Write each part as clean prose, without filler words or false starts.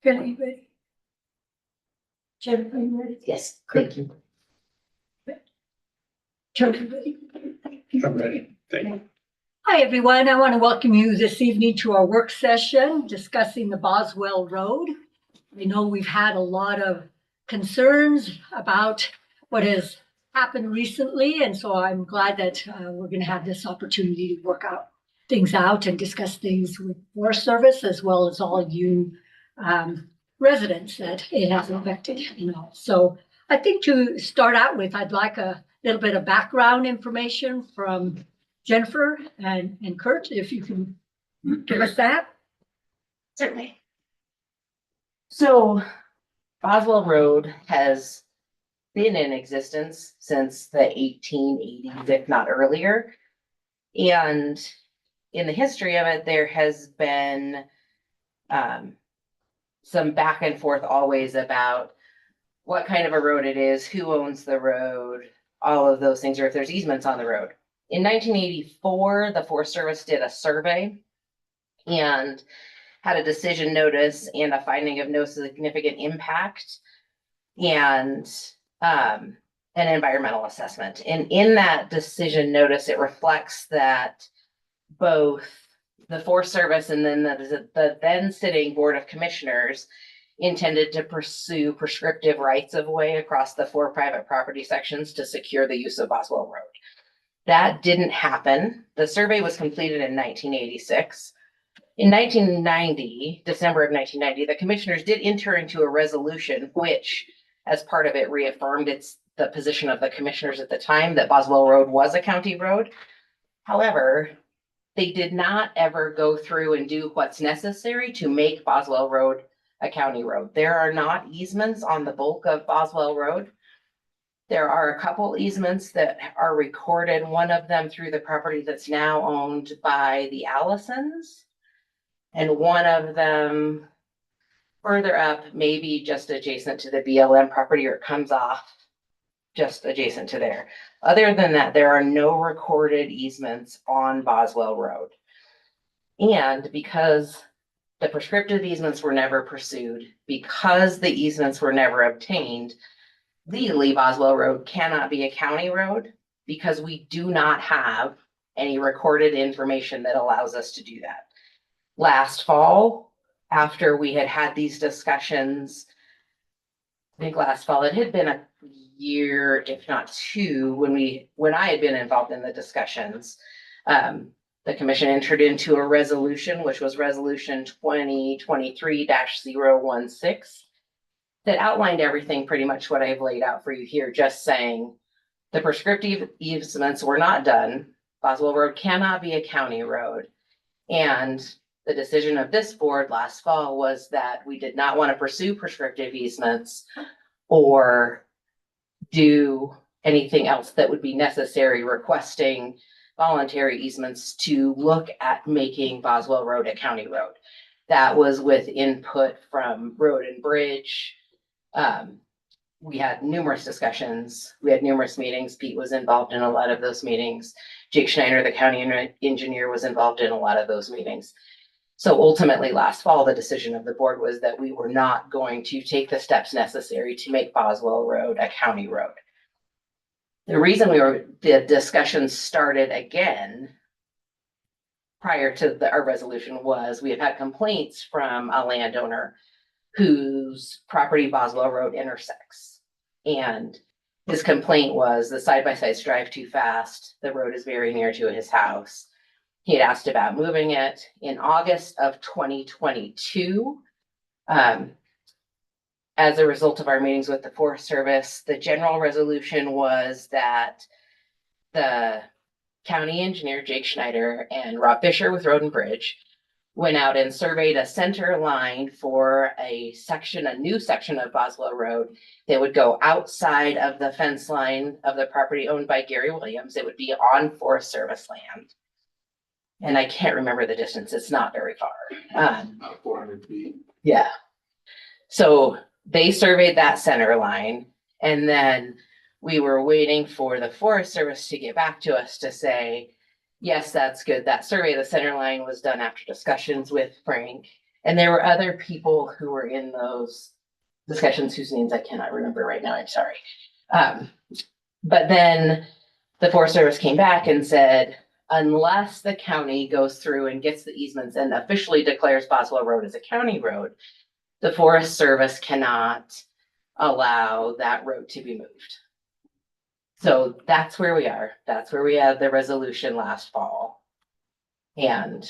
Phil, are you ready? Jennifer, are you ready? Yes, thank you. Jennifer, ready? I'm ready. Thank you. Hi, everyone. I want to welcome you this evening to our work session discussing the Boswell Road. I know we've had a lot of concerns about what has happened recently, and so I'm glad that we're going to have this opportunity to work out things out and discuss things with Forest Service as well as all you residents that it has affected. So I think to start out with, I'd like a little bit of background information from Jennifer and Kurt, if you can give us that. Certainly. So Boswell Road has been in existence since the 1880s, if not earlier. And in the history of it, there has been some back and forth always about what kind of a road it is, who owns the road, all of those things, or if there's easements on the road. In 1984, the Forest Service did a survey and had a decision notice and a finding of no significant impact and an environmental assessment. And in that decision notice, it reflects that both the Forest Service and then the then sitting Board of Commissioners intended to pursue prescriptive rights of way across the 4 private property sections to secure the use of Boswell Road. That didn't happen. The survey was completed in 1986. In 1990, December of 1990, the commissioners did enter into a resolution, which as part of it reaffirmed the position of the commissioners at the time that Boswell Road was a county road. However, they did not ever go through and do what's necessary to make Boswell Road a county road. There are not easements on the bulk of Boswell Road. There are a couple easements that are recorded, one of them through the property that's now owned by the Allisons, and one of them further up, maybe just adjacent to the BLM property, or it comes off just adjacent to there. Other than that, there are no recorded easements on Boswell Road. And because the prescriptive easements were never pursued, because the easements were never obtained, legally Boswell Road cannot be a county road because we do not have any recorded information that allows us to do that. Last fall, after we had these discussions, I think last fall, it had been a year, if not 2, when I had been involved in the discussions. The commission entered into a resolution, which was resolution 2023-016, that outlined everything pretty much what I've laid out for you here, just saying the prescriptive easements were not done. Boswell Road cannot be a county road. And the decision of this board last fall was that we did not want to pursue prescriptive easements or do anything else that would be necessary, requesting voluntary easements to look at making Boswell Road a county road. That was with input from Road and Bridge. We had numerous discussions. We had numerous meetings. Pete was involved in a lot of those meetings. Jake Schneider, the county engineer, was involved in a lot of those meetings. So ultimately last fall, the decision of the board was that we were not going to take the steps necessary to make Boswell Road a county road. The reason the discussions started again prior to our resolution was we have had complaints from a landowner whose property Boswell Road intersects. And his complaint was the side-by-sides drive too fast. The road is very near to his house. He had asked about moving it in August of 2022. As a result of our meetings with the Forest Service, the general resolution was that the county engineer, Jake Schneider, and Rob Fisher with Road and Bridge went out and surveyed a center line for a new section of Boswell Road that would go outside of the fence line of the property owned by Gary Williams. It would be on Forest Service land. And I can't remember the distance. It's not very far. About 400 feet. Yeah. So they surveyed that center line, and then we were waiting for the Forest Service to get back to us to say, Yes, that's good. That survey of the center line was done after discussions with Frank. And there were other people who were in those discussions whose names I cannot remember right now. I'm sorry. But then the Forest Service came back and said, unless the county goes through and gets the easements and officially declares Boswell Road as a county road, the Forest Service cannot allow that road to be moved. So that's where we are. That's where we had the resolution last fall. And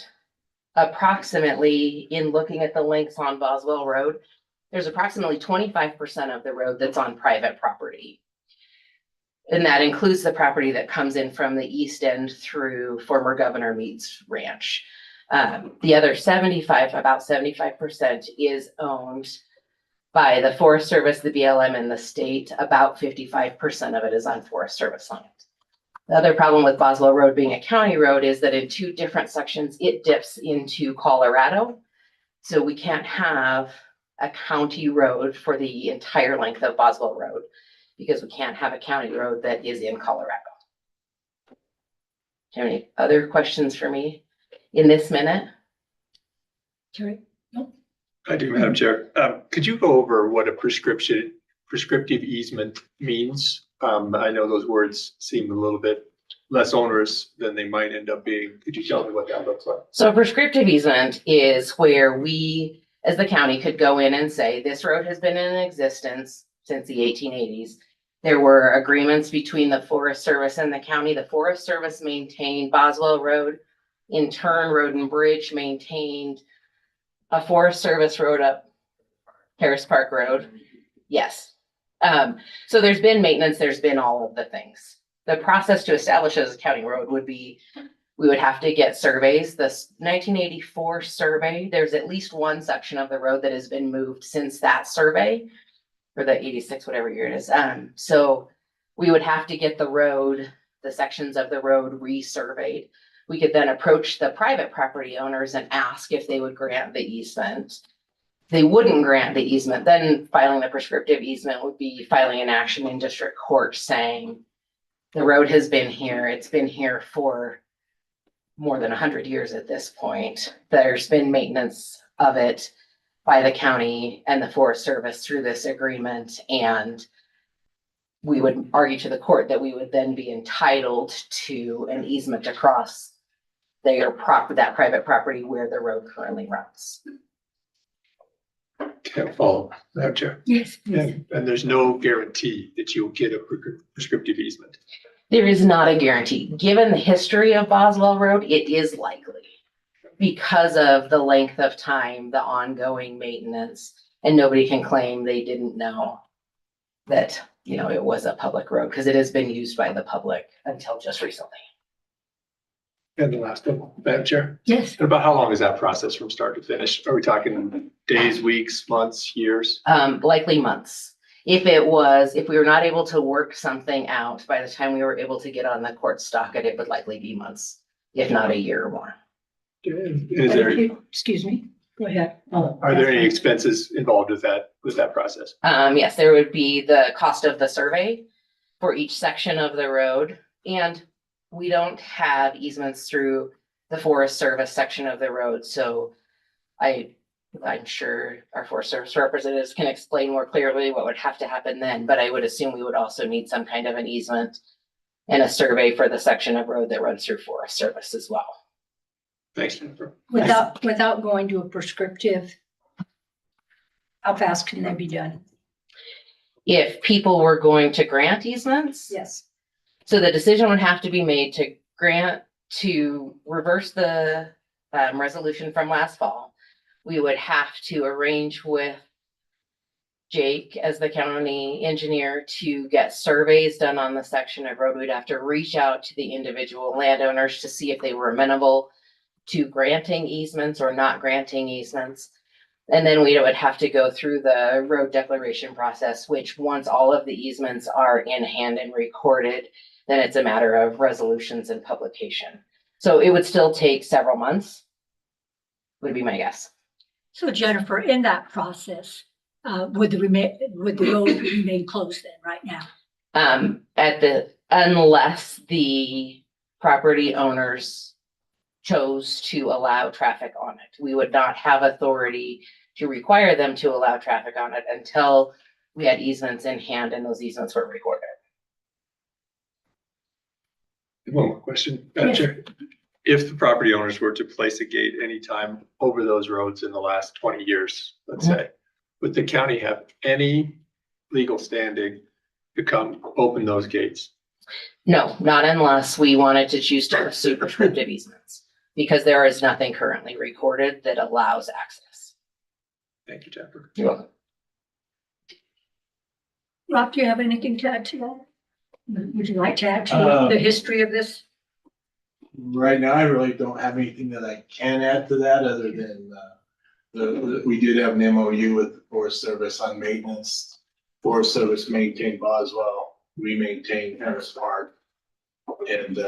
approximately, in looking at the links on Boswell Road, there's approximately 25% of the road that's on private property. And that includes the property that comes in from the east end through former Governor Mead's ranch. The other about 75% is owned by the Forest Service, the BLM, and the state. About 55% of it is on Forest Service land. The other problem with Boswell Road being a county road is that in two different sections, it dips into Colorado. So we can't have a county road for the entire length of Boswell Road because we can't have a county road that is in Colorado. Do you have any other questions for me in this minute? Terry? No? I do, Madam Chair. Could you go over what a prescriptive easement means? I know those words seem a little bit less onerous than they might end up being. Could you tell me what that looks like? So a prescriptive easement is where we, as the county, could go in and say, this road has been in existence since the 1880s. There were agreements between the Forest Service and the county. The Forest Service maintained Boswell Road. In turn, Road and Bridge maintained a Forest Service road up Harris Park Road. Yes. So there's been maintenance, there's been all of the things. The process to establish as a county road would be, we would have to get surveys. This 1984 survey, there's at least one section of the road that has been moved since that survey, or the 86, whatever year it is. So we would have to get the road, the sections of the road resurveyed. We could then approach the private property owners and ask if they would grant the easement. They wouldn't grant the easement, then filing the prescriptive easement would be filing an action in district court saying the road has been here. It's been here for more than 100 years at this point. There's been maintenance of it by the county and the Forest Service through this agreement. And we would argue to the court that we would then be entitled to an easement across that private property where the road currently runs. Can't follow, Madam Chair. Yes. And there's no guarantee that you'll get a prescriptive easement. There is not a guarantee. Given the history of Boswell Road, it is likely because of the length of time, the ongoing maintenance, and nobody can claim they didn't know that, it was a public road because it has been used by the public until just recently. And the last one, Madam Chair. Yes. And about how long is that process from start to finish? Are we talking days, weeks, months, years? Likely months. If we were not able to work something out by the time we were able to get on the court docket, it would likely be months, if not a year or more. Excuse me, go ahead. Are there any expenses involved with that process? Yes, there would be the cost of the survey for each section of the road. And we don't have easements through the Forest Service section of the road. So I'm sure our Forest Service representatives can explain more clearly what would have to happen then, but I would assume we would also need some kind of an easement and a survey for the section of road that runs through Forest Service as well. Thanks, Jennifer. Without going to a prescriptive, how fast can they be done? If people were going to grant easements? Yes. So the decision would have to be made to reverse the resolution from last fall. We would have to arrange with Jake as the county engineer to get surveys done on the section of road. We'd have to reach out to the individual landowners to see if they were amenable to granting easements or not granting easements. And then we would have to go through the road declaration process, which once all of the easements are in hand and recorded, then it's a matter of resolutions and publication. So it would still take several months, would be my guess. So Jennifer, in that process, would the road remain closed then right now? Unless the property owners chose to allow traffic on it. We would not have authority to require them to allow traffic on it until we had easements in hand and those easements were recorded. One more question, Yes. Chair. If the property owners were to place a gate anytime over those roads in the last 20 years, let's say, would the county have any legal standing to come open those gates? No, not unless we wanted to choose to pursue prescriptive easements, because there is nothing currently recorded that allows access. Thank you, Jennifer. You're welcome. Rob, do you have anything to add to that? Would you like to add to the history of this? Right now, I really don't have anything that I can add to that other than, we did have an MOU with the Forest Service on maintenance. Forest Service maintained Boswell, we maintained Harris Park. And,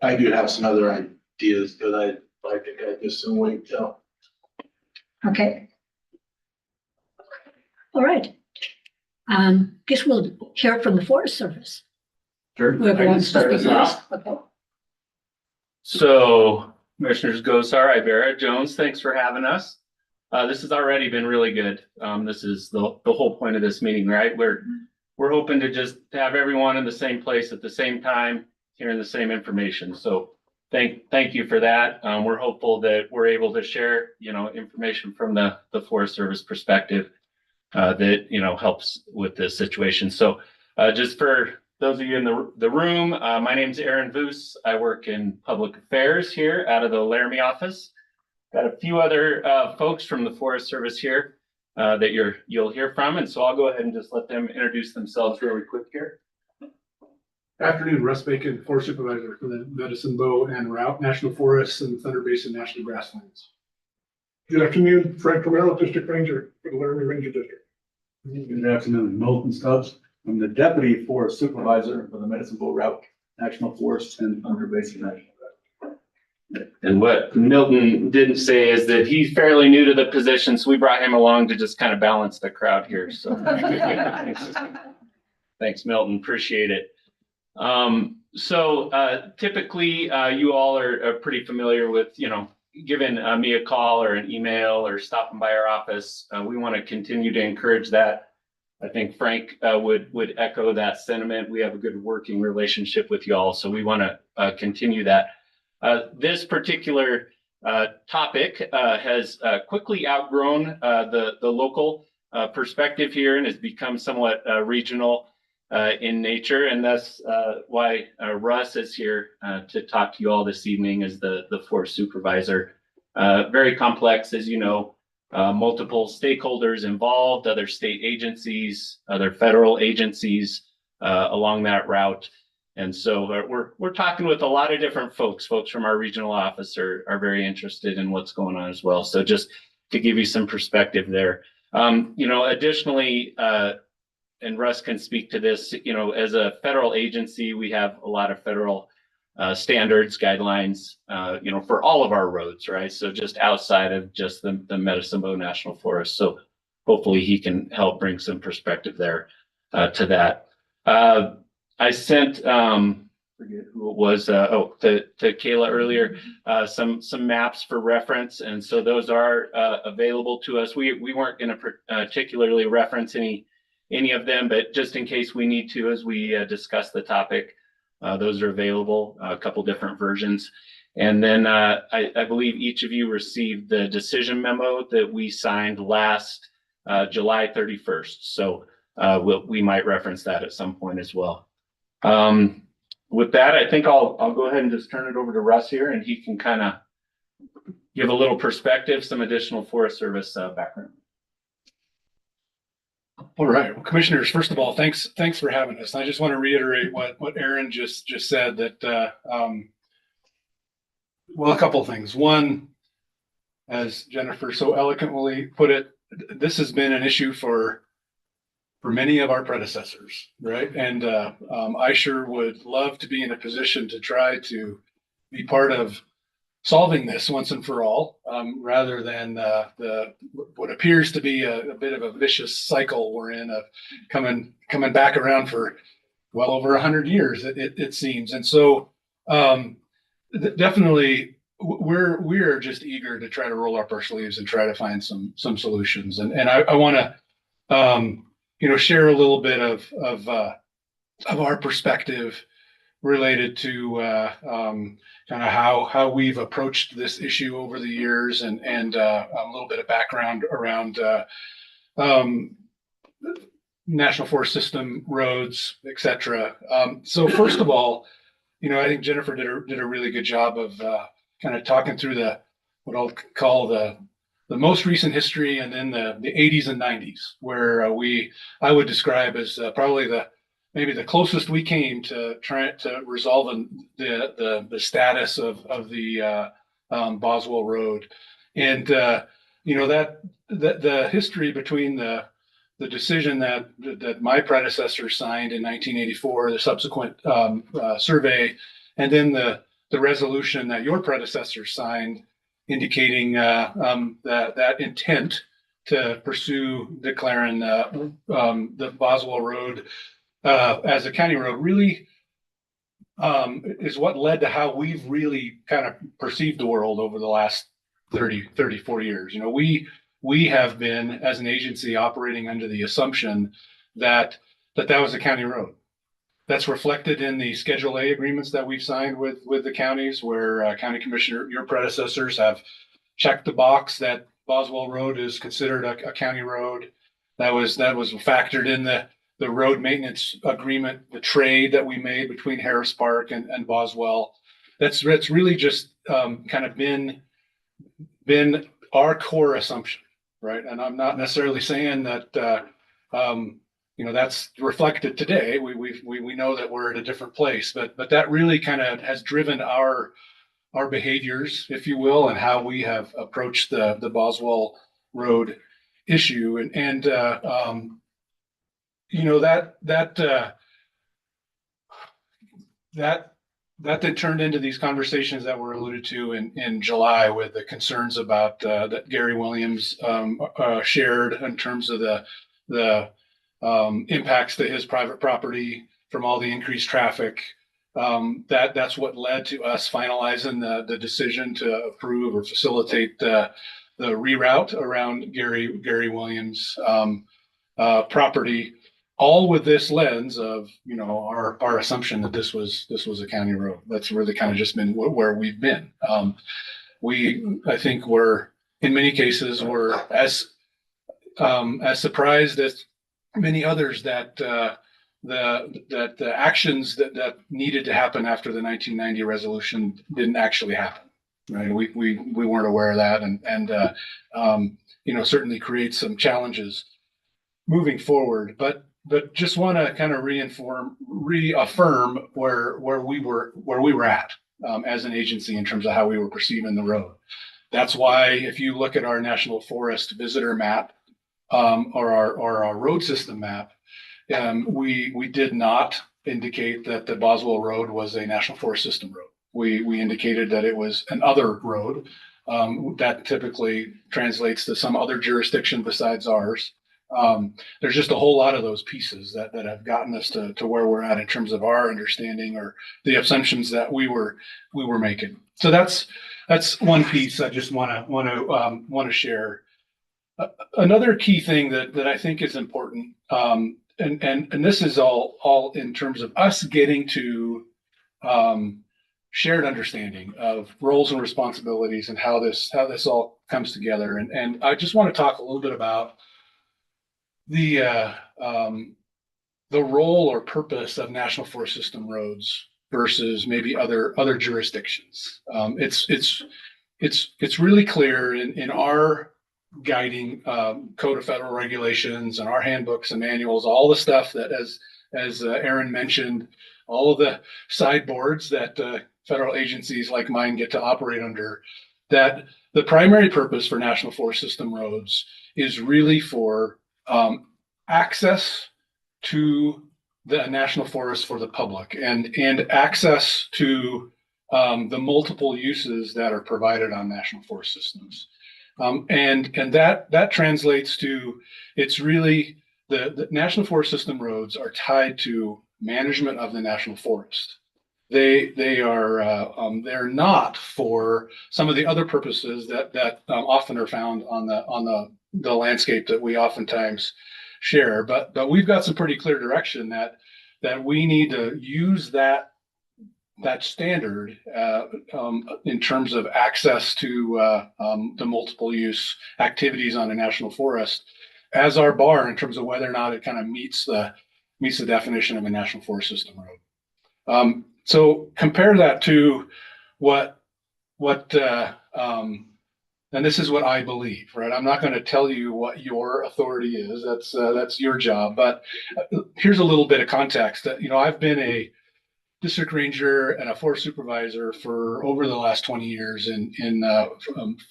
I do have some other ideas, but I think I just wait till. Okay. All right. Guess we'll hear from the Forest Service. Sure. Whoever I can wants to start speak us first. off. Okay. So Commissioners Gosar, Ibera, Jones, thanks for having us. This has already been really good. This is the whole point of this meeting, right? We're hoping to just have everyone in the same place at the same time, hearing the same information. So thank you for that. We're hopeful that we're able to share, information from the Forest Service perspective that, helps with this situation. So just for those of you in the room, my name's Aaron Voos. I work in public affairs here out of the Laramie office. Got a few other folks from the Forest Service here that you'll hear from. And so I'll go ahead and just let them introduce themselves really quick here. Afternoon, Russ Bacon, Forest Supervisor for the Medicine Bow and Route National Forests and Thunder Basin National Grasslands. Good afternoon, Frank Romero, District Ranger for the Laramie Ranger District. Good afternoon, Milton Stubbs. I'm the Deputy Forest Supervisor for the Medicine Bow Route National Forest and Thunder Basin National Forest. And what Milton didn't say is that he's fairly new to the position, so we brought him along to just kind of balance the crowd here. So thanks, Milton. Appreciate it. Typically, you all are pretty familiar with, giving me a call or an email or stopping by our office. We want to continue to encourage that. I think Frank would echo that sentiment. We have a good working relationship with y'all, so we want to continue that. This particular topic has quickly outgrown the local perspective here and has become somewhat regional in nature, and that's why Russ is here to talk to you all this evening as the Forest Supervisor. Very complex, as you know. Multiple stakeholders involved, other state agencies, other federal agencies along that route. And so we're talking with a lot of different folks. Folks from our regional office are very interested in what's going on as well. So just to give you some perspective there. Additionally, and Russ can speak to this, as a federal agency, we have a lot of federal standards, guidelines, for all of our roads, right? So just outside of just the Medicine Bow National Forest. So hopefully he can help bring some perspective there to that. I sent, forget who it was, to Kayla earlier, some maps for reference. And so those are available to us. We weren't going to particularly reference any of them, but just in case we need to, as we discuss the topic, those are available, a couple different versions. And then I believe each of you received the decision memo that we signed last July 31st. So we might reference that at some point as well. With that, I think I'll go ahead and just turn it over to Russ here, and he can kind of give a little perspective, some additional Forest Service background. All right, well, Commissioners, first of all, thanks for having us. I just want to reiterate what Aaron just said, that a couple of things. One, as Jennifer so eloquently put it, this has been an issue for many of our predecessors, right? And I sure would love to be in a position to try to be part of solving this once and for all, rather than what appears to be a bit of a vicious cycle we're in of coming back around for well over 100 years, it seems. And so definitely we're just eager to try to roll up our sleeves and try to find some solutions. And I want to share a little bit of our perspective related to kind of how we've approached this issue over the years, and a little bit of background around National Forest System roads, et cetera. So first of all, I think Jennifer did a really good job of kind of talking through what I'll call the most recent history, and then the 80s and 90s, where I would describe as probably maybe the closest we came to trying to resolve the status of the Boswell Road. And that the history between the decision that my predecessor signed in 1984, the subsequent survey, and then the resolution that your predecessor signed, indicating that intent to pursue declaring the Boswell Road as a county road, really is what led to how we've really kind of perceived the world over the last 34 years. We have been, as an agency, operating under the assumption that was a county road. That's reflected in the Schedule A agreements that we've signed with the counties, where County Commissioner, your predecessors, have checked the box that Boswell Road is considered a county road. That was factored in the road maintenance agreement, the trade that we made between Harris Park and Boswell. That's really just kind of been our core assumption, right? And I'm not necessarily saying that that's reflected today. We know that we're at a different place, but that really kind of has driven our behaviors, if you will, and how we have approached the Boswell Road issue. And that then turned into these conversations that were alluded to in July, with the concerns about that Gary Williams shared in terms of the impacts to his private property from all the increased traffic. That's what led to us finalizing the decision to approve or facilitate the reroute around Gary Williams' property, all with this lens of our assumption that this was a county road. That's really kind of just been where we've been. I think in many cases we're as surprised as many others that the actions that needed to happen after the 1990 resolution didn't actually happen. Right, we weren't aware of that, and certainly creates some challenges moving forward. But just want to kind of reaffirm where we were at as an agency in terms of how we were perceiving the road. That's why if you look at our National Forest visitor map or our road system map, we did not indicate that the Boswell Road was a National Forest System road. We indicated that it was an other road that typically translates to some other jurisdiction besides ours. There's just a whole lot of those pieces that have gotten us to where we're at in terms of our understanding or the assumptions that we were making. So that's one piece I just want to share. Another key thing that I think is important, and this is all in terms of us getting to shared understanding of roles and responsibilities and how this all comes together. And I just want to talk a little bit about the role or purpose of National Forest System roads versus maybe other jurisdictions. It's really clear in our guiding code of federal regulations and our handbooks and manuals, all the stuff that, as Aaron mentioned, all of the sideboards that federal agencies like mine get to operate under, that the primary purpose for National Forest System roads is really for access to the national forest for the public and access to the multiple uses that are provided on national forest systems. And that translates to, it's really the National Forest System roads are tied to management of the national forest. They're not for some of the other purposes that often are found on the landscape that we oftentimes share. But we've got some pretty clear direction that we need to use that standard in terms of access to the multiple use activities on a national forest as our bar in terms of whether or not it kind of meets the definition of a national forest system road. So compare that to what and this is what I believe, right? I'm not going to tell you what your authority is. That's your job. But here's a little bit of context. I've been a district ranger and a forest supervisor for over the last 20 years in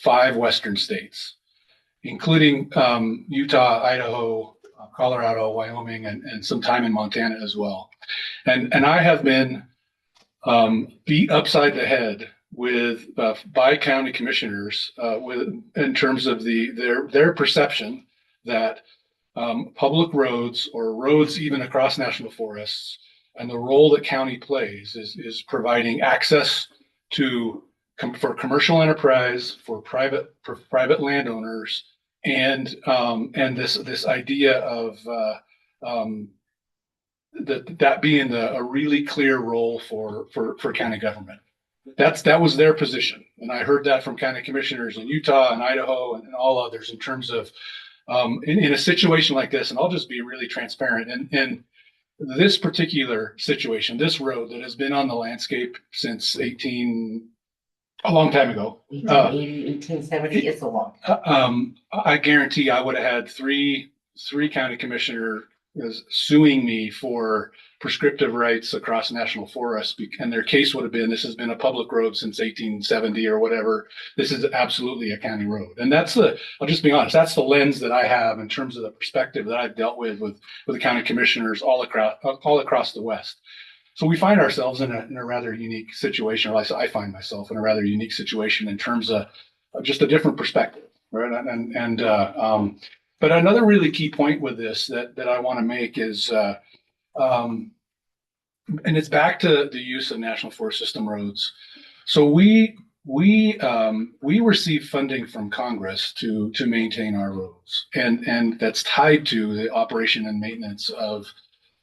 5 Western states, including Utah, Idaho, Colorado, Wyoming, and some time in Montana as well. And I have been beat upside the head with by county commissioners in terms of their perception that public roads or roads even across national forests and the role that county plays is providing access for commercial enterprise, for private landowners, and this idea of that being a really clear role for county government. That was their position, and I heard that from county commissioners in Utah and Idaho and all others in terms of in a situation like this. And I'll just be really transparent. In this particular situation, this road that has been on the landscape since a long time ago. 1880, 1870 is a long time. I guarantee I would have had three county commissioners suing me for prescriptive rights across national forests, and their case would have been, this has been a public road since 1870 or whatever. This is absolutely a county road. And I'll just be honest, that's the lens that I have in terms of the perspective that I've dealt with the county commissioners all across the West. So we find ourselves in a rather unique situation, or at least I find myself in a rather unique situation in terms of just a different perspective, right? But another really key point with this that I want to make is, and it's back to the use of national forest system roads. So we receive funding from Congress to maintain our roads, and that's tied to the operation and maintenance of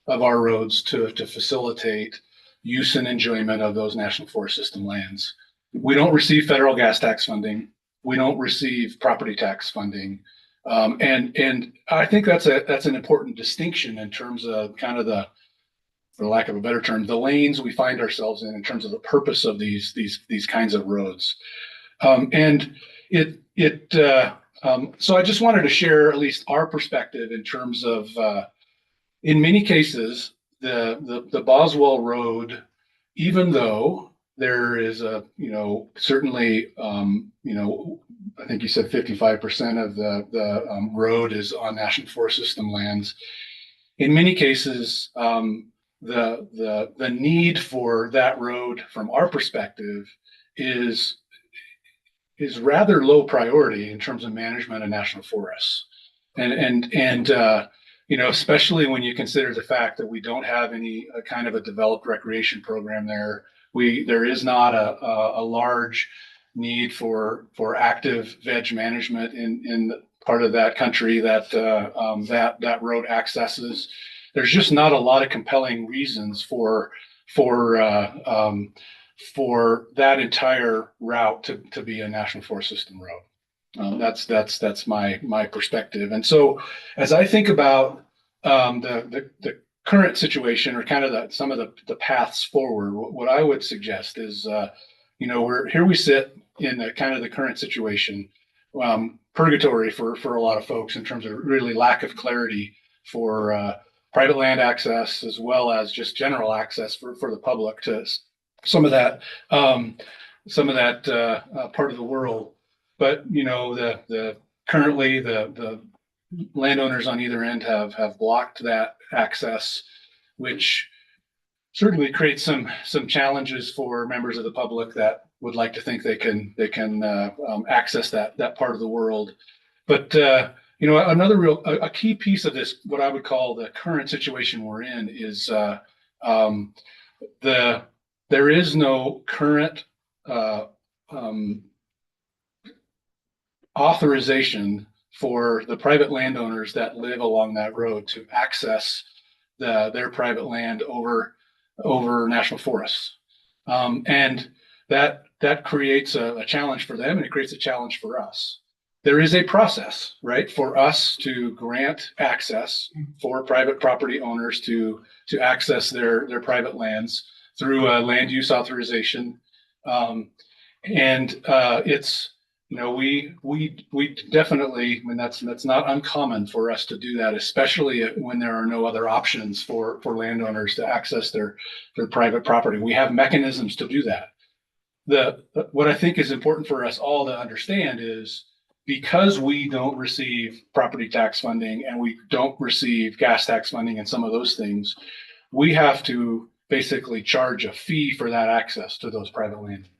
our roads to facilitate use and enjoyment of those national forest system lands. We don't receive federal gas tax funding. We don't receive property tax funding. And I think that's an important distinction in terms of kind of for lack of a better term, the lanes we find ourselves in terms of the purpose of these kinds of roads. So I just wanted to share at least our perspective in terms of, in many cases, the Boswell Road, even though there is certainly, I think you said 55% of the road is on national forest system lands. In many cases, the need for that road from our perspective is rather low priority in terms of management of national forests. And especially when you consider the fact that we don't have any kind of a developed recreation program there. There is not a large need for active veg management in part of that country that road accesses. There's just not a lot of compelling reasons for that entire route to be a national forest system road. That's my perspective. And so as I think about the current situation, or kind of some of the paths forward, what I would suggest is, we sit in the kind of the current situation, purgatory for a lot of folks in terms of really lack of clarity for private land access, as well as just general access for the public to some of that part of the world. But currently the landowners on either end have blocked that access, which certainly creates some challenges for members of the public that would like to think they can access that part of the world. But a key piece of this, what I would call the current situation we're in, is There is no current authorization for the private landowners that live along that road to access their private land over national forests. And that creates a challenge for them, and it creates a challenge for us. There is a process, right, for us to grant access for private property owners to access their private lands through a land use authorization. It's, we definitely, I mean, that's not uncommon for us to do that, especially when there are no other options for landowners to access their private property. We have mechanisms to do that. What I think is important for us all to understand is, because we don't receive property tax funding and we don't receive gas tax funding and some of those things, we have to basically charge a fee for that access to those private lands.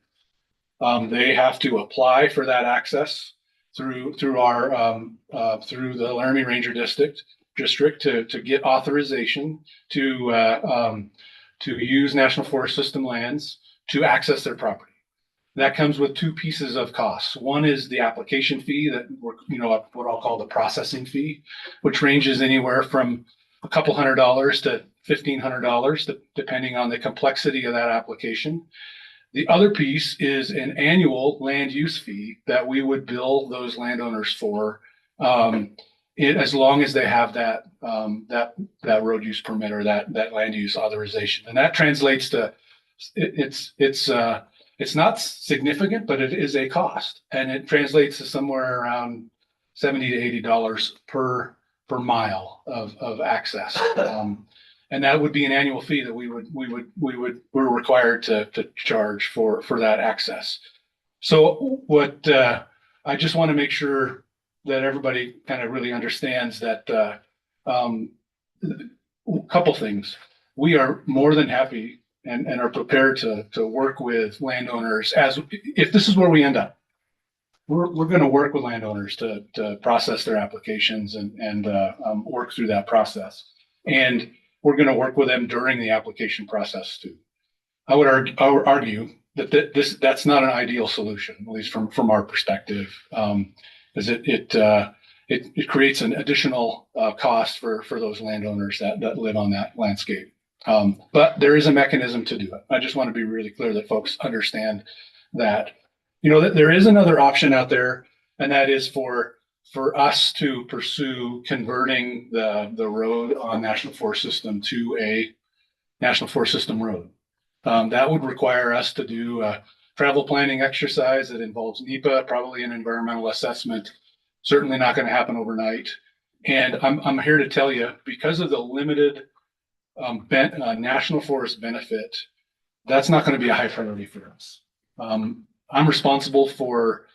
They have to apply for that access through the Laramie Ranger District to get authorization to use National Forest System lands to access their property. That comes with two pieces of costs. One is the application fee, that what I'll call the processing fee, which ranges anywhere from a couple $100 to $1,500, depending on the complexity of that application. The other piece is an annual land use fee that we would bill those landowners for, as long as they have that road use permit or that land use authorization. And that translates to, it's not significant, but it is a cost, and it translates to somewhere around $70 to $80 per mile of access. And that would be an annual fee that we're required to charge for that access. So what I just want to make sure that everybody kind of really understands that a couple things. We are more than happy and are prepared to work with landowners if this is where we end up. We're going to work with landowners to process their applications and work through that process. And we're going to work with them during the application process too. I would argue that that's not an ideal solution, at least from our perspective, as it creates an additional cost for those landowners that live on that landscape. But there is a mechanism to do it. I just want to be really clear that folks understand that, that there is another option out there, and that is for us to pursue converting the road on National Forest System to a National Forest System road. That would require us to do a travel planning exercise that involves NEPA, probably an environmental assessment. Certainly not going to happen overnight. And I'm here to tell you, because of the limited National Forest benefit, that's not going to be a high priority for us. I'm responsible for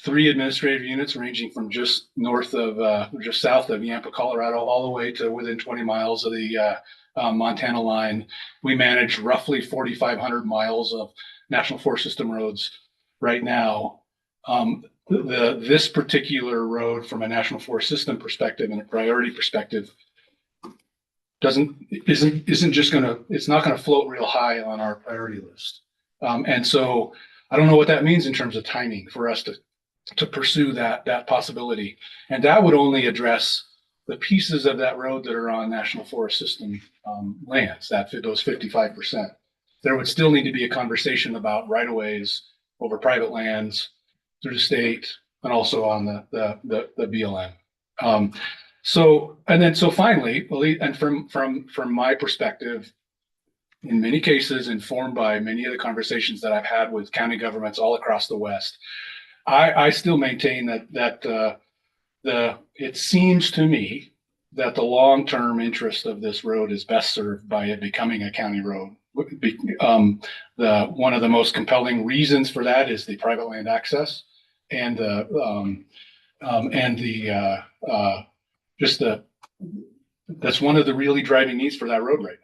3 administrative units ranging from just south of Yampa, Colorado, all the way to within 20 miles of the Montana line. We manage roughly 4,500 miles of National Forest System roads right now. This particular road, from a National Forest System perspective and a priority perspective, it's not gonna float real high on our priority list. And so I don't know what that means in terms of timing for us to pursue that possibility. And that would only address the pieces of that road that are on National Forest System lands, those 55%. There would still need to be a conversation about right-of-ways over private lands through the state and also on the BLM. So finally, and from my perspective, in many cases informed by many of the conversations that I've had with county governments all across the West, I still maintain that it seems to me that the long-term interest of this road is best served by it becoming a county road. One of the most compelling reasons for that is the private land access and that's one of the really driving needs for that road right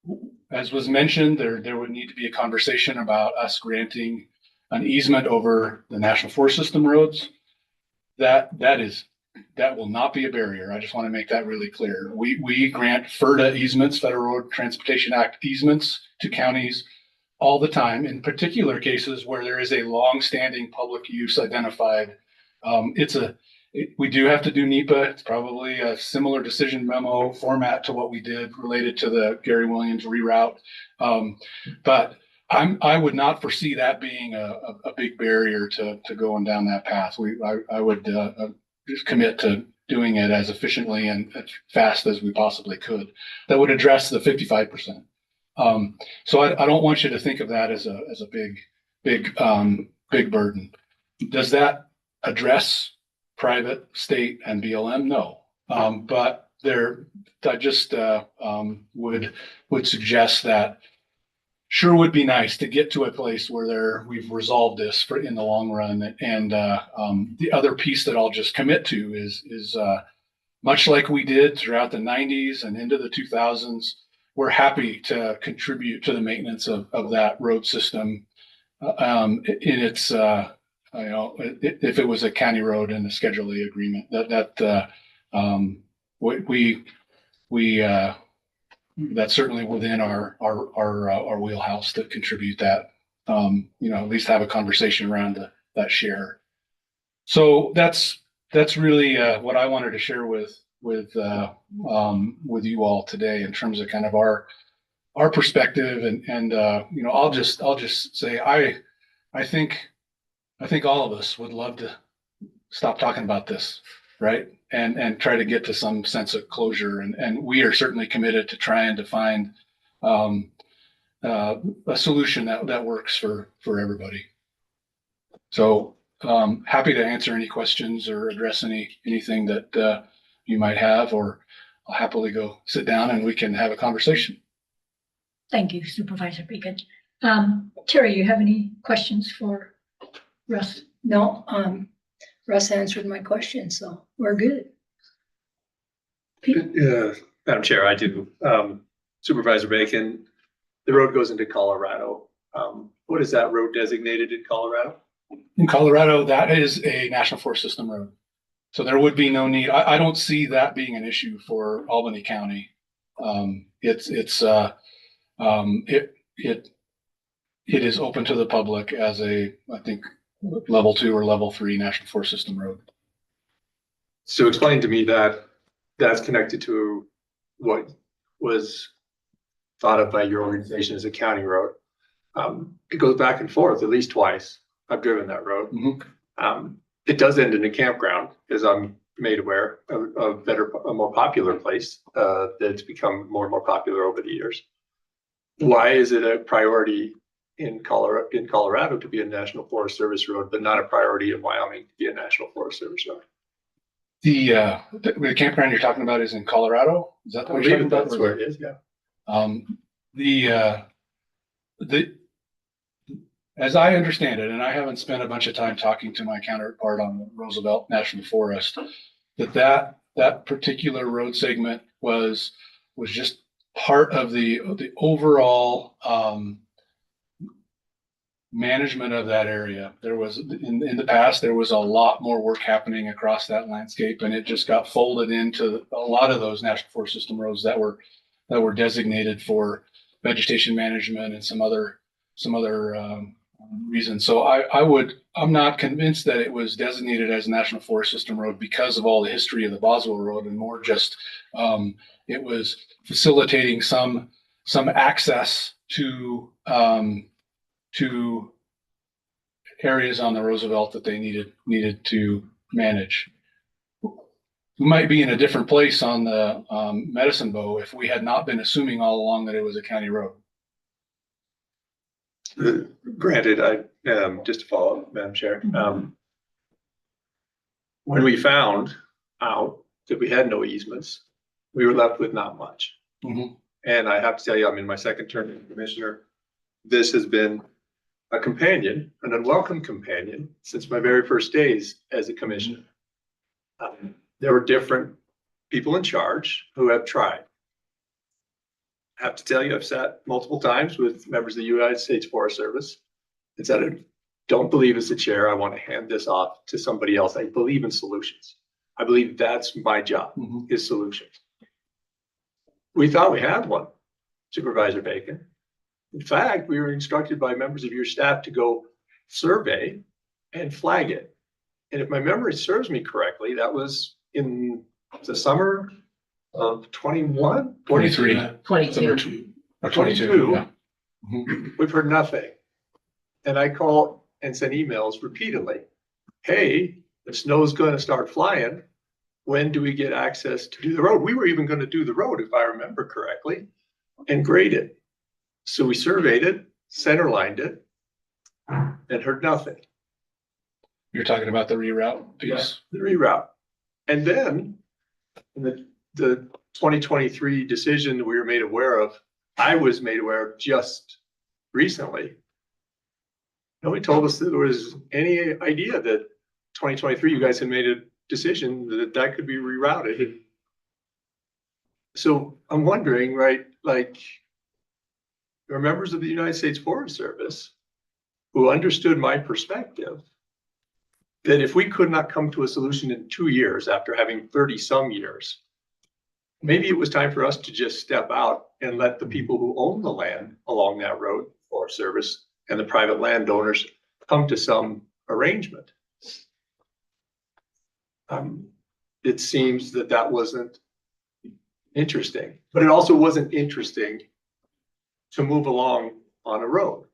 now. As was mentioned, there would need to be a conversation about us granting an easement over the National Forest System roads. That is that will not be a barrier. I just want to make that really clear. We grant FERDA easements, Federal Road Transportation Act easements to counties all the time, in particular cases where there is a long-standing public use identified. We do have to do NEPA. It's probably a similar decision memo format to what we did related to the Gary Williams reroute. But I would not foresee that being a big barrier to going down that path. I would just commit to doing it as efficiently and as fast as we possibly could. That would address the 55%. So I don't want you to think of that as a big burden. Does that address private, state, and BLM? No. But I just would suggest that sure would be nice to get to a place where we've resolved this in the long run. And the other piece that I'll just commit to is much like we did throughout the 90s and into the 2000s, we're happy to contribute to the maintenance of that road system in its if it was a county road in the Schedule A agreement, that's certainly within our wheelhouse to contribute that. At least have a conversation around that share. So that's really what I wanted to share with you all today in terms of kind of our perspective, and I'll just say I think all of us would love to stop talking about this, right? And try to get to some sense of closure. And we are certainly committed to trying to find a solution that works for everybody. So happy to answer any questions or address anything that you might have, or I'll happily go sit down and we can have a conversation. Thank you, Supervisor Bacon. Terry, you have any questions for Russ? No, Russ answered my question, so we're good. Madam Chair, I do. Supervisor Bacon, the road goes into Colorado. What is that road designated in Colorado? In Colorado, that is a National Forest System road. So there would be no need. I don't see that being an issue for Albany County. It is open to the public as I think, level 2 or level 3 National Forest System road. So explain to me that that's connected to what was thought of by your organization as a county road. It goes back and forth at least twice. I've driven that road. Mm-hmm. It does end in a campground, as I'm made aware, a more popular place that's become more and more popular over the years. Why is it a priority in Colorado to be a National Forest Service road, but not a priority in Wyoming to be a National Forest Service road? The campground you're talking about is in Colorado? Is that what you're talking about? That's where it is, yeah. As I understand it, and I haven't spent a bunch of time talking to my counterpart on the Roosevelt National Forest, that particular road segment was just part of the overall management of that area. There was in the past, there was a lot more work happening across that landscape, and it just got folded into a lot of those National Forest System roads that were designated for vegetation management and some other reasons. So I'm not convinced that it was designated as a National Forest System road because of all the history of the Boswell Road, and more just it was facilitating some access to areas on the Roosevelt that they needed to manage. We might be in a different place on the Medicine Bow if we had not been assuming all along that it was a county road. Granted, just to follow up, Madam Chair, when we found out that we had no easements, we were left with not much. Mm-hmm. And I have to tell you, I'm in my second term as commissioner. This has been a companion, an unwelcome companion, since my very first days as a commissioner. There were different people in charge who have tried. I have to tell you, I've sat multiple times with members of the United States Forest Service and said, I don't believe as the chair, I want to hand this off to somebody else. I believe in solutions. I believe that's my job, Mhm. is solutions. We thought we had one, Supervisor Bacon. In fact, we were instructed by members of your staff to go survey and flag it. And if my memory serves me correctly, that was in the summer of 21? 23. 22. Or 22. yeah. Mhm. We've heard nothing. And I call and send emails repeatedly. Hey, the snow's gonna start flying. When do we get access to do the road? We were even gonna do the road, if I remember correctly, and grade it. So we surveyed it, center lined it, and heard nothing. You're talking about the reroute piece? The reroute. And then in the 2023 decision we were made aware of, I was made aware of just recently. Nobody told us that there was any idea that 2023, you guys had made a decision that that could be rerouted. So I'm wondering, right, like, there are members of the United States Forest Service who understood my perspective that if we could not come to a solution in 2 years after having 30 some years, maybe it was time for us to just step out and let the people who own the land along that road, Forest Service and the private landowners, come to some arrangement. It seems that that wasn't interesting, but it also wasn't interesting to move along on a road.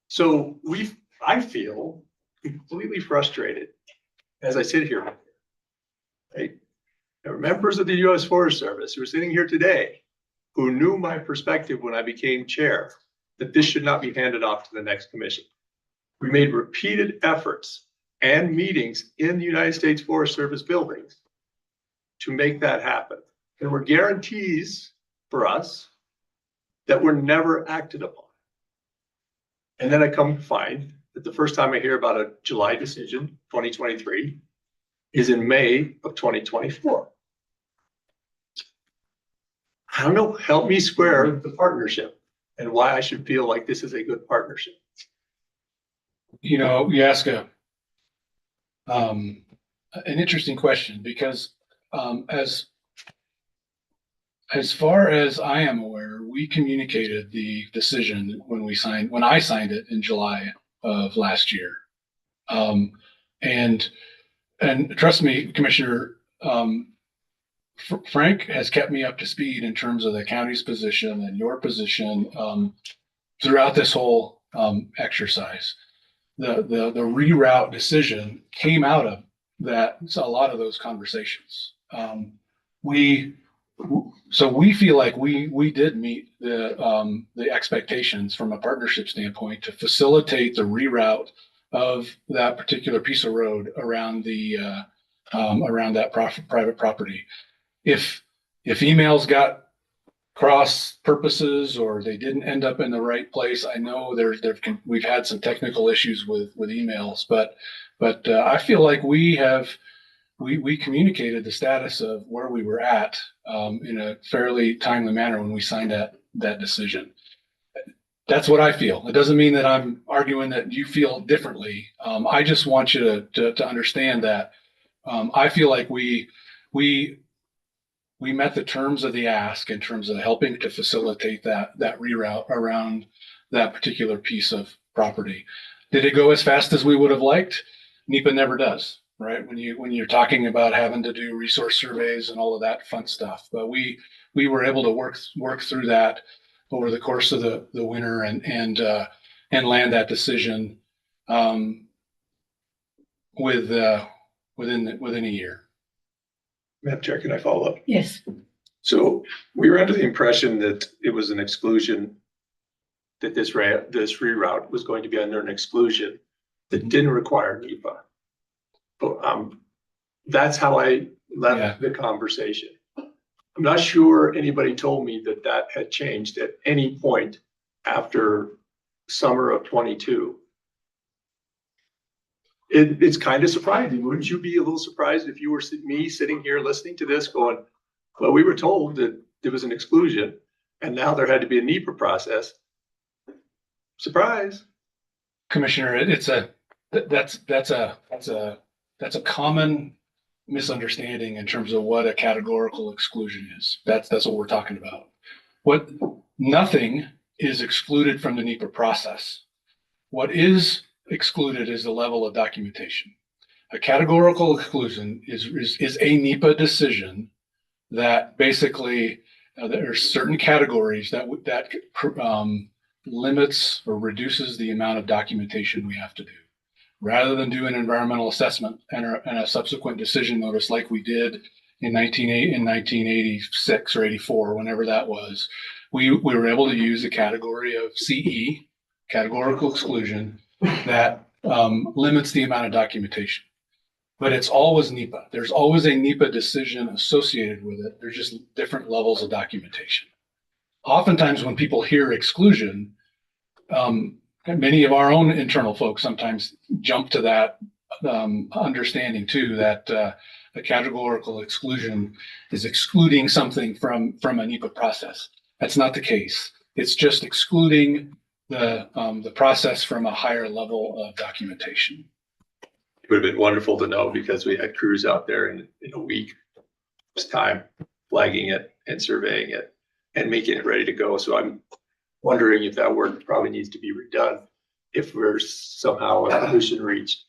So I feel completely frustrated as I sit here. Right? There are members of the U.S. Forest Service who are sitting here today who knew my perspective when I became chair, that this should not be handed off to the next commission. We made repeated efforts and meetings in the United States Forest Service buildings to make that happen. There were guarantees for us that were never acted upon. And then I come to find that the first time I hear about a July decision, 2023, is in May of 2024. I don't know, help me square the partnership and why I should feel like this is a good partnership. You know, you ask an interesting question because as far as I am aware, we communicated the decision when I signed it in July of last year. And trust me, Commissioner, Frank has kept me up to speed in terms of the county's position and your position throughout this whole exercise. The reroute decision came out of that. So a lot of those conversations. So we feel like we did meet the expectations from a partnership standpoint to facilitate the reroute of that particular piece of road around that private property. If emails got cross purposes or they didn't end up in the right place, I know we've had some technical issues with emails, but I feel like we communicated the status of where we were at in a fairly timely manner when we signed that decision. That's what I feel. It doesn't mean that I'm arguing that you feel differently. I just want you to understand that I feel like we met the terms of the ask in terms of helping to facilitate that reroute around that particular piece of property. Did it go as fast as we would have liked? NEPA never does, right? When you're talking about having to do resource surveys and all of that fun stuff, but we were able to work through that over the course of the winter and land that decision within a year. Madam Chair, can I follow up? Yes. So we were under the impression that it was an exclusion, that this reroute was going to be under an exclusion that didn't require NEPA. But that's how I left the conversation. I'm not sure anybody told me that that had changed at any point after summer of 22. It's kind of surprising. Wouldn't you be a little surprised if you were me sitting here listening to this going, well, we were told that there was an exclusion and now there had to be a NEPA process. Surprise. Commissioner, that's a common misunderstanding in terms of what a categorical exclusion is. That's what we're talking about. What nothing is excluded from the NEPA process. What is excluded is the level of documentation. A categorical exclusion is a NEPA decision that basically there are certain categories that limits or reduces the amount of documentation we have to do. Rather than do an environmental assessment and a subsequent decision notice like we did in 1986 or 84, whenever that was, we were able to use a category of CE, categorical exclusion, that limits the amount of documentation. But it's always NEPA. There's always a NEPA decision associated with it. There's just different levels of documentation. Oftentimes when people hear exclusion, many of our own internal folks sometimes jump to that understanding too, that a categorical exclusion is excluding something from a NEPA process. That's not the case. It's just excluding the process from a higher level of documentation. It would have been wonderful to know because we had crews out there in a week. It's time flagging it and surveying it and making it ready to go. So I'm wondering if that work probably needs to be redone if we're somehow a solution reached.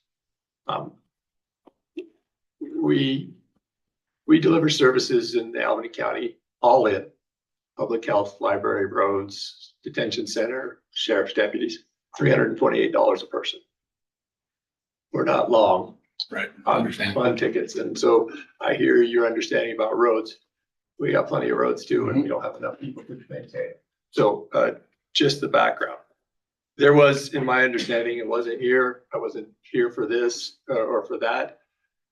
We deliver services in Albany County, all in public health, library, roads, detention center, sheriff's deputies, $328 a person. We're not long Right. I on understand. fund tickets. And so I hear your understanding about roads. We got plenty of roads too, and we don't have enough people to maintain. So just the background. There was, in my understanding, I wasn't here for this or for that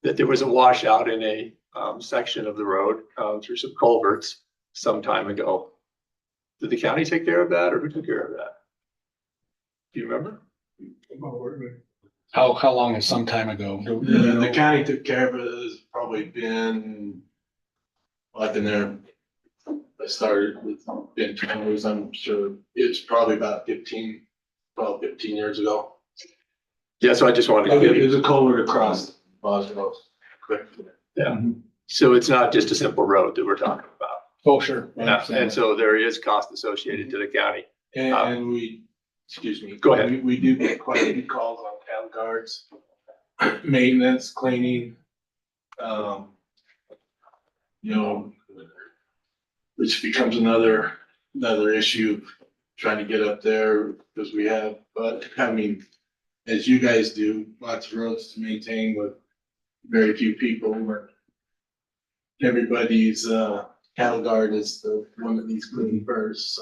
there was a washout in a section of the road through some culverts some time ago. Did the county take care of that, or who took care of that? Do you remember? How long is some time ago? The county took care of it. It's probably been like in there. I started with in 20s. I'm sure it's probably about 15 years ago. Yeah, so I just wanted to There's a culvert across Boswell. Yeah. So it's not just a simple road that we're talking about. Oh, sure. I Yeah, understand and that. so there is cost associated to the county. And we, excuse me. Go ahead. We do get quite a few calls on town guards, maintenance, cleaning. Which becomes another issue, trying to get up there because we have, but I mean, as you guys do, lots of roads to maintain with very few people. Where everybody's cattle guard is the one that needs cleaning first.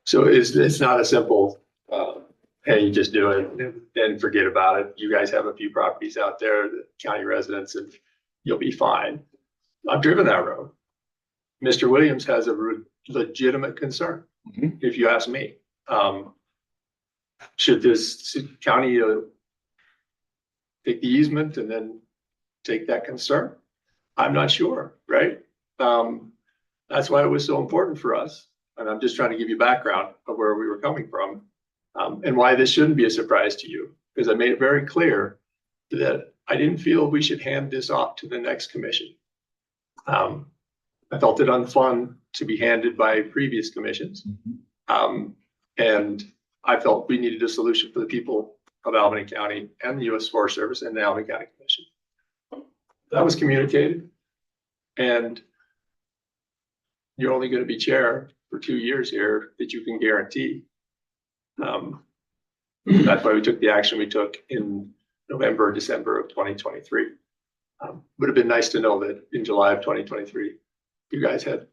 So it's not a simple, hey, you just do it and forget about it. You guys have a few properties out there, the county residents, and you'll be fine. I've driven that road. Mr. Williams has a legitimate concern, if you ask me. Should this county take the easement and then take that concern? I'm not sure, right? That's why it was so important for us. And I'm just trying to give you background of where we were coming from, and why this shouldn't be a surprise to you, because I made it very clear that I didn't feel we should hand this off to the next commission. I felt it unfun to be handed by previous commissions. And I felt we needed a solution for the people of Albany County and the U.S. Forest Service and the Albany County Commission. That was communicated. And you're only going to be chair for 2 years here that you can guarantee. That's why we took the action we took in November, December of 2023. Would have been nice to know that in July of 2023, you guys had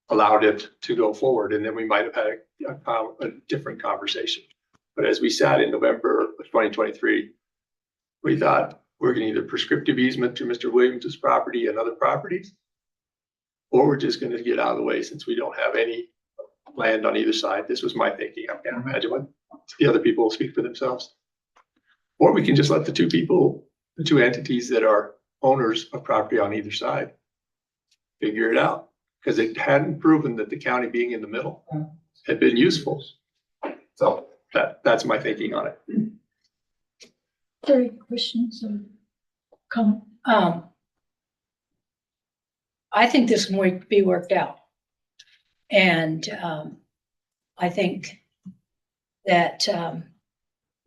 allowed it to go forward, and then we might have had a different conversation. But as we sat in November of 2023, we thought we're going to either prescriptive easement to Mr. Williams's property and other properties, or we're just going to get out of the way since we don't have any land on either side. This was my thinking. I can't imagine what the other people will speak for themselves. Or we can just let the two entities that are owners of property on either side figure it out, because it hadn't proven that the county being in the middle had been useful. So that's my thinking on it. Any questions or I think this can be worked out. And, I think that,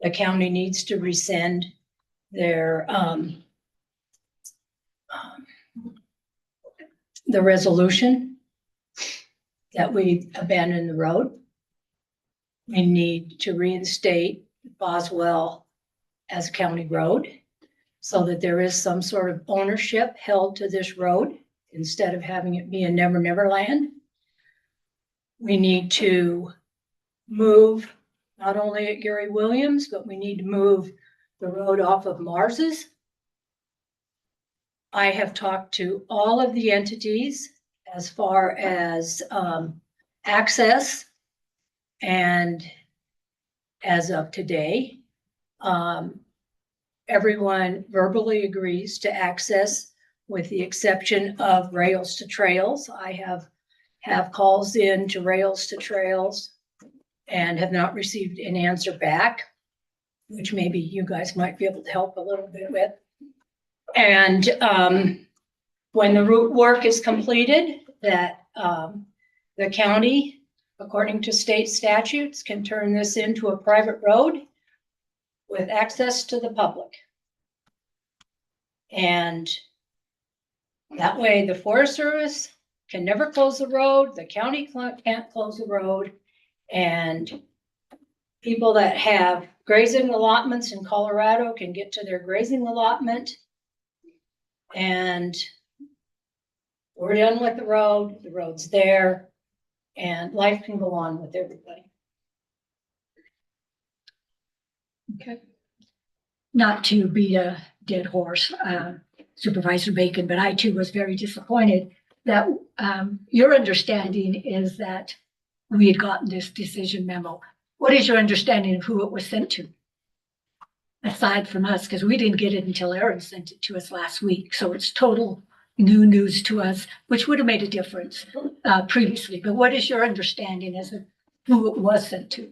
the county needs to rescind their, the resolution that we abandon the road. We need to reinstate Boswell as a county road so that there is some sort of ownership held to this road instead of having it be a never, never land. We need to move not only at Gary Williams, but we need to move the road off of Mars's. I have talked to all of the entities as far as access, and as of today, everyone verbally agrees to access with the exception of Rails to Trails. I have calls in to Rails to Trails and have not received an answer back, which maybe you guys might be able to help a little bit with. And when the route work is completed, that the county, according to state statutes, can turn this into a private road with access to the public. And that way the Forest Service can never close the road, the county can't close the road, and people that have grazing allotments in Colorado can get to their grazing allotment. And we're done with the road's there, and life can go on with everybody. Okay. Not to beat a dead horse, Supervisor Bacon, but I too was very disappointed that your understanding is that we had gotten this decision memo. What is your understanding of who it was sent to? Aside from us, because we didn't get it until Aaron sent it to us last week. So it's total new news to us, which would have made a difference previously. But what is your understanding as of who it was sent to?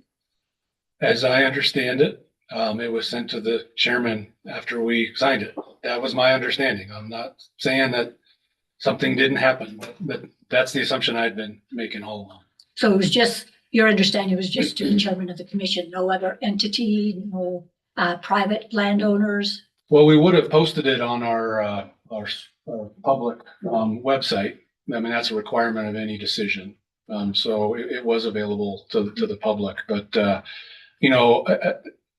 As I understand it, it was sent to the chairman after we signed it. That was my understanding. I'm not saying that something didn't happen, but that's the assumption I'd been making all along. So it was just, your understanding was just to the chairman of the commission, no other entity, no private landowners? Well, we would have posted it on our public website. I mean, that's a requirement of any decision. So it was available to the public, but you know,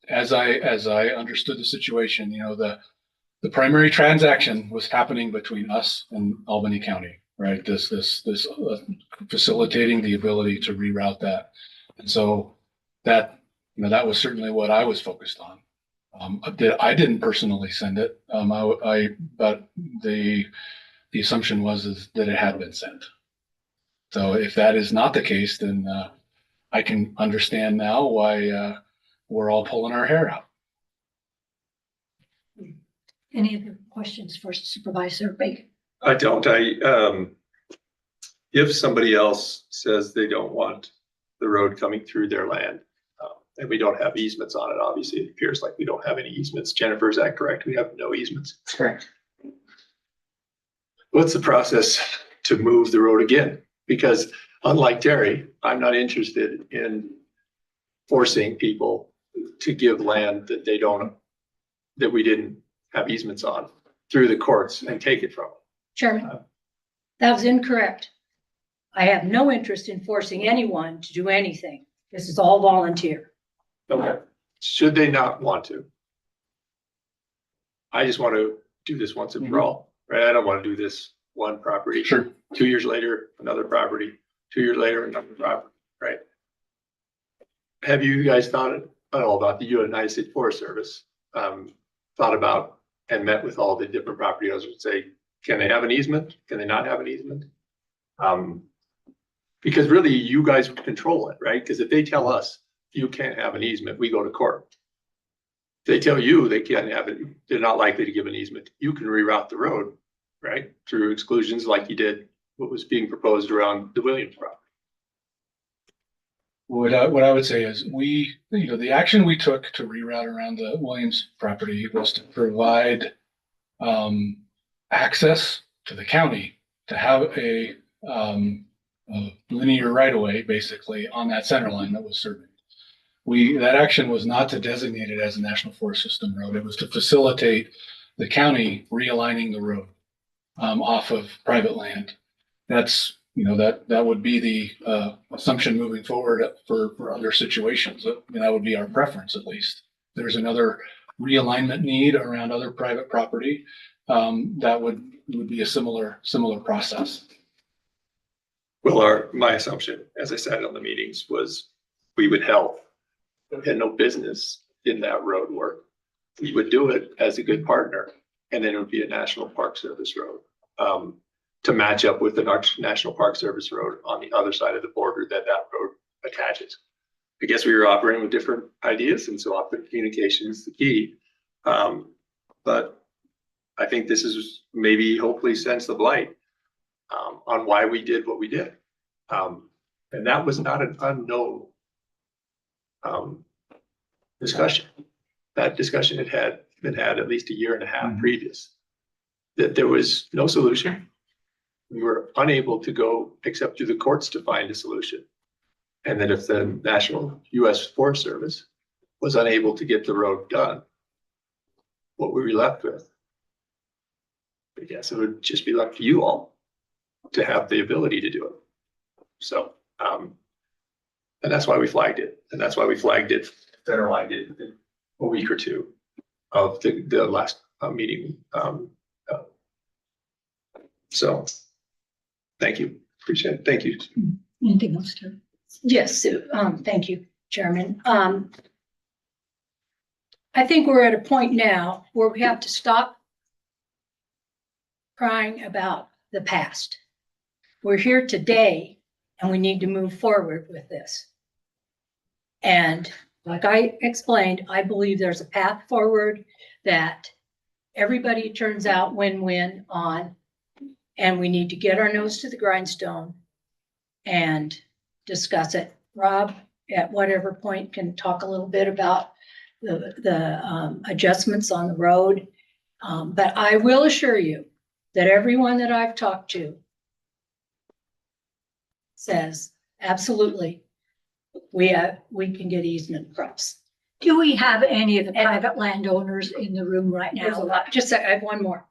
as I understood the situation, you know, the primary transaction was happening between us and Albany County, right? This facilitating the ability to reroute that. And so that, you know, that was certainly what I was focused on. I didn't personally send it. But the assumption was that it had been sent. So if that is not the case, then I can understand now why we're all pulling our hair out. Any other questions for Supervisor Bacon? I don't. If somebody else says they don't want the road coming through their land, and we don't have easements on it, obviously it appears like we don't have any easements. Jennifer, is that correct? We have no easements. Correct. What's the process to move the road again? Because unlike Terry, I'm not interested in forcing people to give land that we didn't have easements on through the courts and take it from them. Chairman, that was incorrect. I have no interest in forcing anyone to do anything. This is all volunteer. Okay. Should they not want to? I just want to do this once and for all, right? I don't want to do this one property. Sure. 2 years later, another property, 2 years later, another property, right? Have you guys thought at all about the United States Forest Service, thought about and met with all the different property owners and say, can they have an easement? Can they not have an easement? Because really you guys control it, right? Because if they tell us you can't have an easement, we go to court. If they tell you they can't have it, they're not likely to give an easement. You can reroute the road, right? Through exclusions like you did what was being proposed around the Williams property. What I would say is the action we took to reroute around the Williams property was to provide access to the county to have a linear right of way basically on that center line that was surveyed. That action was not to designate it as a National Forest System road. It was to facilitate the county realigning the road off of private land. That's, that would be the assumption moving forward for other situations. That would be our preference, at least. There's another realignment need around other private property. That would be a similar process. Well, my assumption, as I said on the meetings, was we would help. Had no business in that road work. We would do it as a good partner, and then it would be a National Park Service road to match up with the National Park Service road on the other side of the border that road attaches. I guess we were operating with different ideas, and so often communication is the key. But I think this is maybe hopefully sends the light on why we did what we did. And that was not an unknown discussion. That discussion had been had at least a year and a half previous. That there was no solution. We were unable to go except through the courts to find a solution. And that if the National U.S. Forest Service was unable to get the road done, what were we left with? I guess it would just be left to you all to have the ability to do it. So, and that's why we flagged it. And that's why we flagged it, federalized it in a week or two of the last meeting. So, thank you. Appreciate it. Thank you. Anything else, Terry? Yes, Sue. Thank you, Chairman. I think we're at a point now where we have to stop crying about the past. We're here today and we need to move forward with this. And like I explained, I believe there's a path forward that everybody turns out win-win on, and we need to get our nose to the grindstone and discuss it. Rob, at whatever point, can talk a little bit about the adjustments on the road. But I will assure you that everyone that I've talked to says, absolutely, we can get easement across. Do we have any of the private landowners in the room right There's a now? lot, just I have one more.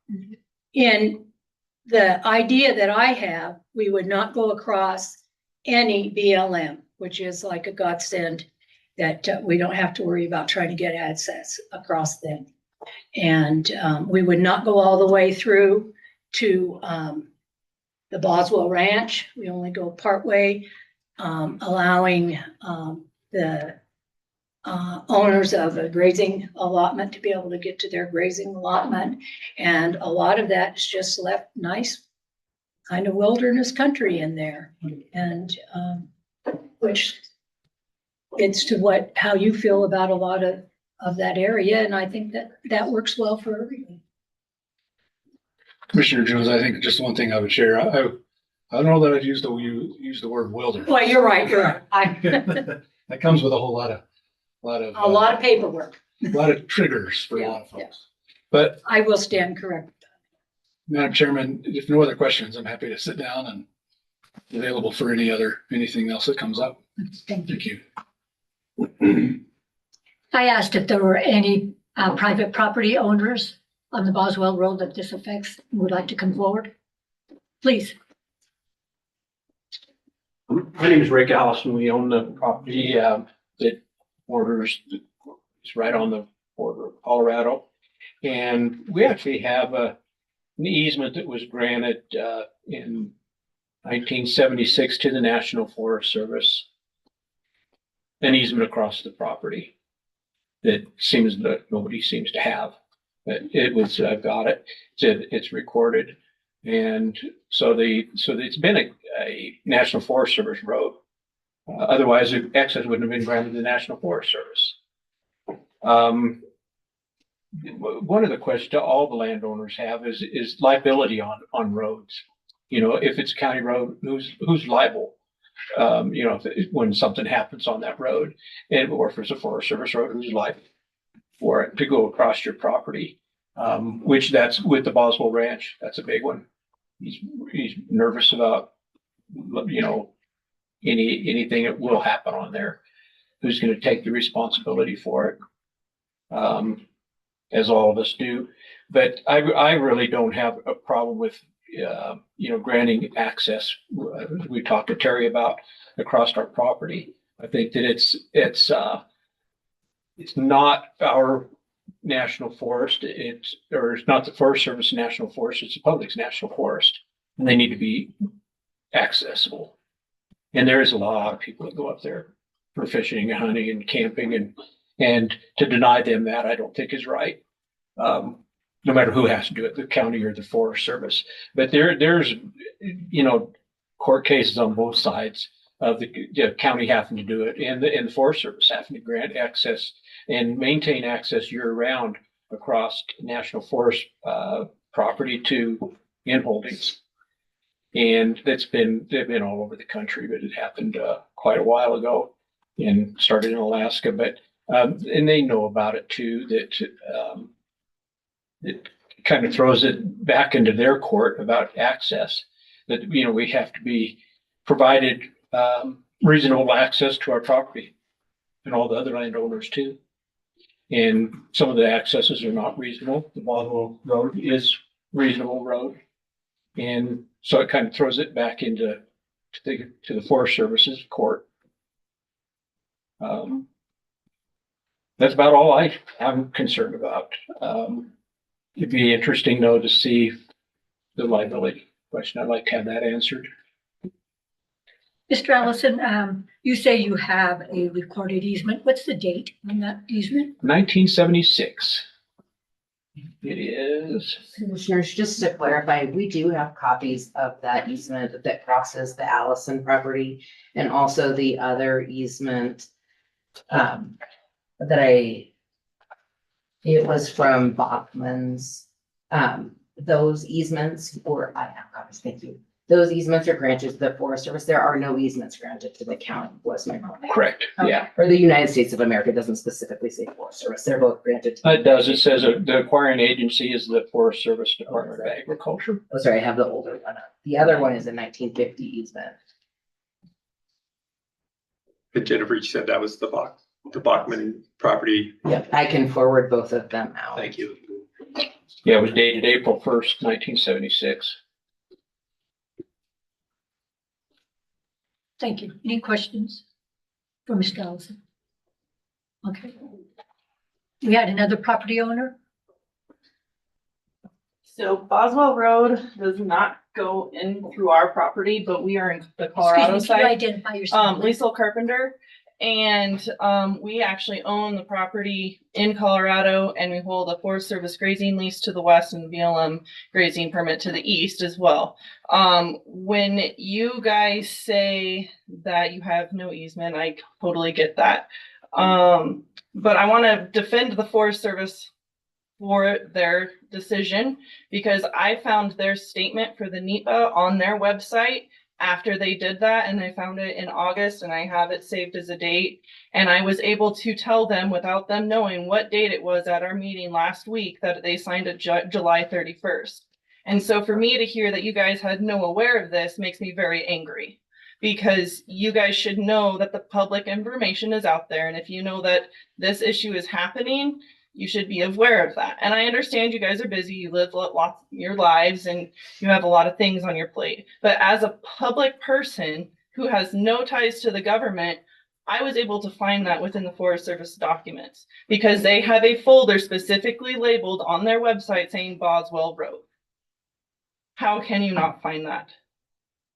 In the idea that I have, we would not go across any BLM, which is like a godsend that we don't have to worry about trying to get access across them. And we would not go all the way through to the Boswell Ranch. We only go partway, allowing the owners of a grazing allotment to be able to get to their grazing allotment. And a lot of that is just left nice kind of wilderness country in there. And which it's to how you feel about a lot of that area. And I think that works well for everyone. Commissioner Jones, I think just one thing I would share. I don't know that I'd use the word wilderness. Well, you're right. That comes with a whole lot of A lot of paperwork. a lot of triggers for a lot of Yeah, folks. But I will stand corrected. Madam Chairman, if no other questions, I'm happy to sit down and available for anything else that comes up. Thank you. Thank you. I asked if there were any private property owners on the Boswell Road that this affects who would like to come forward. Please. My name is Rick Allison. We own the property that borders, it's right on the border of Colorado. And we actually have an easement that was granted in 1976 to the National Forest Service. An easement across the property that nobody seems to have. It was, I've got it, it's recorded. And so it's been a National Forest Service road. Otherwise, the access wouldn't have been granted to the National Forest Service. One of the questions to all the landowners have is liability on roads. You know, if it's a county road, who's liable? You know, when something happens on that road, or if it's a Forest Service road, who's liable for it to go across your property? which that's with the Boswell Ranch. That's a big one. He's nervous about, anything that will happen on there. Who's going to take the responsibility for it? As all of us do. But I really don't have a problem with, granting access. We talked to Terry about across our property. I think that it's not our national forest. It's not the Forest Service National Forest. It's the public's national forest, and they need to be accessible. And there is a lot of people that go up there for fishing and hunting and camping, and to deny them that, I don't think is right. No matter who has to do it, the county or the Forest Service. But there's court cases on both sides of the county having to do it, and the Forest Service having to grant access and maintain access year round across national forest property to in holdings. And they've been all over the country, but it happened quite a while ago and started in Alaska. But and they know about it too. That it kind of throws it back into their court about access. That we have to be provided reasonable access to our property, and all the other landowners too. And some of the accesses are not reasonable. The Boswell Road is reasonable road, and so it kind of throws it back into the Forest Service's court. That's about all I'm concerned about. It'd be interesting though to see the liability question. I'd like to have that answered. Mr. Allison, you say you have a recorded easement. What's the date on that easement? 1976. It is. Commissioners, just to clarify, we do have copies of that easement that crosses the Allison property, and also the other easement it was from Bachman's. Those easements, I have copies, thank you. Those easements are granted to the Forest Service. There are no easements granted to the county, was my point. Correct, yeah. Or the United States of America. It doesn't specifically say Forest Service. They're both granted. It does. It says the acquiring agency is the Forest Service Department of Agriculture. Oh, sorry, I have the older one up. The other one is a 1950 easement. But Jennifer, you said that was the Bachman property. Yep, I can forward both of them out. Thank you. Yeah, it was dated April 1st, 1976. Thank you. Any questions for Mr. Allison? Okay. We had another property owner. So Boswell Road does not go in through our property, but we are in the Colorado Excuse me, can you side. identify yourself? Liesl Carpenter. And we actually own the property in Colorado, and we hold a Forest Service grazing lease to the west and BLM grazing permit to the east as well. When you guys say that you have no easement, I totally get that. But I want to defend the Forest Service for their decision, because I found their statement for the NEPA on their website after they did that, and I found it in August, and I have it saved as a date. And I was able to tell them without them knowing what date it was at our meeting last week that they signed it July 31st. And so for me to hear that you guys had no aware of this makes me very angry, because you guys should know that the public information is out there. And if you know that this issue is happening, you should be aware of that. And I understand you guys are busy, you live lots of your lives, and you have a lot of things on your plate. But as a public person who has no ties to the government, I was able to find that within the Forest Service documents, because they have a folder specifically labeled on their website saying Boswell Road. How can you not find that?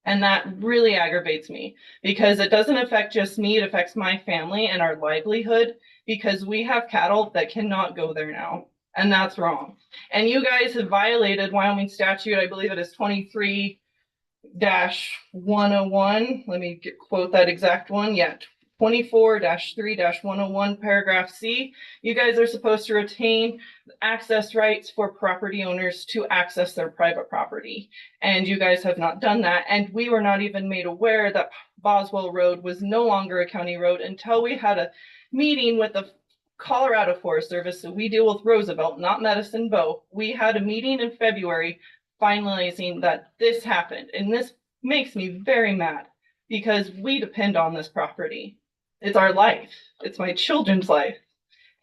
And that really aggravates me, because it doesn't affect just me, it affects my family and our livelihood, because we have cattle that cannot go there now, and that's wrong. And you guys have violated Wyoming statute, I believe it is 23-101. Let me quote that exact one. Yeah, 24-3-101 paragraph C. You guys are supposed to retain access rights for property owners to access their private property. And you guys have not done that. And we were not even made aware that Boswell Road was no longer a county road until we had a meeting with the Colorado Forest Service, so we deal with Roosevelt, not Medicine Bow. We had a meeting in February finalizing that this happened, and this makes me very mad because we depend on this property. It's our life. It's my children's life.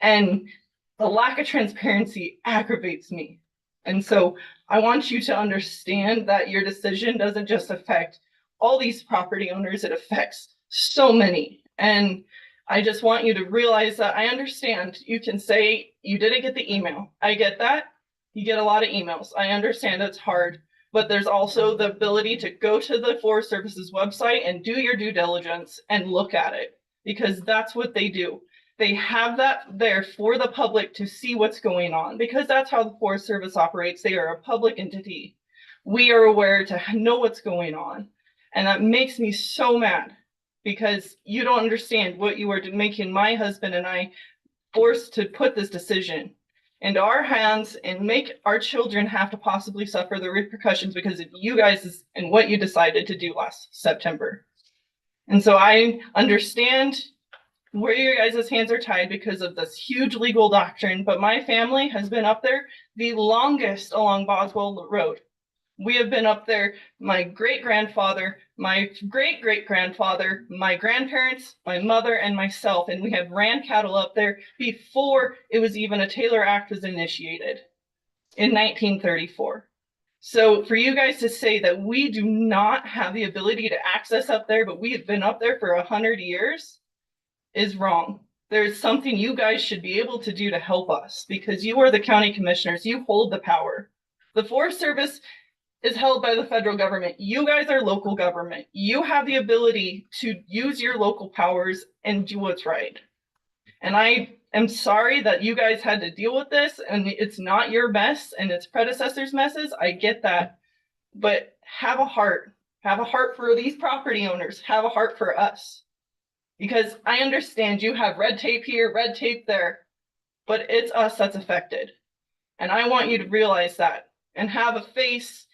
And the lack of transparency aggravates me. And so I want you to understand that your decision doesn't just affect all these property owners, it affects so many. And I just want you to realize that I understand you can say you didn't get the email. I get that. You get a lot of emails. I understand it's hard, but there's also the ability to go to the Forest Service's website and do your due diligence and look at it, because that's what they do. They have that there for the public to see what's going on, because that's how the Forest Service operates. They are a public entity. We are aware to know what's going on. And that makes me so mad, because you don't understand what you are making my husband and I forced to put this decision into our hands and make our children have to possibly suffer the repercussions because of you guys and what you decided to do last September. And so I understand where your guys' hands are tied because of this huge legal doctrine, but my family has been up there the longest along Boswell Road. We have been up there, my great-grandfather, my great-great-grandfather, my grandparents, my mother, and myself, and we have ran cattle up there before it was even a Taylor Act was initiated in 1934. So for you guys to say that we do not have the ability to access up there, but we have been up there for 100 years is wrong. There's something you guys should be able to do to help us, because you are the county commissioners, you hold the power. The Forest Service is held by the federal government. You guys are local government. You have the ability to use your local powers and do what's right. And I am sorry that you guys had to deal with this, and it's not your mess and its predecessors' messes. I get that. But have a heart. Have a heart for these property owners. Have a heart for us. Because I understand you have red tape here, red tape there, but it's us that's affected. And I want you to realize that and have a face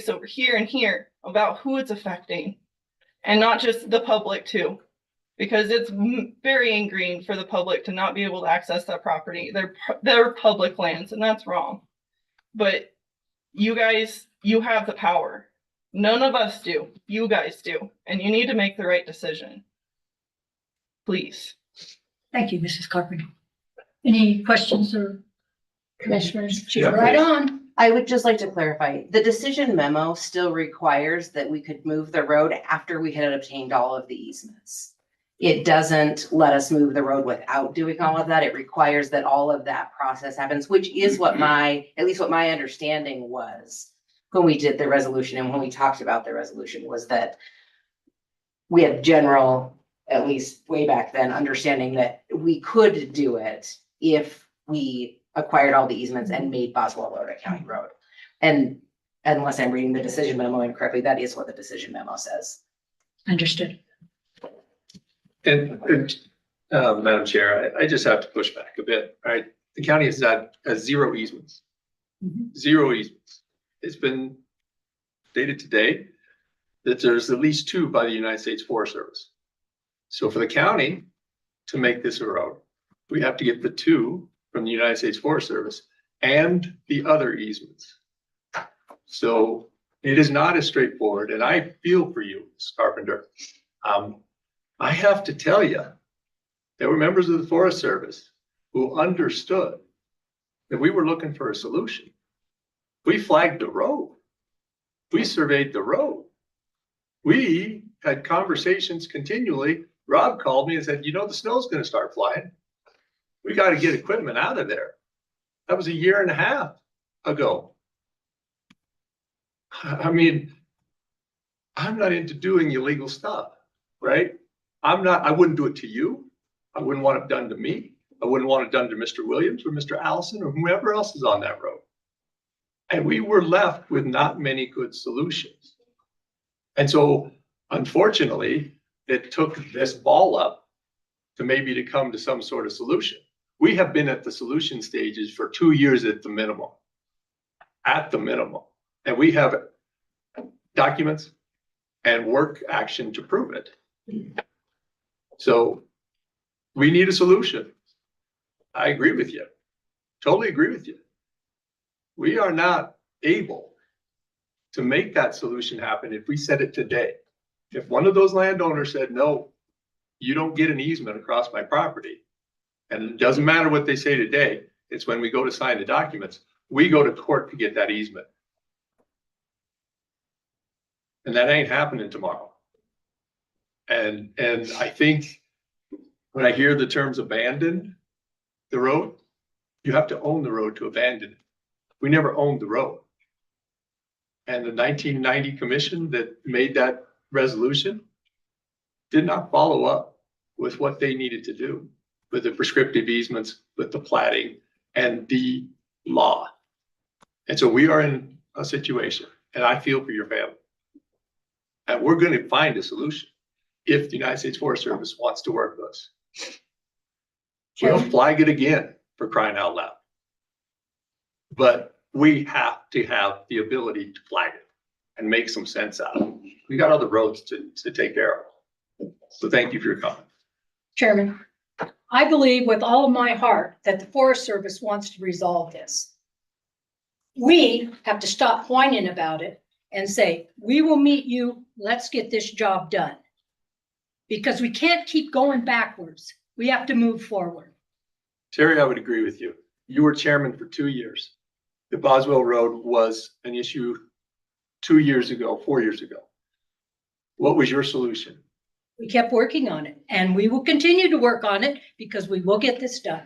over here and here about who it's affecting, and not just the public too, because it's very ingrained for the public to not be able to access that property. They're public lands, and that's wrong. But you guys, you have the power. None of us do. You guys do, and you need to make the right decision. Please. Thank you, Mrs. Carpenter. Any questions or Commissioners, Yeah, right please. on. I would just like to clarify, the decision memo still requires that we could move the road after we had obtained all of the easements. It doesn't let us move the road without doing all of that. It requires that all of that process happens, which is what at least what my understanding was when we did the resolution and when we talked about the resolution, was that we had general, at least way back then, understanding that we could do it if we acquired all the easements and made Boswell Road a county road. And unless I'm reading the decision memo incorrectly, that is what the decision memo says. understood? And Madam Chair, I just have to push back a bit, right? The county has zero easements. Mhm. Zero easements. It's been stated today that there's at least 2 by the United States Forest Service. So for the county to make this a road, we have to get the 2 from the United States Forest Service and the other easements. So it is not as straightforward, and I feel for you, Ms. Carpenter. I have to tell you, there were members of the Forest Service who understood that we were looking for a solution. We flagged the road. We surveyed the road. We had conversations continually. Rob called me and said, you know, the snow's going to start flying. We got to get equipment out of there. That was a year and a half ago. I mean, I'm not into doing illegal stuff, right? I wouldn't do it to you. I wouldn't want it done to me. I wouldn't want it done to Mr. Williams or Mr. Allison or whoever else is on that road. And we were left with not many good solutions. And so, unfortunately, it took this ball up to come to some sort of solution. We have been at the solution stages for 2 years at the minimum. At the minimum. And we have documents and work action to prove it. So we need a solution. I agree with you. Totally agree with you. We are not able to make that solution happen if we said it today. If one of those landowners said, no, you don't get an easement across my property, and it doesn't matter what they say today, it's when we go to sign the documents, we go to court to get that easement. And that ain't happening tomorrow. And I think when I hear the terms abandoned the road, you have to own the road to abandon it. We never owned the road. And the 1990 commission that made that resolution did not follow up with what they needed to do with the prescriptive easements, with the platting and the law. And so we are in a situation, and I feel for your family. And we're going to find a solution if the United States Forest Service wants to work with us. We'll flag it again, for crying out loud. But we have to have the ability to flag it and make some sense out of it. We got other roads to take care of. So thank you for your comment. Chairman, I believe with all of my heart that the Forest Service wants to resolve this. We have to stop whining about it and say, we will meet you, let's get this job done. Because we can't keep going backwards. We have to move forward. Terry, I would agree with you. You were chairman for 2 years. The Boswell Road was an issue 2 years ago, 4 years ago. What was your solution? We kept working on it and we will continue to work on it because we will get this done.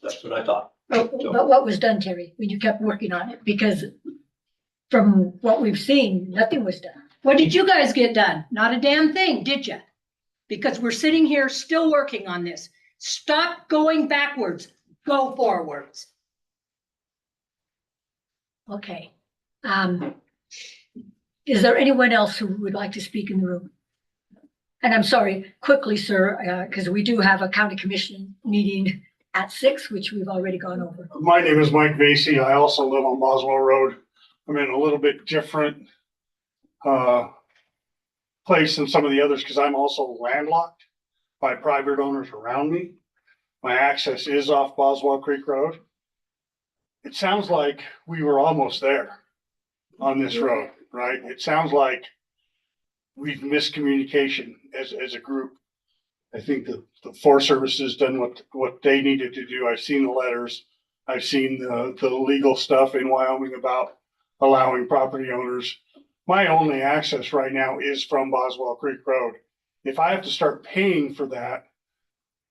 That's what I thought. But what was done, Terry, when you kept working on it? Because from what we've seen, nothing was done. What did you guys get done? Not a damn thing, did you? Because we're sitting here still working on this. Stop going backwards, go forwards. Okay. Is there anyone else who would like to speak in the room? And I'm sorry, quickly, sir, because we do have a county commission meeting at 6, which we've already gone over. My name is Mike Vasey. I also live on Boswell Road. I'm in a little bit different place than some of the others because I'm also landlocked by private owners around me. My access is off Boswell Creek Road. It sounds like we were almost there on this road, right? It sounds like we've missed communication as a group. I think the Forest Service has done what they needed to do. I've seen the letters. I've seen the legal stuff in Wyoming about allowing property owners. My only access right now is from Boswell Creek Road. If I have to start paying for that,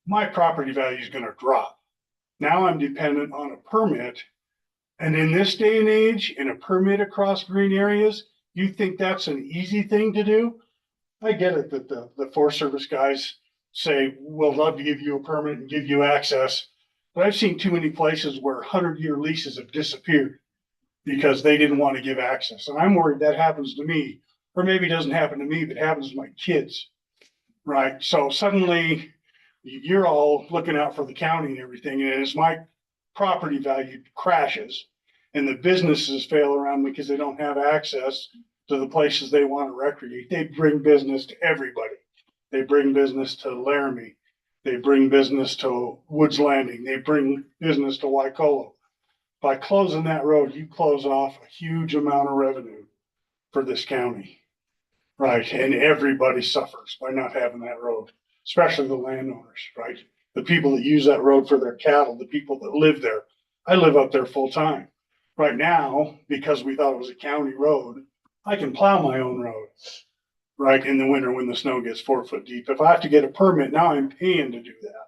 my property value is going to drop. Now I'm dependent on a permit. And in this day and age, in a permit across green areas, you think that's an easy thing to do? I get it that the Forest Service guys say, we'll love to give you a permit and give you access. But I've seen too many places where 100-year leases have disappeared because they didn't want to give access. And I'm worried that happens to me, or maybe it doesn't happen to me, but happens to my kids, right? So suddenly you're all looking out for the county and everything. And as my property value crashes and the businesses fail around me because they don't have access to the places they want to recreate, they bring business to everybody. They bring business to Laramie. They bring business to Woods Landing. They bring business to Waikolo. By closing that road, you close off a huge amount of revenue for this county, right? And everybody suffers by not having that road, especially the landowners, right? The people that use that road for their cattle, the people that live there. I live up there full time. Right now, because we thought it was a county road, I can plow my own road, right, in the winter when the snow gets 4 foot deep. If I have to get a permit, now I'm paying to do that,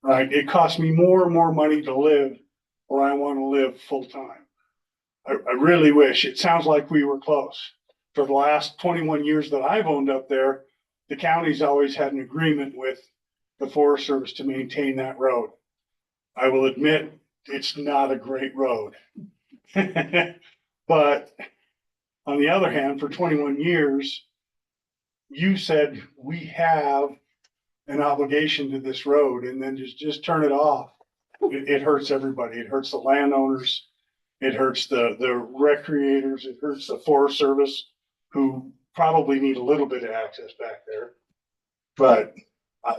right? It costs me more and more money to live where I want to live full time. I really wish. It sounds like we were close. For the last 21 years that I've owned up there, the county's always had an agreement with the Forest Service to maintain that road. I will admit it's not a great road. But on the other hand, for 21 years, you said we have an obligation to this road, and then just turn it off. It hurts everybody. It hurts the landowners. It hurts the recreators. It hurts the Forest Service, who probably need a little bit of access back there. But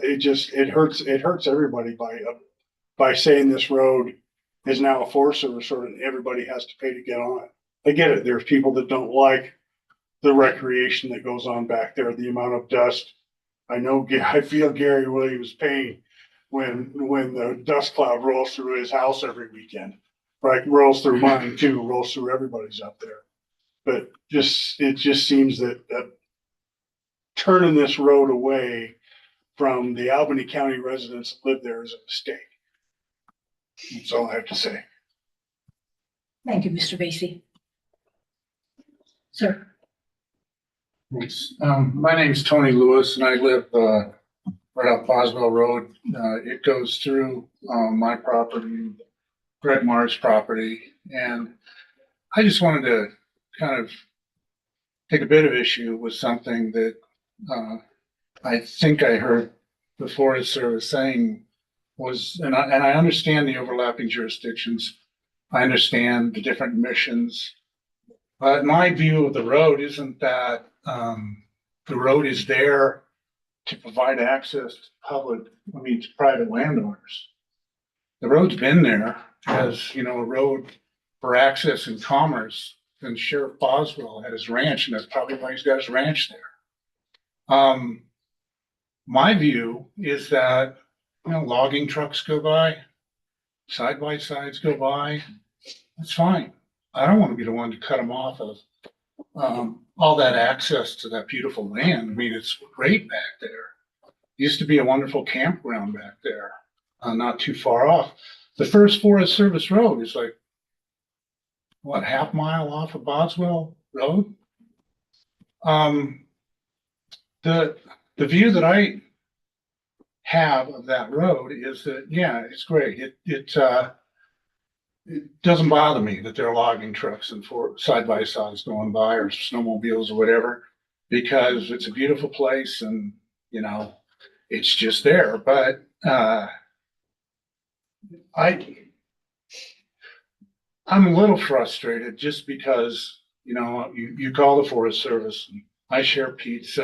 it hurts everybody by saying this road is now a Forest Service road and everybody has to pay to get on it. I get it. There's people that don't like the recreation that goes on back there, the amount of dust. I feel Gary Williams' pain when the dust cloud rolls through his house every weekend, right? Rolls through mine too, rolls through everybody's up there. But it just seems that turning this road away from the Albany County residents that live there is a mistake. That's all I have to say. Thank you, Mr. Vacy. Sir, Thanks. My name's Tony Lewis and I live, right off Boswell Road. It goes through, my property, Greg Marr's property. And I just wanted to kind of take a bit of issue with something that, I think I heard the Forest Service saying was, and I understand the overlapping jurisdictions. I understand the different missions. But my view of the road isn't that the road is there to provide access to private landowners. The road's been there as, a road for access and commerce. And Sheriff Boswell had his ranch, and that's probably why he's got his ranch there. My view is that, logging trucks go by, side-by-sides go by, that's fine. I don't want to be the one to cut them off of all that access to that beautiful land. I mean, it's great back there. Used to be a wonderful campground back there, not too far off. The first Forest Service road is like, what, half mile off of Boswell Road? The view that I have of that road is that, yeah, it's great. It doesn't bother me that there are logging trucks and side-by-sides going by or snowmobiles or whatever, because it's a beautiful place and, it's just there. But I'm a little frustrated just because, you call the Forest Service and I share Pete's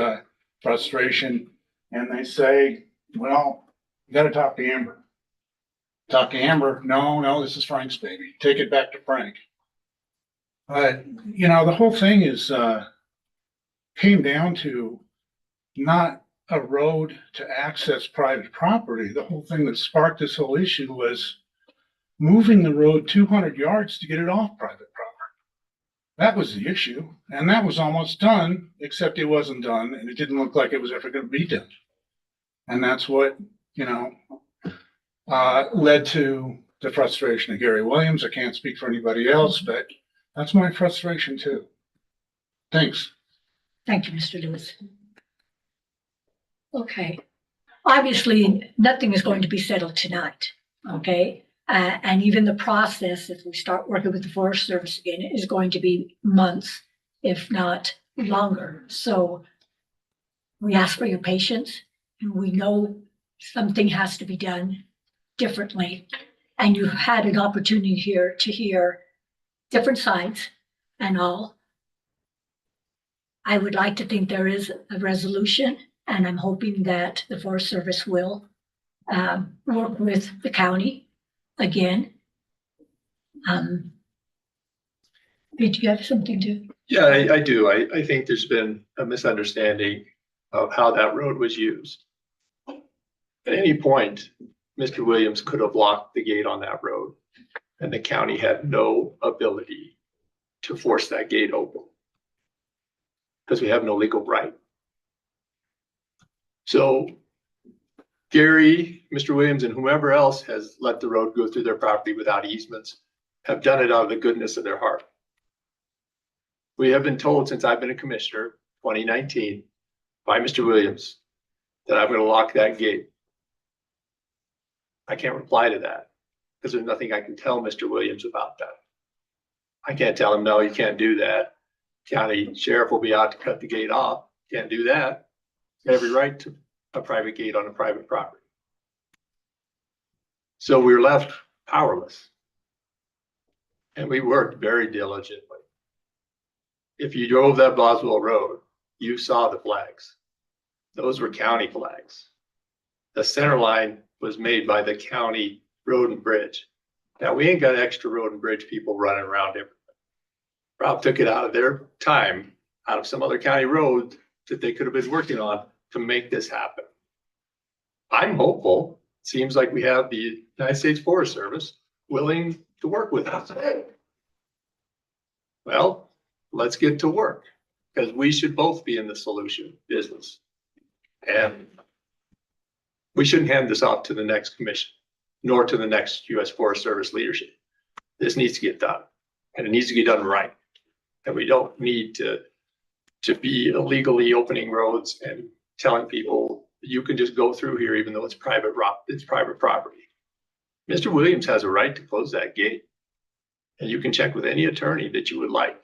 frustration and they say, well, you gotta talk to Amber. Talk to Amber. No, this is Frank's baby. Take it back to Frank. But, the whole thing came down to not a road to access private property. The whole thing that sparked this whole issue was moving the road 200 yards to get it off private property. That was the issue. And that was almost done, except it wasn't done and it didn't look like it was ever going to be done. And that's what, led to the frustration of Gary Williams. I can't speak for anybody else, but that's my frustration too. Thanks. thank you, Mr. Lewis. Okay, obviously, nothing is going to be settled tonight, okay? And even the process, if we start working with the Forest Service again, is going to be months, if not longer. So we ask for your patience, and we know something has to be done differently. And you've had an opportunity here to hear different sides and all. I would like to think there is a resolution, and I'm hoping that the Forest Service will work with the county again. Did you have something to? Yeah, I do. I think there's been a misunderstanding of how that road was used. At any point, Mr. Williams could have locked the gate on that road, and the county had no ability to force that gate open because we have no legal right. So Gary, Mr. Williams, and whomever else has let the road go through their property without easements have done it out of the goodness of their heart. We have been told since I've been a commissioner, 2019, by Mr. Williams, that I'm going to lock that gate. I can't reply to that because there's nothing I can tell Mr. Williams about that. I can't tell him, no, you can't do that. County sheriff will be out to cut the gate off. Can't do that. You have every right to a private gate on a private property. So we were left powerless. And we worked very diligently. If you drove that Boswell Road, you saw the flags. Those were county flags. the center line was made by the county road and bridge. Now, we ain't got extra road and bridge people running around everywhere. Rob took it out of their time, out of some other county road that they could have been working on to make this happen. I'm hopeful. Seems like we have the United States Forest Service willing to work with us. Well, let's get to work, because we should both be in the solution business. And we shouldn't hand this off to the next commission, nor to the next U.S. Forest Service leadership. This needs to get done, and it needs to get done right. And we don't need to be illegally opening roads and telling people you can just go through here even though it's private property. Mr. Williams has a right to close that gate. And you can check with any attorney that you would like.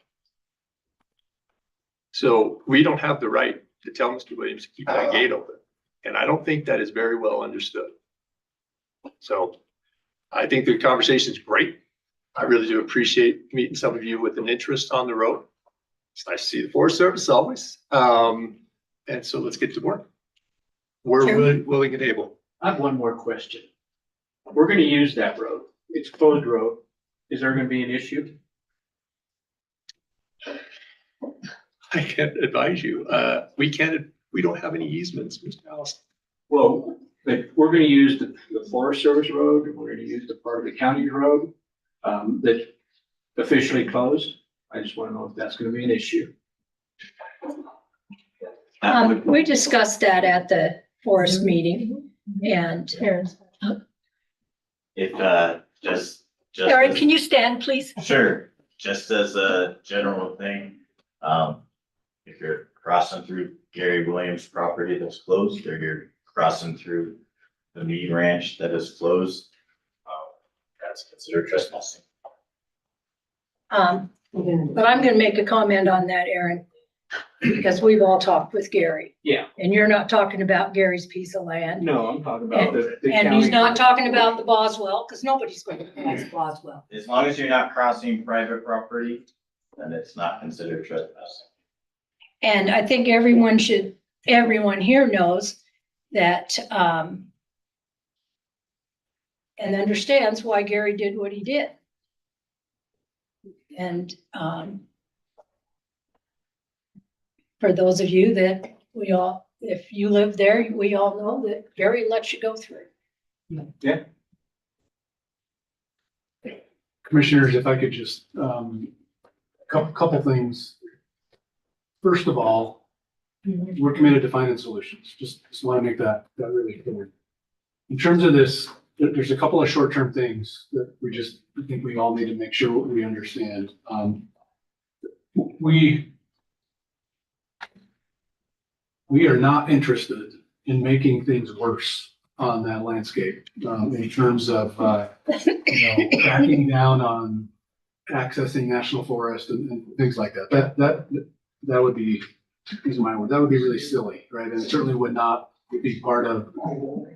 So we don't have the right to tell Mr. Williams to keep that gate open. And I don't think that is very well understood. So I think the conversation is great. I really do appreciate meeting some of you with an interest on the road. It's nice to see the Forest Service always. And so let's get to work. We're willing and able. I have one more question. We're gonna use that road. It's a closed road. Is there gonna be an issue? I can't advise you. We don't have any easements, Mr. Allison. Well, but we're gonna use the Forest Service road, and we're gonna use the part of the county road, that's officially closed. I just wanna know if that's gonna be an issue. We discussed that at the forest meeting and If, just. Aaron, can you stand, please? Sure, just as a general thing, if you're crossing through Gary Williams' property that's closed, or you're crossing through the meat ranch that is closed, that's considered trespassing. but I'm gonna make a comment on that, Aaron, because we've all talked with Gary. Yeah. And you're not talking about Gary's piece of land. No, I'm talking about the And he's county. not talking about the Boswell, because nobody's going to pass Boswell. As long as you're not crossing private property, then it's not considered trespassing. And I think everyone here knows that, and understands why Gary did what he did. And, for those of you that if you live there, we all know that Gary lets you go through. Yeah. Commissioners, if I could just, couple things. First of all, we're committed to finding solutions. Just want to make that really clear. In terms of this, there's a couple of short-term things that I think we all need to make sure we understand. We are not interested in making things worse on that landscape, in terms of, cracking down on accessing national forest and things like that. That would be, use my word, that would be really silly, right? And it certainly would not be part of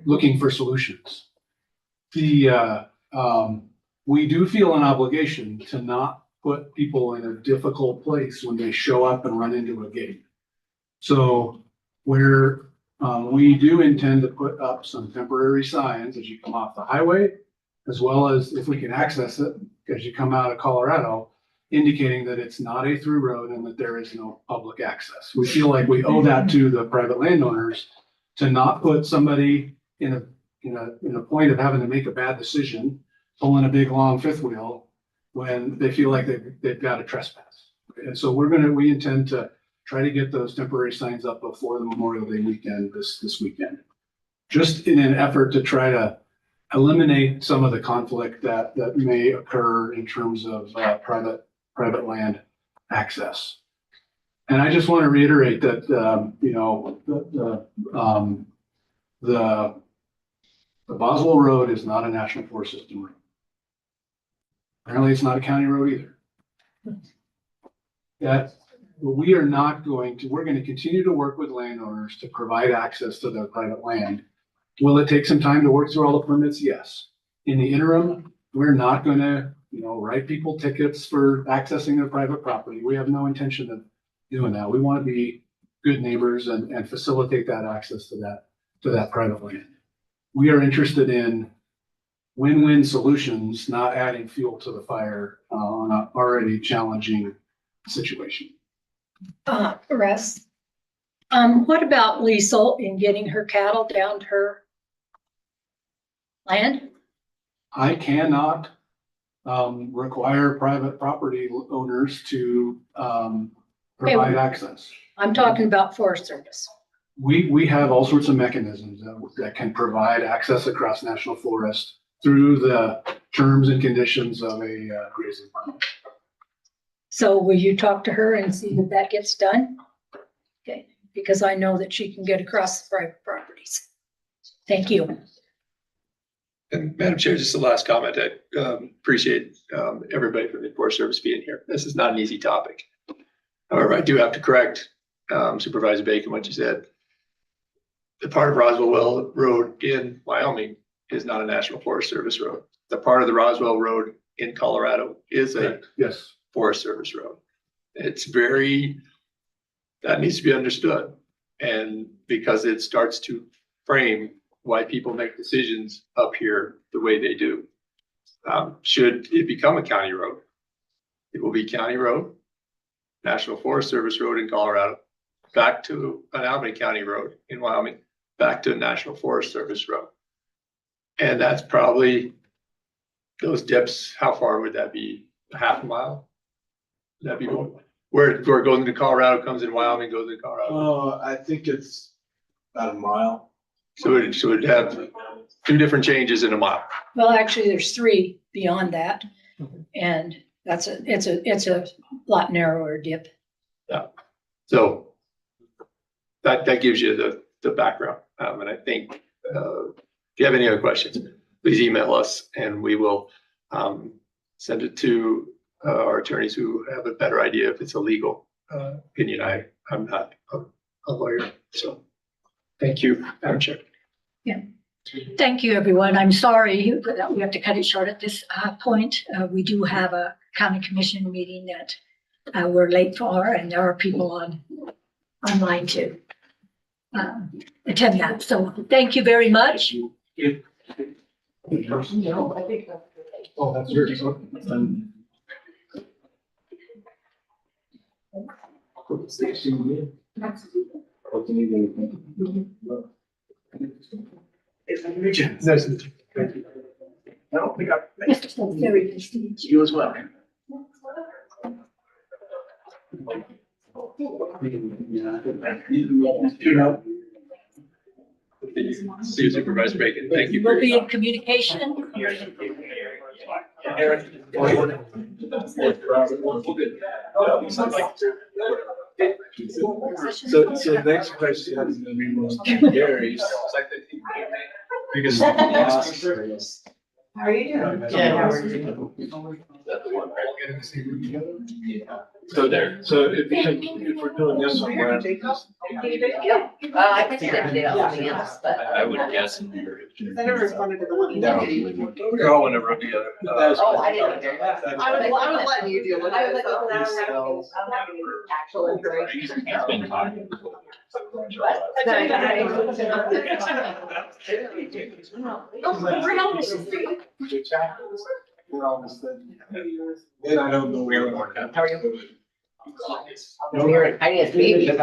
looking for solutions. We do feel an obligation to not put people in a difficult place when they show up and run into a gate. So we do intend to put up some temporary signs as you come off the highway, as well as if we can access it as you come out of Colorado, indicating that it's not a through road and that there is no public access. We feel like we owe that to the private landowners to not put somebody in a point of having to make a bad decision, pulling a big long fifth wheel when they feel like they've got a trespass. And so we intend to try to get those temporary signs up before the Memorial Day weekend this weekend, just in an effort to try to eliminate some of the conflict that may occur in terms of private land access. And I just want to reiterate that the Boswell Road is not a National Forest System road. Apparently, it's not a county road either. We're going to continue to work with landowners to provide access to their private land. Will it take some time to work through all the permits? Yes. In the interim, we're not going to, write people tickets for accessing their private property. We have no intention of doing that. We want to be good neighbors and facilitate that access to that private land. we are interested in win-win solutions, not adding fuel to the fire on an already challenging situation. Russ, what about Liesel in getting her cattle down to her land? I cannot require private property owners to provide access. I'm talking about Forest Service. We have all sorts of mechanisms that can provide access across national forest through the terms and conditions of a grazing permit. So will you talk to her and see that that gets done? Okay, because I know that she can get across the private properties. Thank you. And Madam Chair, just the last comment. I appreciate everybody from the Forest Service being here. This is not an easy topic. However, I do have to correct Supervisor Bacon, what you said. The part of Roswell Road in Wyoming is not a National Forest Service road. The part of the Roswell Road in Colorado is a Yes. Forest Service road. That needs to be understood. And because it starts to frame why people make decisions up here the way they do. Should it become a county road, it will be county road, National Forest Service road in Colorado, back to an Albany County road in Wyoming, back to a National Forest Service road. And that's probably those dips. How far would that be? A half a mile? Would that be where it goes into Colorado, comes in Wyoming, goes into Colorado? Oh, I think it's about a mile. So it'd have two different changes in a mile. Well, actually, there's 3 beyond that. And it's a lot narrower dip. So that gives you the background. And I think if you have any other questions, please email us and we will send it to our attorneys who have a better idea if it's a legal opinion. I'm not a lawyer, so thank you, Madam Chair. Yeah. Thank you, everyone. I'm sorry that we have to cut it short at this point. We do have a county commission meeting that we're late for, and there are people online to attend that. So thank you very much. Oh, that's yours. Nice to meet you. Thank you. Mr. Stone, very nice to meet you. You as well. See you, Supervisor Bacon. Thank you. We'll be in communication. So next question is gonna be most Gary's. Because. How are you doing? So there. So if we're doing this one, where? I can see that they all hands, but. I would guess. I never responded to the one. We're all in a row together. Oh, I didn't either. I was letting you deal with I was like, it. oh, I don't have any actual information. It's been talking. And I don't know where. How are you? You're tiniest baby. He's good,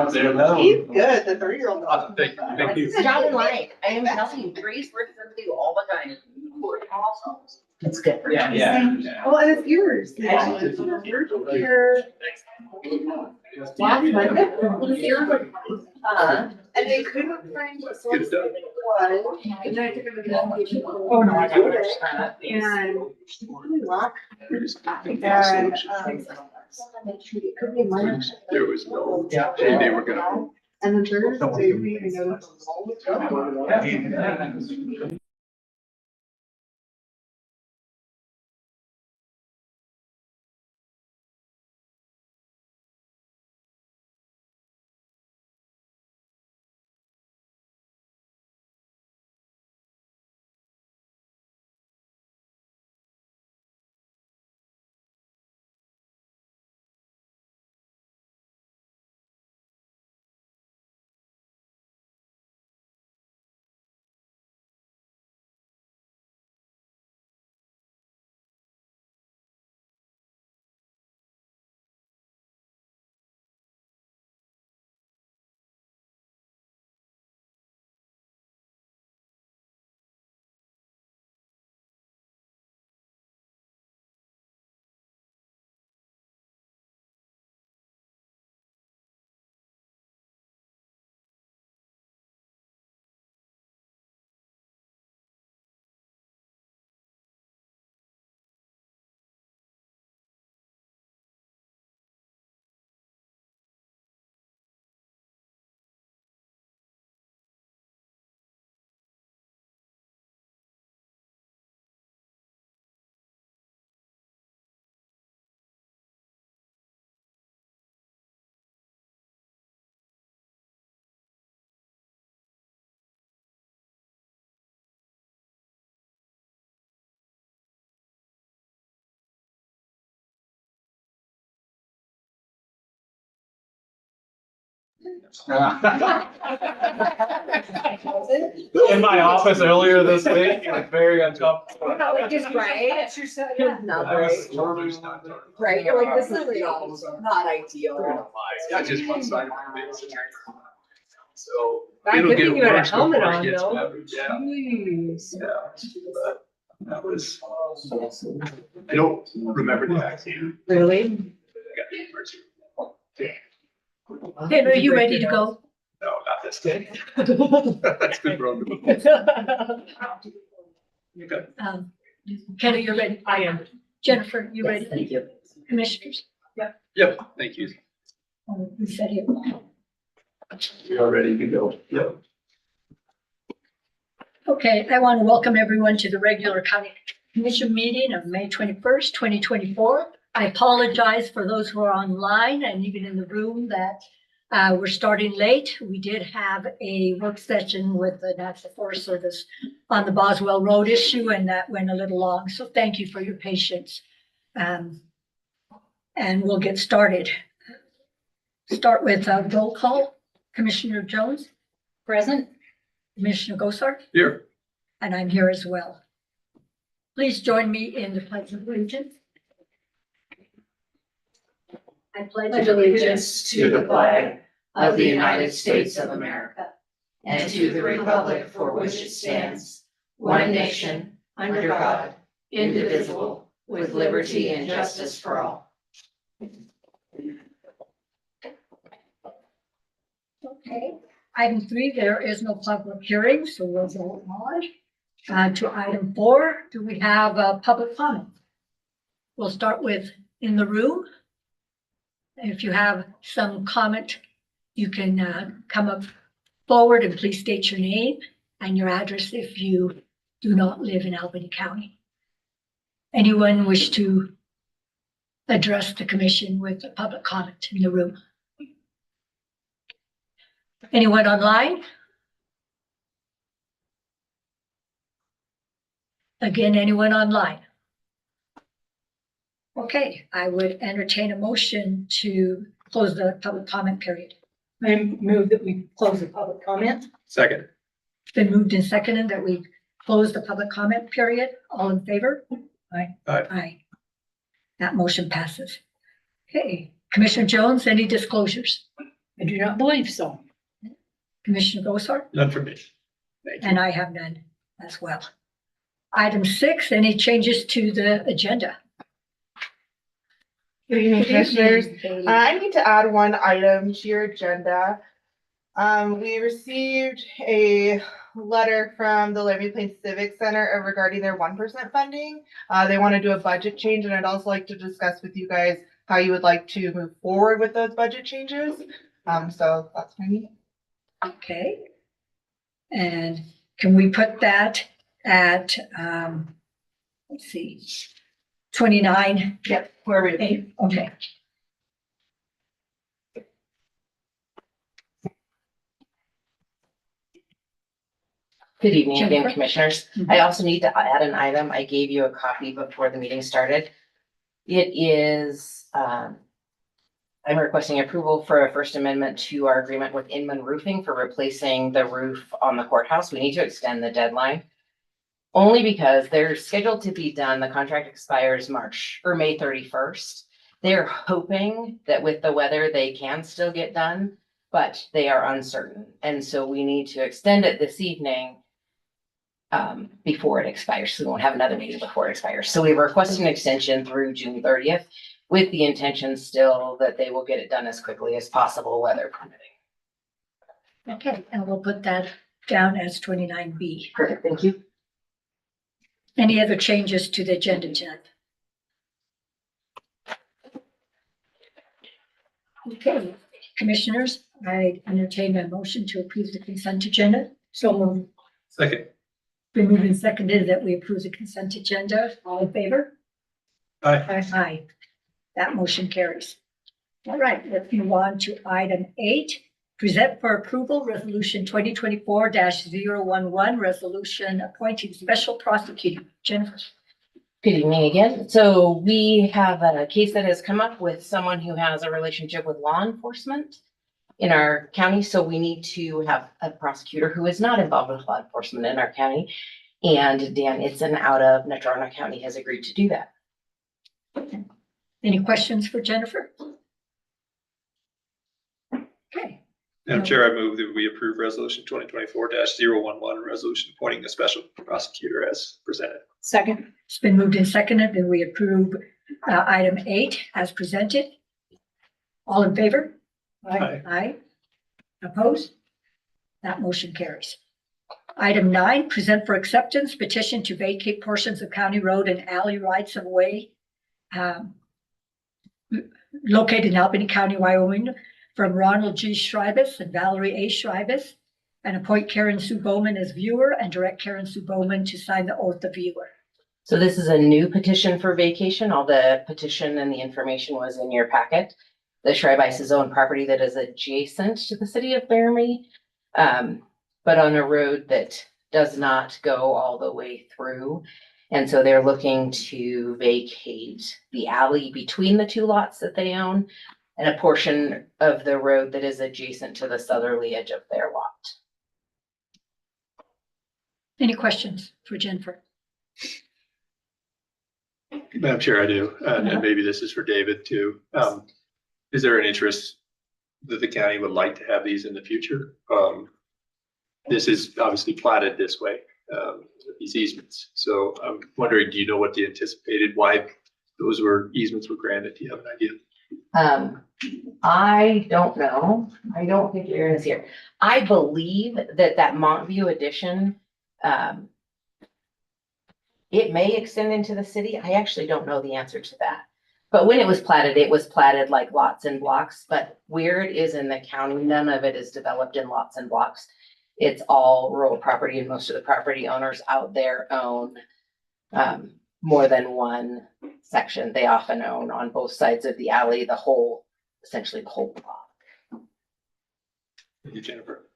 the 3-year-old. Thank you. John and Mike, I am telling you, Grace works for you all the time. It's good for you. Well, and it's yours. Last Monday. And they couldn't find what Good stuff. it was. And then I took him to the. Oh, no, I got it. And really luck. We just think And, it there was no, they were gonna. and then Thursday, we noticed. In my office earlier this week, it was very uncomfortable. Just right. Not I was great. totally- Right, you're like, this is not ideal. Yeah, just one side. So. I'm it'll good get thing you had a worse helmet before it on, gets though. better. Yeah, Jeez. yeah. But that was, I don't remember the vaccine. Really? Ken, are you ready to go? No, not this day. That's been broken. Okay. Ken, are you ready? I am. Jennifer, you ready? Thank you. Commissioners? Yep, thank you. We said it. We are ready to go. Yep. Okay, I want to welcome everyone to the regular county commission meeting of May 21st, 2024. I apologize for those who are online and even in the room that we're starting late. We did have a work session with the National Forest Service on the Boswell Road issue, and that went a little long. So thank you for your patience. And we'll get started. Start with a roll call. Commissioner Jones, Present? Commissioner Gosar, Here. and I'm here as well. Please join me in the pledge of allegiance. I pledge allegiance to the flag of the United States of America and to the republic for which it stands, one nation, under God, indivisible, with liberty and justice for all. Okay, item 3, there is no public hearing, so we'll go on. To item 4, do we have public comment? We'll start with in the room. If you have some comment, you can come up forward and please state your name and your address if you do not live in Albany County. Anyone wish to address the commission with a public comment in the room? Anyone online? Again, anyone online? Okay, I would entertain a motion to close the public comment period. I move that we close the public comment. Second. It's been moved and seconded that we close the public comment period. All in favor? Aye. Aye. Aye. That motion passes. Okay, Commissioner Jones, any disclosures? I do not believe so. Commissioner Gosar? None for me. Thank you. And I have none as well. Item 6, any changes to the agenda? Good evening, Commissioners. Good evening. I need to add one item to your agenda. We received a letter from the Laramie Plains Civic Center regarding their 1% funding. They want to do a budget change, and I'd also like to discuss with you guys how you would like to move forward with those budget changes. So that's my need. Okay. And can we put that at, let's see, 29? Yep, where we be. Okay. Good evening again, Jennifer? Commissioners. Mhm. I also need to add an item. I gave you a copy before the meeting started. It is, I'm requesting approval for a First Amendment to our agreement with Inman Roofing for replacing the roof on the courthouse. We need to extend the deadline. Only because they're scheduled to be done, the contract expires May 31st. They're hoping that with the weather, they can still get done, but they are uncertain. And so we need to extend it this evening before it expires. So we won't have another meeting before it expires. So we've requested an extension through June 30th with the intention still that they will get it done as quickly as possible, weather permitting. Okay, and we'll put that down as 29B. Perfect, thank you. Any other changes to the agenda tonight? Okay, Commissioners, I entertain a motion to approve the consent agenda. So moved. Second. Been moved and seconded that we approve the consent agenda. All in favor? Aye. Aye. That motion carries. All right, let's move on to item 8. Present for approval, resolution 2024-011, resolution appointing special prosecutor. Jennifer. Good evening again. So we have a case that has come up with someone who has a relationship with law enforcement in our county, so we need to have a prosecutor who is not involved with law enforcement in our county. And Dan Itzen out of Natrona County has agreed to do that. Any questions for Jennifer? Okay, Madam Chair, I move that we approve resolution 2024-011, a resolution appointing a special prosecutor as presented. Second. it's been moved and seconded that we approve item 8 as presented. All in favor? Aye. Aye. Opposed? That motion carries. Item 9, present for acceptance petition to vacate portions of county road and alley rights of way located in Albany County, Wyoming, from Ronald G. Schreibus and Valerie A. Schreibus, and appoint Karen Sue Bowman as viewer and direct Karen Sue Bowman to sign the oath of viewer. So this is a new petition for vacation. All the petition and the information was in your packet. The Schreibises own property that is adjacent to the city of Laramie, but on a road that does not go all the way through. And so they're looking to vacate the alley between the two lots that they own and a portion of the road that is adjacent to the southerly edge of their lot. Any questions for Jennifer? Madam Chair, I do, and maybe this is for David too. Is there an interest that the county would like to have these in the future? This is obviously platted this way, these easements. So I'm wondering, do you know what the anticipated, why those easements were granted? Do you have an idea? I don't know. I don't think Aaron is here. I believe that Montview addition, it may extend into the city. I actually don't know the answer to that. But when it was platted like lots and blocks, but where it is in the county, none of it is developed in lots and blocks. It's all rural property, and most of the property owners out there own more than one section. They often own on both sides of the alley, essentially the whole block. Thank you, Jennifer.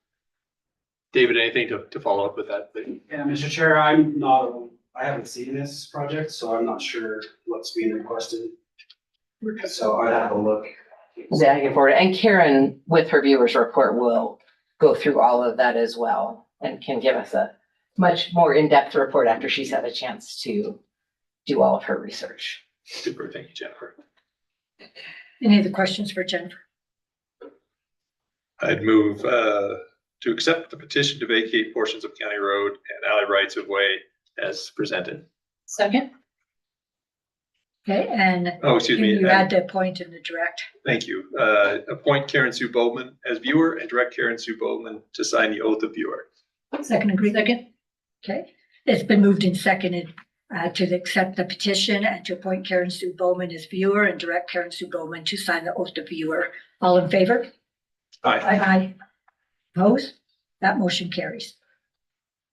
David, anything to follow up with that? Yeah, Mr. Chair, I haven't seen this project, so I'm not sure what's being requested. So I'd have a look. Yeah, get forward. And Karen, with her viewer's report, will go through all of that as well and can give us a much more in-depth report after she's had a chance to do all of her research. Super, thank you, Jennifer. Any other questions for Jennifer? I'd move to accept the petition to vacate portions of county road and alley rights of way as presented. Second. Okay, and Oh, excuse me. you had to appoint and the direct. Thank you. Appoint Karen Sue Bowman as viewer and direct Karen Sue Bowman to sign the oath of viewer. Second agree? Second. Okay, it's been moved and seconded to accept the petition and to appoint Karen Sue Bowman as viewer and direct Karen Sue Bowman to sign the oath of viewer. All in favor? Aye. Aye. Opposed? That motion carries.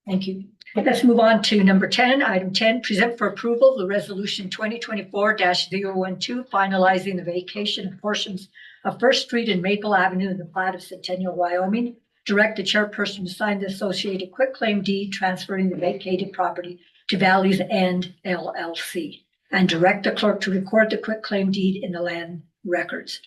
Thank you. Let's move on to number 10, item 10, present for approval the resolution 2024-012, finalizing the vacation of portions of First Street and Maple Avenue in the plat of Centennial, Wyoming. Direct the chairperson to sign the associated quitclaim deed transferring the vacated property to Valley's End LLC, and direct the clerk to record the quitclaim deed in the land records.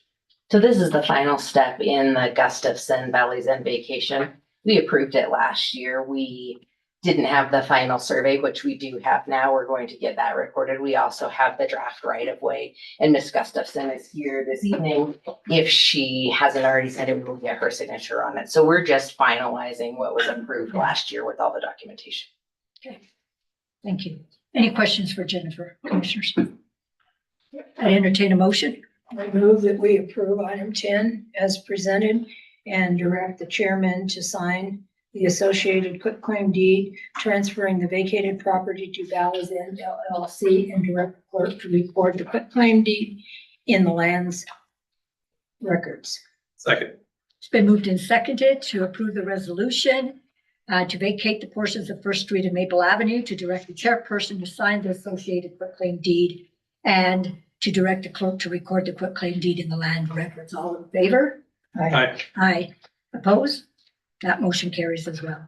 So this is the final step in the Gustafson Valley's End vacation. We approved it last year. We didn't have the final survey, which we do have now. We're going to get that recorded. We also have the draft right of way, and Miss Gustafson is here this evening. If she hasn't already said it, we'll get her signature on it. So we're just finalizing what was approved last year with all the documentation. Okay, thank you. Any questions for Jennifer, commissioners? I entertain a motion. I move that we approve item 10 as presented and direct the chairman to sign the associated quitclaim deed transferring the vacated property to Valley's End LLC, and direct the clerk to record the quitclaim deed in the land's records. Second. It's been moved and seconded to approve the resolution to vacate the portions of First Street and Maple Avenue, to direct the chairperson to sign the associated quitclaim deed, and to direct the clerk to record the quitclaim deed in the land records. All in favor? Aye. Aye. Opposed? That motion carries as well.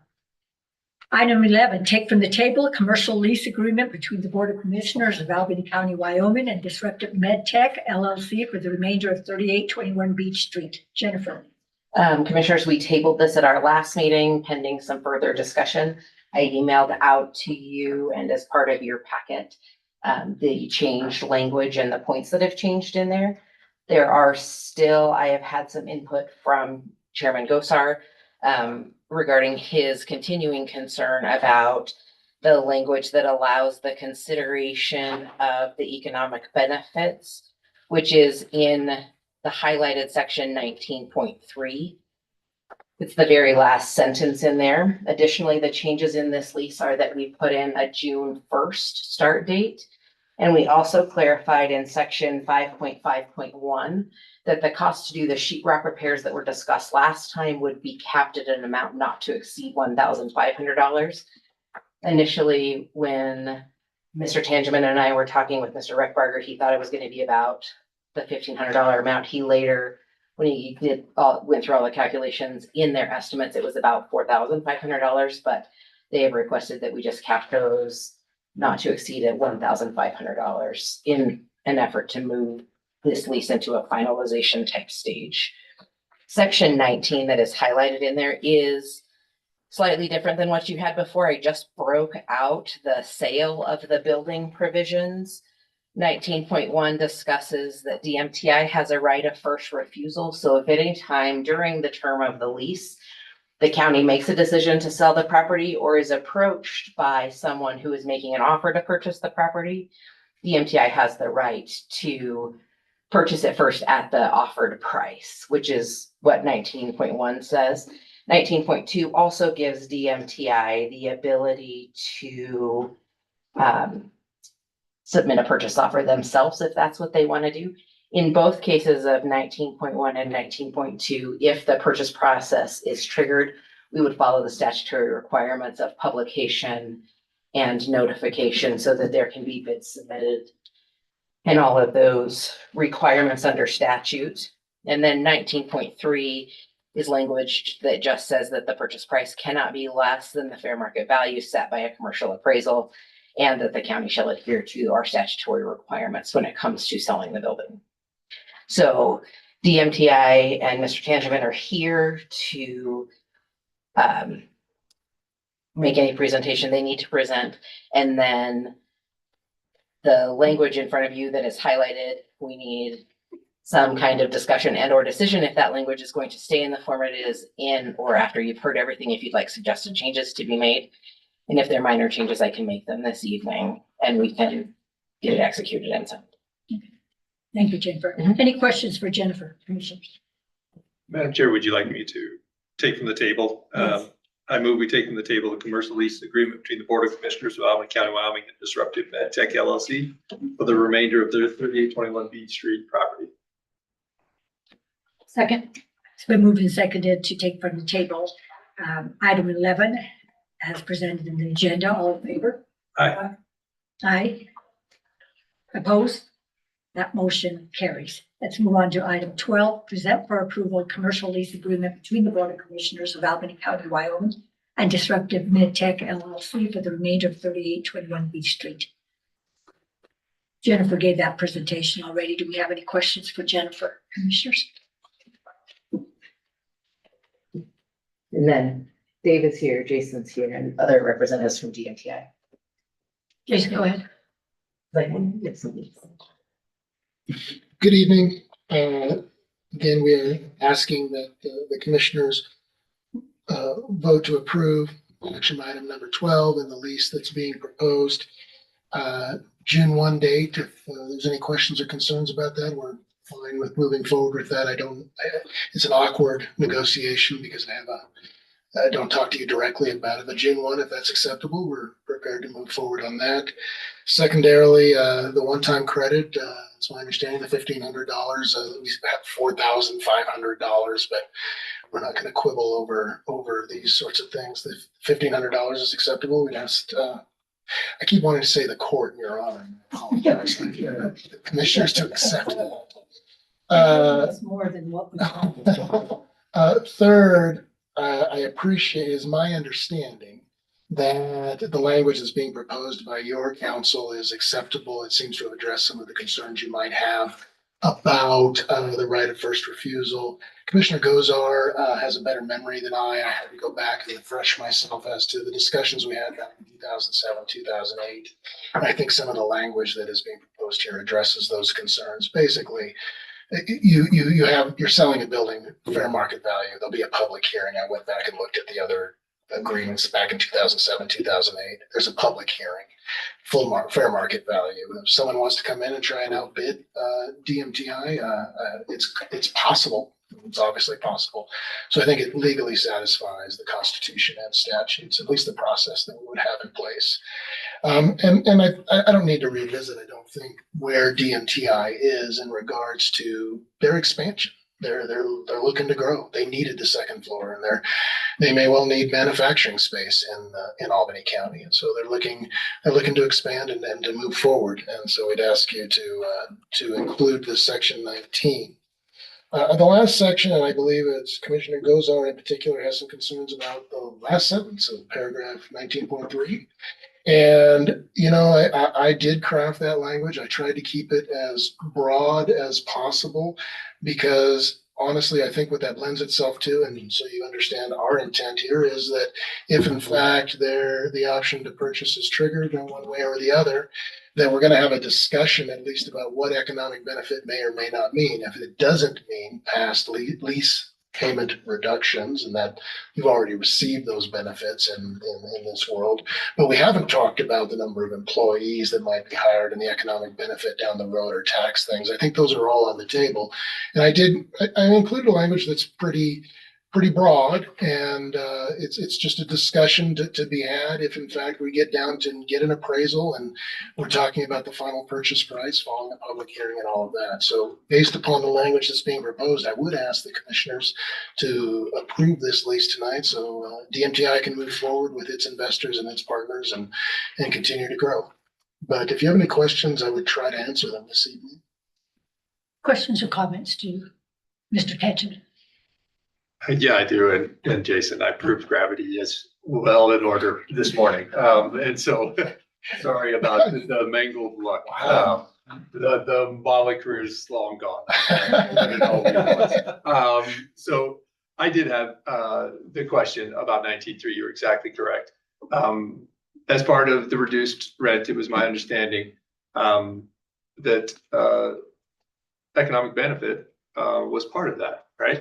Item 11, take from the table a commercial lease agreement between the Board of Commissioners of Albany County, Wyoming and Disruptive MedTech LLC for the remainder of 3821 Beach Street. Jennifer. Commissioners, we tabled this at our last meeting pending some further discussion. I emailed out to you and as part of your packet, the changed language and the points that have changed in there. There are still, I have had some input from Chairman Gosar regarding his continuing concern about the language that allows the consideration of the economic benefits, which is in the highlighted section 19.3. It's the very last sentence in there. Additionally, the changes in this lease are that we put in a June 1st start date. And we also clarified in section 5.5.1 that the cost to do the sheetrock repairs that were discussed last time would be capped at an amount not to exceed $1,500. Initially, when Mr. Tangeman and I were talking with Mr. Reckbarger, he thought it was going to be about the $1,500 amount. He later, when he went through all the calculations in their estimates, it was about $4,500, but they have requested that we just cap those not to exceed at $1,500 in an effort to move this lease into a finalization type stage. Section 19 that is highlighted in there is slightly different than what you had before. I just broke out the sale of the building provisions. 19.1 discusses that DMTI has a right of first refusal. So if at any time during the term of the lease, the county makes a decision to sell the property or is approached by someone who is making an offer to purchase the property, DMTI has the right to purchase it first at the offered price, which is what 19.1 says. 19.2 also gives DMTI the ability to submit a purchase offer themselves if that's what they want to do. In both cases of 19.1 and 19.2, if the purchase process is triggered, we would follow the statutory requirements of publication and notification so that there can be bids submitted and all of those requirements under statute. And then 19.3 is language that just says that the purchase price cannot be less than the fair market value set by a commercial appraisal and that the county shall adhere to our statutory requirements when it comes to selling the building. So DMTI and Mr. Tangeman are here to make any presentation they need to present. And then the language in front of you that is highlighted, we need some kind of discussion and or decision if that language is going to stay in the form it is in or after you've heard everything, if you'd like suggested changes to be made. And if they're minor changes, I can make them this evening and we can get it executed and sent. Thank you, Jennifer. Any questions for Jennifer, commissioners? Madam Chair, would you like me to take from the table? Yes. I move we take from the table the commercial lease agreement between the Board of Commissioners of Albany County, Wyoming and Disruptive MedTech LLC for the remainder of their 3821 Beach Street property. Second, it's been moved and seconded to take from the table item 11 as presented in the agenda. All in favor? Aye. Aye. Opposed? That motion carries. Let's move on to item 12, present for approval commercial lease agreement between the Board of Commissioners of Albany County, Wyoming and Disruptive MedTech LLC for the remainder of 3821 Beach Street. Jennifer gave that presentation already. Do we have any questions for Jennifer, commissioners? And then David's here, Jason's here, and other representatives from DMTI. Jason, go ahead. Good evening. Again, we are asking that the commissioners vote to approve action item number 12 and the lease that's being proposed. June 1 date, if there's any questions or concerns about that, we're fine with moving forward with that. It's an awkward negotiation because I don't talk to you directly about it, but June 1, if that's acceptable, we're prepared to move forward on that. Secondarily, the one-time credit, it's my understanding the $1,500, we have $4,500, but we're not going to quibble over these sorts of things. The $1,500 is acceptable. We'd asked, I keep wanting to say the court, Your Honor. I apologize. The commissioners to accept that. It's more than what we. Third, I appreciate, is my understanding that the language that's being proposed by your council is acceptable. It seems to address some of the concerns you might have about the right of first refusal. Commissioner Gozar has a better memory than I. I had to go back and refresh myself as to the discussions we had back in 2007, 2008. And I think some of the language that is being proposed here addresses those concerns. Basically, you're selling a building fair market value. There'll be a public hearing. I went back and looked at the other agreements back in 2007, 2008. There's a public hearing, fair market value. If someone wants to come in and try and outbid DMTI, it's possible. It's obviously possible. So I think it legally satisfies the Constitution and statutes, at least the process that we would have in place. And I don't need to revisit, I don't think, where DMTI is in regards to their expansion. They're looking to grow. They needed the second floor, and they may well need manufacturing space in Albany County, and so they're looking to expand and to move forward. And so we'd ask you to include this section 19. The last section, and I believe it's Commissioner Gozar in particular has some concerns about the last sentence of paragraph 19.3. And, I did craft that language. I tried to keep it as broad as possible because honestly, I think what that lends itself to, and so you understand our intent here, is that if in fact the option to purchase is triggered in one way or the other, then we're going to have a discussion at least about what economic benefit may or may not mean. If it doesn't mean past lease payment reductions, and that you've already received those benefits in this world, but we haven't talked about the number of employees that might be hired and the economic benefit down the road or tax things. I think those are all on the table. And I included a language that's pretty broad, and it's just a discussion to be had if in fact we get down to get an appraisal and we're talking about the final purchase price following a public hearing and all of that. So based upon the language that's being proposed, I would ask the commissioners to approve this lease tonight so DMTI can move forward with its investors and its partners and continue to grow. But if you have any questions, I would try to answer them this evening. Questions or comments to Mr. Ketchum? Yeah, I do. And Jason, I proved gravity is well in order this morning. And so sorry about the mangled look. The molecule is long gone. So I did have the question about 19.3. You're exactly correct. As part of the reduced rent, it was my understanding that economic benefit was part of that, right?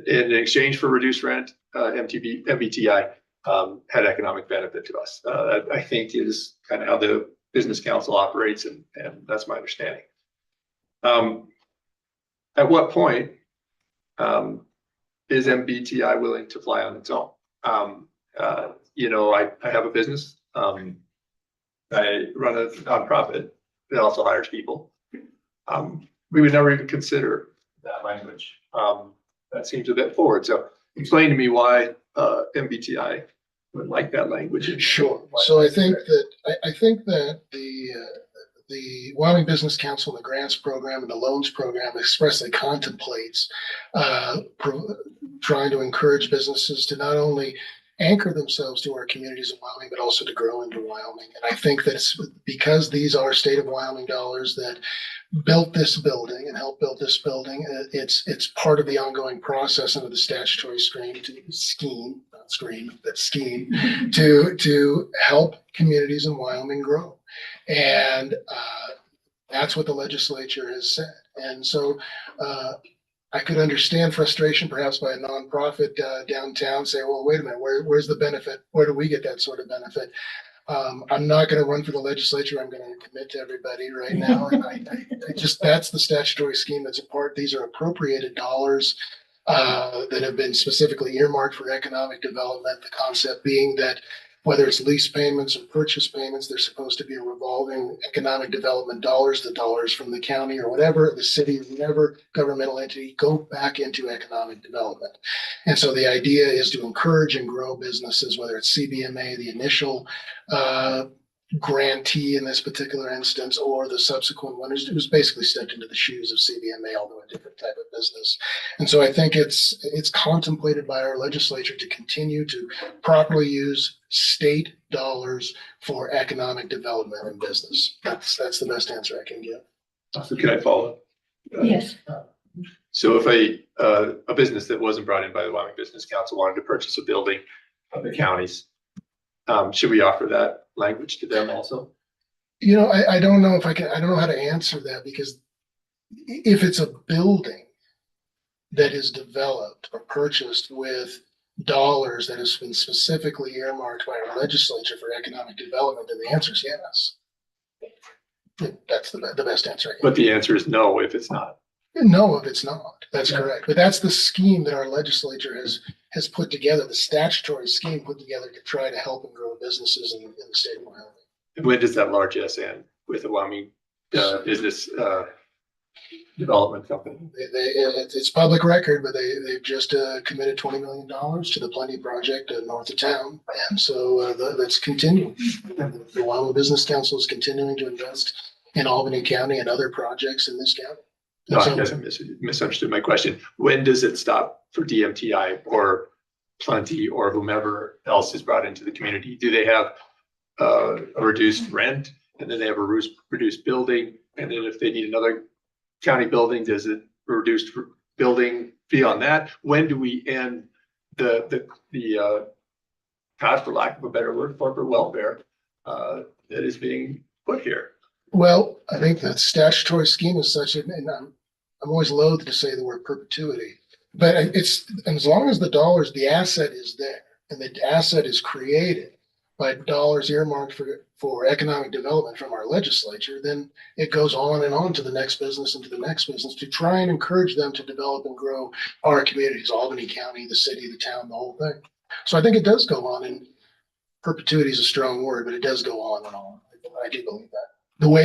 In exchange for reduced rent, MBTI had economic benefit to us. I think is kind of how the business council operates, and that's my understanding. At what point is MBTI willing to fly on its own? I have a business. I run a nonprofit that also hires people. We would never even consider that language. That seems a bit forward. So explain to me why MBTI would like that language. Sure. So I think that the Wyoming Business Council, the grants program and the loans program expressly contemplates trying to encourage businesses to not only anchor themselves to our communities in Wyoming, but also to grow into Wyoming. And I think that it's because these are state of Wyoming dollars that built this building and helped build this building. It's part of the ongoing process under the statutory scheme to help communities in Wyoming grow. And that's what the legislature has said. And so I could understand frustration perhaps by a nonprofit downtown say, well, wait a minute, where's the benefit? Where do we get that sort of benefit? I'm not going to run for the legislature. I'm going to commit to everybody right now. And I that's the statutory scheme that's a part. These are appropriated dollars that have been specifically earmarked for economic development. The concept being that whether it's lease payments or purchase payments, they're supposed to be a revolving economic development dollars. The dollars from the county or whatever, the city or whatever governmental entity go back into economic development. And so the idea is to encourage and grow businesses, whether it's CBMA, the initial grantee in this particular instance, or the subsequent one who's basically stepped into the shoes of CBMA, although a different type of business. And so I think it's contemplated by our legislature to continue to properly use state dollars for economic development and business. That's the best answer I can give. So can I follow? Yes. So if a business that wasn't brought in by the Wyoming Business Council wanted to purchase a building of the counties, should we offer that language to them also? You know, I don't know if I don't know how to answer that, because if it's a building that is developed or purchased with dollars that has been specifically earmarked by our legislature for economic development, then the answer is yes. That's the best answer. But the answer is no if it's not. No, if it's not, that's correct. But that's the scheme that our legislature has put together, the statutory scheme put together to try to help and grow businesses in the state of Wyoming. And when does that large S end with the Wyoming business development company? It's public record, but they've just committed $20 million to the Plenty Project north of town. And so that's continuing. The Wyoming Business Council is continuing to invest in Albany County and other projects in this county. No, I guess I misunderstood my question. When does it stop for DMTI or Plenty or whomever else is brought into the community? Do they have a reduced rent, and then they have a reduced building, and then if they need another county building, does it reduced building fee on that? When do we end the for lack of a better word, corporate welfare that is being put here? Well, I think the statutory scheme is such, and I'm always loath to say the word perpetuity, but it's, and as long as the asset is there and the asset is created by dollars earmarked for economic development from our legislature, then it goes on and on to the next business and to the next business to try and encourage them to develop and grow our communities, Albany County, the city, the town, the whole thing. So I think it does go on, and perpetuity is a strong word, but it does go on and on. I do believe that.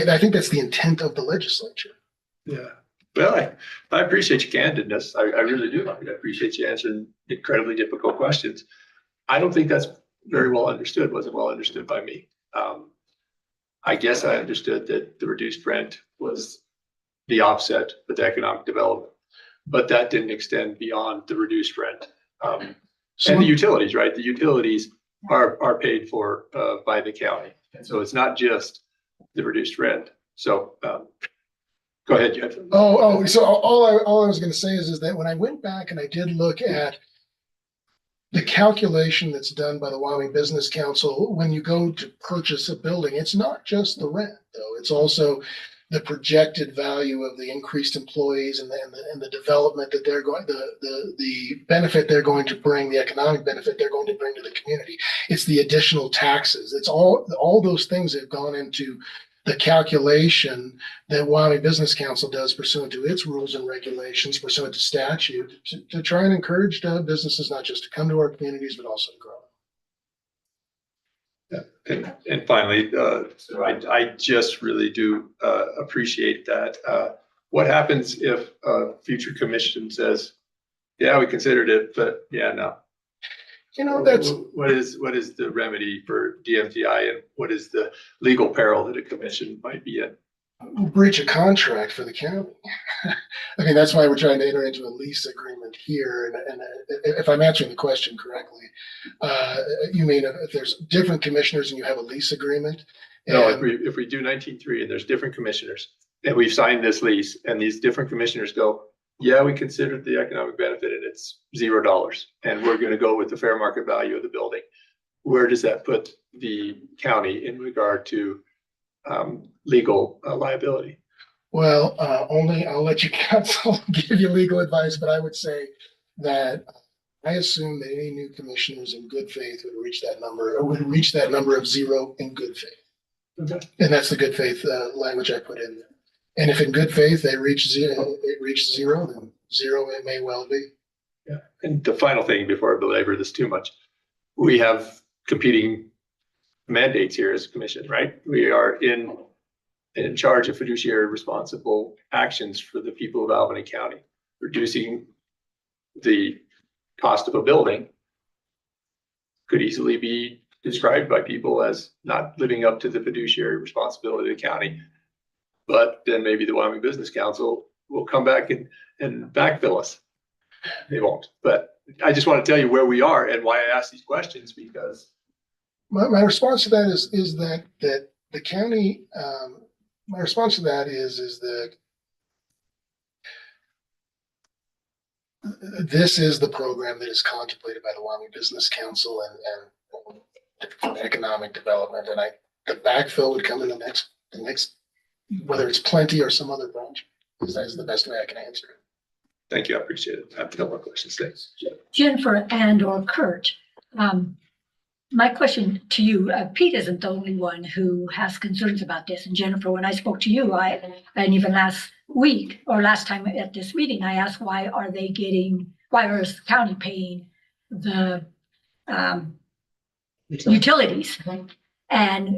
I think that's the intent of the legislature. Yeah. Well, I appreciate your candidness. I really do. I appreciate you answering incredibly difficult questions. I don't think that's very well understood, wasn't well understood by me. I guess I understood that the reduced rent was the offset with economic development, but that didn't extend beyond the reduced rent. And the utilities, right? The utilities are paid for by the county. And so it's not just the reduced rent. So go ahead, Jeff. So all I was going to say is that when I went back and I did look at the calculation that's done by the Wyoming Business Council, when you go to purchase a building, it's not just the rent, though. It's also the projected value of the increased employees and the development that they're going, the benefit they're going to bring, the economic benefit they're going to bring to the community. It's the additional taxes. It's all those things that have gone into the calculation that Wyoming Business Council does pursuant to its rules and regulations, pursuant to statute, to try and encourage businesses not just to come to our communities, but also to grow. Yeah. And finally, I just really do appreciate that. What happens if a future commission says, yeah, we considered it, but yeah, no. You know, that's what is the remedy for DMTI, and what is the legal peril that a commission might be in? Breach of contract for the county. I mean, that's why we're trying to enter into a lease agreement here. And if I'm answering the question correctly, you mean if there's different commissioners and you have a lease agreement? No, if we do 19.3 and there's different commissioners and we've signed this lease and these different commissioners go, yeah, we considered the economic benefit and it's $0 and we're going to go with the fair market value of the building. Where does that put the county in regard to legal liability? Well, only I'll let you counsel give you legal advice, but I would say that I assume that any new commissioners in good faith would reach that number of 0 in good faith. Okay. And that's the good faith language I put in there. And if in good faith they reach 0, then 0 it may well be. Yeah. And the final thing before I belabor this too much, we have competing mandates here as a commission, right? We are in charge of fiduciary responsible actions for the people of Albany County. Reducing the cost of a building could easily be described by people as not living up to the fiduciary responsibility of the county. But then maybe the Wyoming Business Council will come back and backfill us. They won't. But I just want to tell you where we are and why I ask these questions, because my response to that is that the county My response to that is that this is the program that is contemplated by the Wyoming Business Council and economic development. And the backfill would come in the next, whether it's plenty or some other branch. That is the best way I can answer it. Thank you. I appreciate it. I have no more questions. Thanks. Jennifer and or Kurt, my question to you, Pete isn't the only one who has concerns about this. And Jennifer, when I spoke to you, and even last week or last time at this meeting, I asked, why is the county paying the utilities? And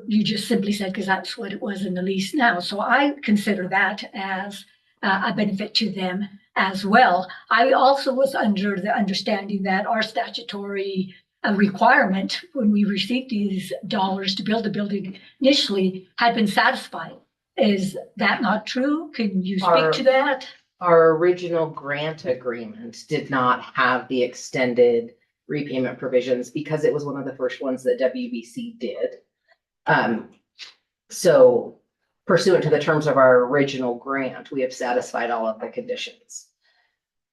you just simply said, because that's what it was in the lease now. So I consider that as a benefit to them as well. I also was under the understanding that our statutory requirement when we received these dollars to build the building initially had been satisfied. Is that not true? Can you speak to that? Our original grant agreement did not have the extended repayment provisions because it was one of the first ones that WBC did. So pursuant to the terms of our original grant, we have satisfied all of the conditions.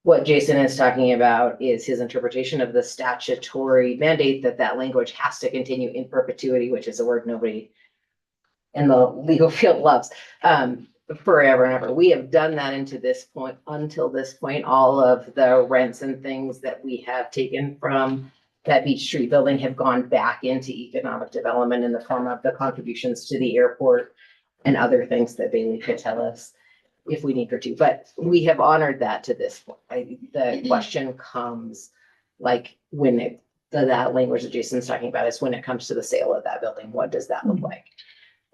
What Jason is talking about is his interpretation of the statutory mandate that language has to continue in perpetuity, which is a word nobody in the legal field loves, forever and ever. We have done that until this point. All of the rents and things that we have taken from that Beach Street building have gone back into economic development in the form of the contributions to the airport and other things that Bailey could tell us if we need her to, but we have honored that to this point. The question comes like that language that Jason's talking about is when it comes to the sale of that building, what does that look like?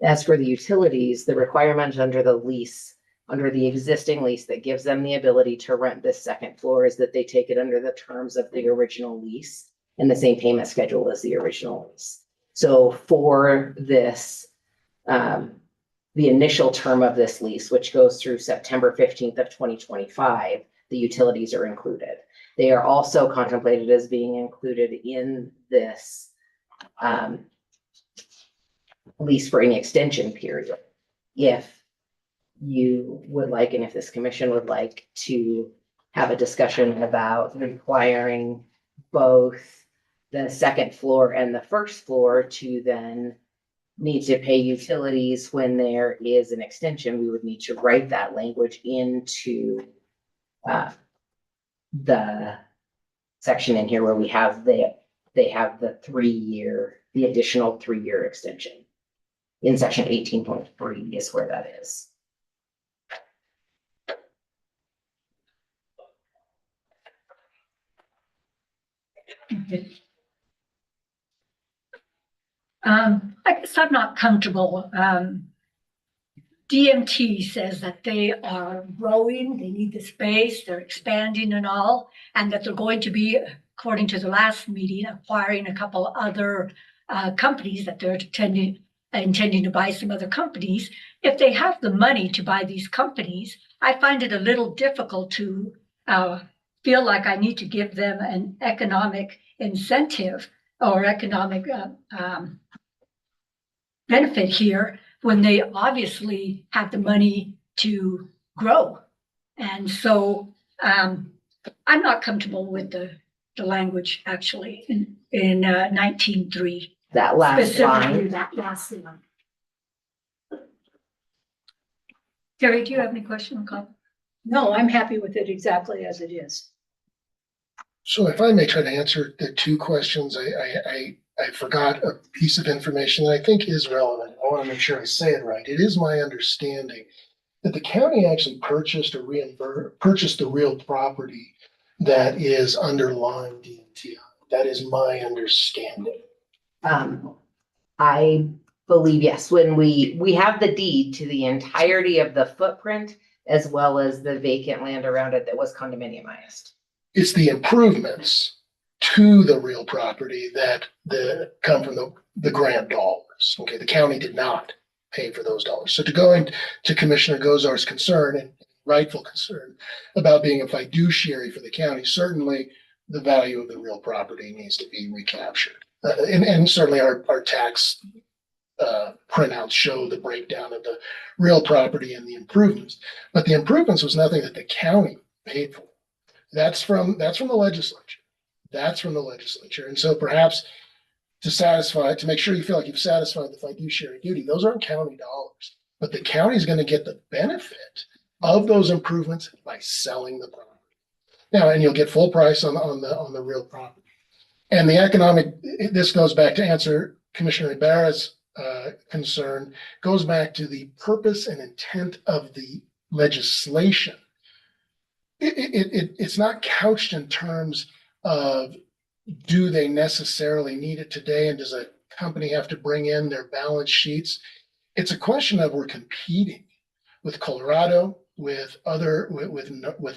As for the utilities, the requirement under the lease, under the existing lease that gives them the ability to rent this second floor is that they take it under the terms of the original lease and the same payment schedule as the original lease. So for this, the initial term of this lease, which goes through September 15th of 2025, the utilities are included. They are also contemplated as being included in this lease for any extension period. If you would like, and if this commission would like to have a discussion about requiring both the second floor and the first floor to then need to pay utilities when there is an extension, we would need to write that language into the section in here where we have they have the additional 3-year extension. In section 18.3 is where that is. Okay. I guess I'm not comfortable. DMT says that they are growing, they need the space, they're expanding and all, and that they're going to be, according to the last meeting, acquiring a couple other companies that they're intending to buy some other companies. If they have the money to buy these companies, I find it a little difficult to feel like I need to give them an economic incentive or economic benefit here when they obviously have the money to grow. And so I'm not comfortable with the language actually in 19.3. That last line. That last line. Terry, do you have any question or comment? No, I'm happy with it exactly as it is. So if I may try to answer the two questions, I forgot a piece of information that I think is relevant. I want to make sure I say it right. It is my understanding that the county actually purchased the real property that is underlying DMTI. That is my understanding. I believe, yes, when we have the deed to the entirety of the footprint as well as the vacant land around it that was condominiumized. It's the improvements to the real property that come from the grant dollars. Okay, the county did not pay for those dollars. So to go into Commissioner Gozar's concern and rightful concern about being a fiduciary for the county, certainly the value of the real property needs to be recaptured. And certainly our tax printouts show the breakdown of the real property and the improvements. But the improvements was nothing that the county paid for. That's from the legislature. That's from the legislature. And so perhaps to make sure you feel like you've satisfied the fiduciary duty, those aren't county dollars. But the county is going to get the benefit of those improvements by selling the property. Now, and you'll get full price on the real property. And the economic, this goes back to answer Commissioner Ibarra's concern, goes back to the purpose and intent of the legislation. It's not couched in terms of, do they necessarily need it today, and does a company have to bring in their balance sheets? It's a question of, we're competing with Colorado, with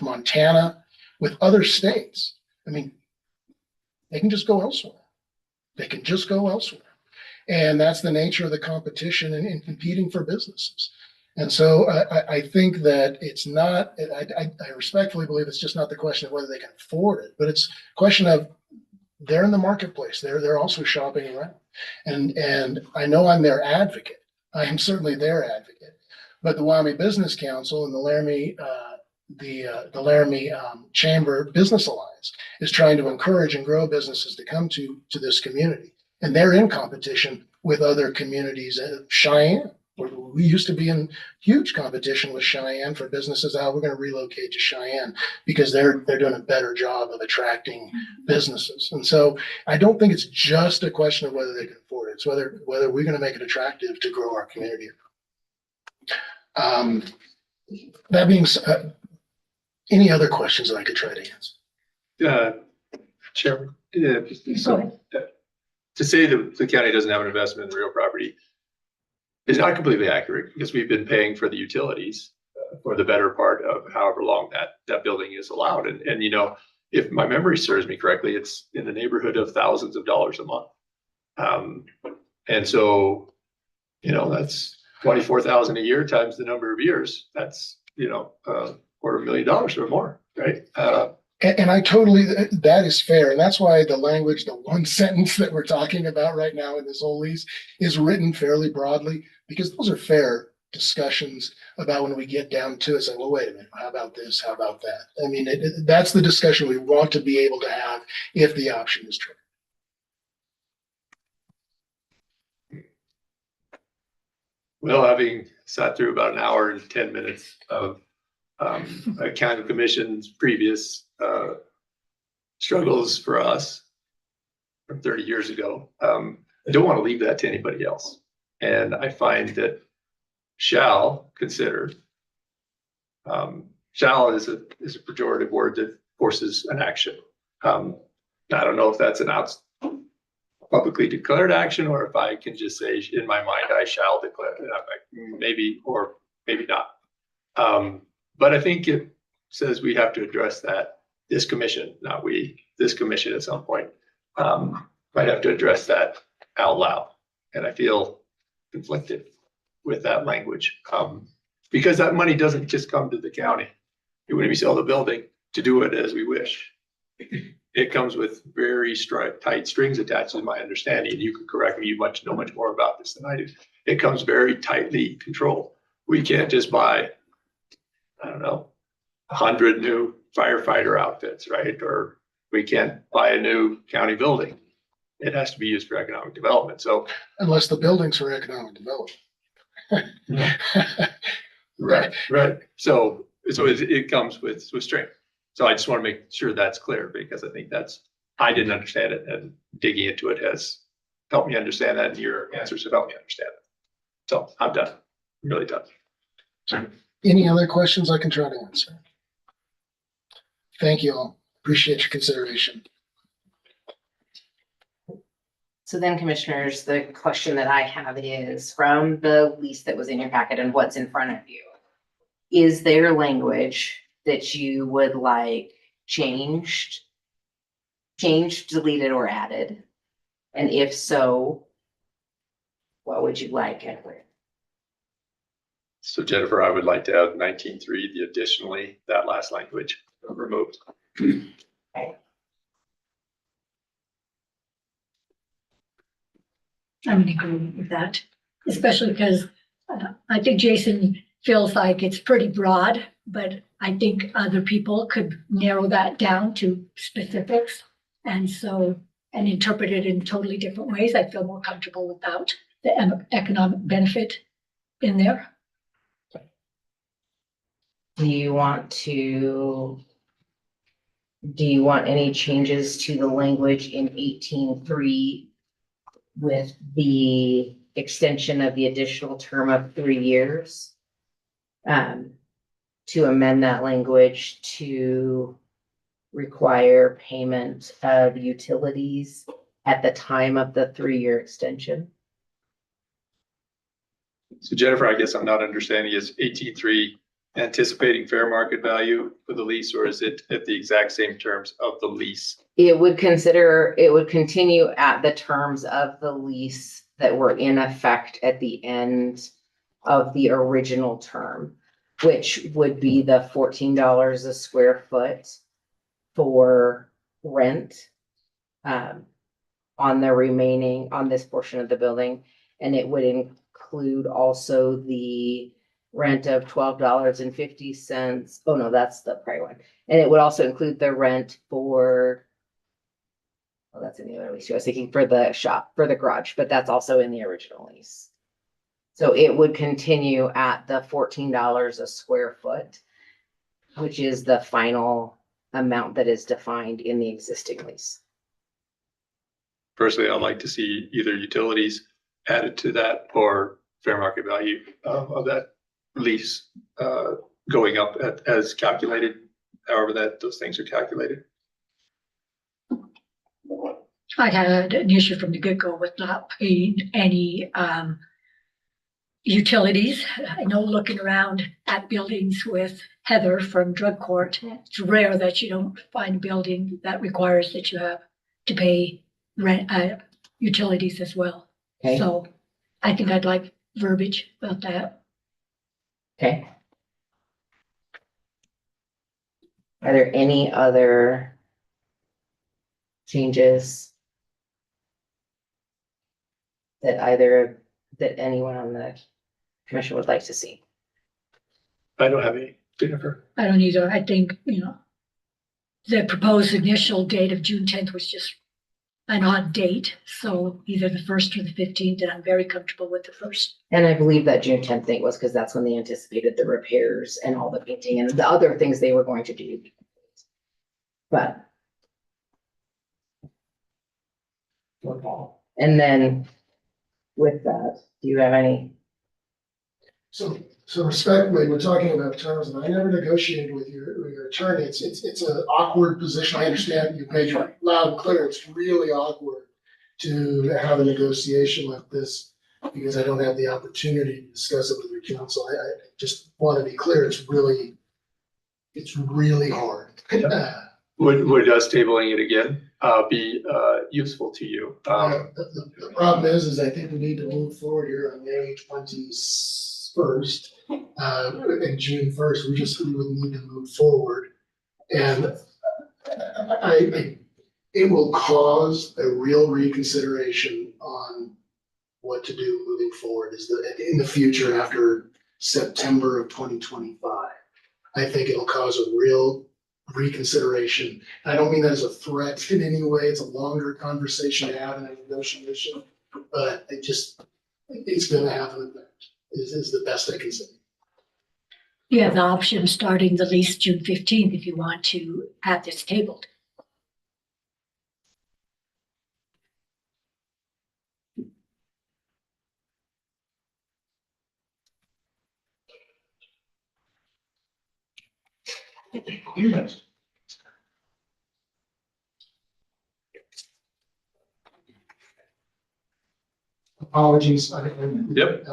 Montana, with other states. I mean, they can just go elsewhere. They can just go elsewhere. And that's the nature of the competition in competing for businesses. And so I think that it's not, I respectfully believe it's just not the question of whether they can afford it, but it's a question of, they're in the marketplace. They're also shopping around. And I know I'm their advocate. I am certainly their advocate. But the Wyoming Business Council and the Laramie Chamber Business Alliance is trying to encourage and grow businesses to come to this community. And they're in competition with other communities. Cheyenne, we used to be in huge competition with Cheyenne for businesses. How we're going to relocate to Cheyenne because they're doing a better job of attracting businesses. And so I don't think it's just a question of whether they can afford it. It's whether we're going to make it attractive to grow our community. That being said, any other questions that I could try to answer? Chairman, to say that the county doesn't have an investment in real property is not completely accurate, because we've been paying for the utilities for the better part of however long that building is allowed. And you know, if my memory serves me correctly, it's in the neighborhood of thousands of dollars a month. And so, you know, that's 24,000 a year times the number of years. That's, you know, $250,000 or more, right? And I totally, that is fair. And that's why the language, the one sentence that we're talking about right now in this whole lease is written fairly broadly, because those are fair discussions about when we get down to it. Say, well, wait a minute, how about this? How about that? I mean, that's the discussion we want to be able to have if the option is true. Well, having sat through about an hour and 10 minutes of a county commission's previous struggles for us from 30 years ago, I don't want to leave that to anybody else. And I find that shall consider, shall is a pejorative word that forces an action. I don't know if that's an publicly declared action, or if I can just say in my mind, I shall declare it, maybe, or maybe not. But I think it says we have to address that. This commission, not we, this commission at some point might have to address that out loud. And I feel conflicted with that language because that money doesn't just come to the county when we sell the building to do it as we wish. It comes with very tight strings attached, is my understanding. And you can correct me, you know much more about this than I do. It comes very tightly controlled. We can't just buy, I don't know, 100 new firefighter outfits, right? Or we can't buy a new county building. It has to be used for economic development. So unless the building's for economic development. Right. So it comes with strength. So I just want to make sure that's clear, because I think I didn't understand it, and digging into it has helped me understand that, and your answers have helped me understand it. So I'm done. I'm really done. Any other questions I can try to answer? Thank you all. Appreciate your consideration. So then, commissioners, the question that I have is, from the lease that was in your packet and what's in front of you, is there language that you would like changed, deleted, or added? And if so, what would you like it with? So Jennifer, I would like to have 19.3, the additionally, that last language removed. Okay. I'm in agreement with that. especially because I think Jason feels like it's pretty broad, but I think other people could narrow that down to specifics. And so, and interpret it in totally different ways. I feel more comfortable without the economic benefit in there. Do you want any changes to the language in 18.3 with the extension of the additional term of 3 years? To amend that language to require payment of utilities at the time of the 3-year extension? So Jennifer, I guess I'm not understanding, is 18.3 anticipating fair market value for the lease, or is it at the exact same terms of the lease? It would continue at the terms of the lease that were in effect at the end of the original term, which would be the $14 a square foot for rent on this portion of the building. And it would include also the rent of $12.50. Oh no, that's the prior one. And it would also include the rent for, well, that's in the other lease. I was thinking for the shop, for the garage, but that's also in the original lease. So it would continue at the $14 a square foot, which is the final amount that is defined in the existing lease. Personally, I'd like to see either utilities added to that or fair market value of that lease going up as calculated, however those things are calculated. I had an issue from the get-go with not paying any utilities. I know looking around at buildings with Heather from drug court, it's rare that you don't find a building that requires that you have to pay rent, utilities as well. Okay. So I think I'd like verbiage about that. Okay. Are there any other changes that anyone on the commission would like to see? I don't have any, Jennifer. I don't either. I think, the proposed initial date of June 10th was just an odd date. So either the 1st or the 15th, and I'm very comfortable with the 1st. And I believe that June 10th date was because that's when they anticipated the repairs and all the painting and the other things they were going to do. But. Okay. And then with that, do you have any? So respectfully, we're talking about terms, and I never negotiated with your attorney. It's an awkward position. I understand you made it loud and clear. It's really awkward to have a negotiation like this because I don't have the opportunity to discuss it with your counsel. I just want to be clear. It's really hard. Would us tabling it again be useful to you? The problem is I think we need to move forward here on May 21st and June 1st. We would need to move forward, and it will cause a real reconsideration on what to do moving forward in the future after September of 2025. I think it'll cause a real reconsideration. I don't mean that as a threat in any way. It's a longer conversation to have in a negotiation, but it's going to have an effect. Is the best I can say. You have the option of starting the lease June 15th if you want to have this tabled. Apologies. Yep.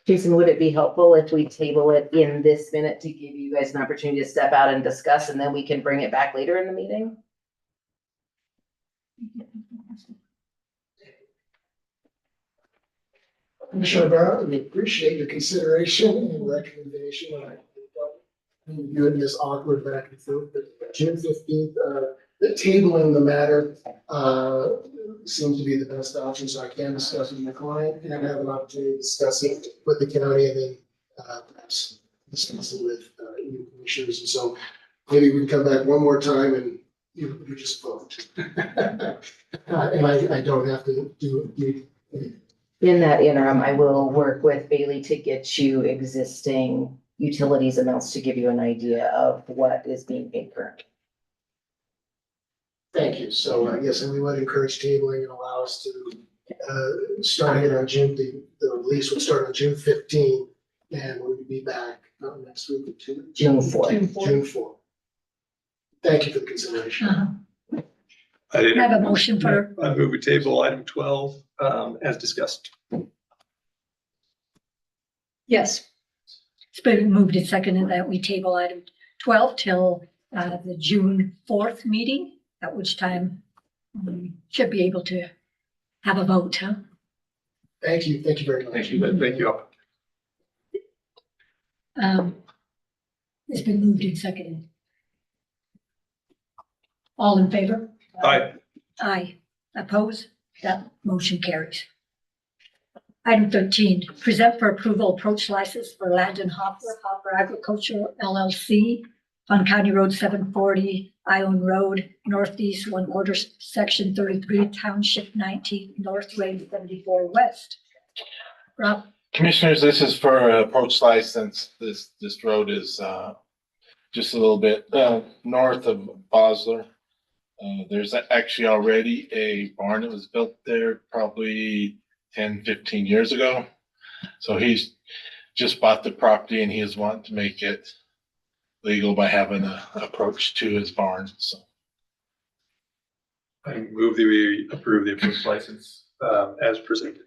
Jason, would it be helpful if we table it in this minute to give you guys an opportunity to step out and discuss, and then we can bring it back later in the meeting? Commissioner Brown, we appreciate your consideration and recommendation. I do it in this awkward back and forth, but June 15th, tabling the matter, seems to be the best option, so I can discuss it with the client and have an opportunity to discuss it with the county and then, perhaps discuss it with, you commissioners. And so maybe we can come back one more time and you just vote. And I don't have to do. In that interim, I will work with Bailey to get you existing utilities amounts to give you an idea of what is being paid currently. Thank you. So I guess we would encourage tabling and allow us to, start it on June, the lease would start on June 15th and we'll be back next week or two. June 4th. June 4th. Thank you for the consideration. I didn't. I have a motion for, I move we table item 12, as discussed. Yes, it's been moved and seconded that we table item 12 till the June 4th meeting, at which time we should be able to have a vote, huh? Thank you. Thank you very much. Thank you. Thank you. It's been moved and seconded. All in favor? Aye. Aye. Oppose? That motion carries. Item 13, present for approval approach license for Landon Hopper Agriculture LLC on County Road 740, Ione Road, Northeast 1/4, Section 33, Township 19, North Range 74 West. Rob? Commissioners, this is for approach license. This road is just a little bit north of Bosler. There's actually already a barn that was built there probably 10, 15 years ago. So he's just bought the property and he is wanting to make it legal by having an approach to his barn. So I move that we approve the approved license, as presented.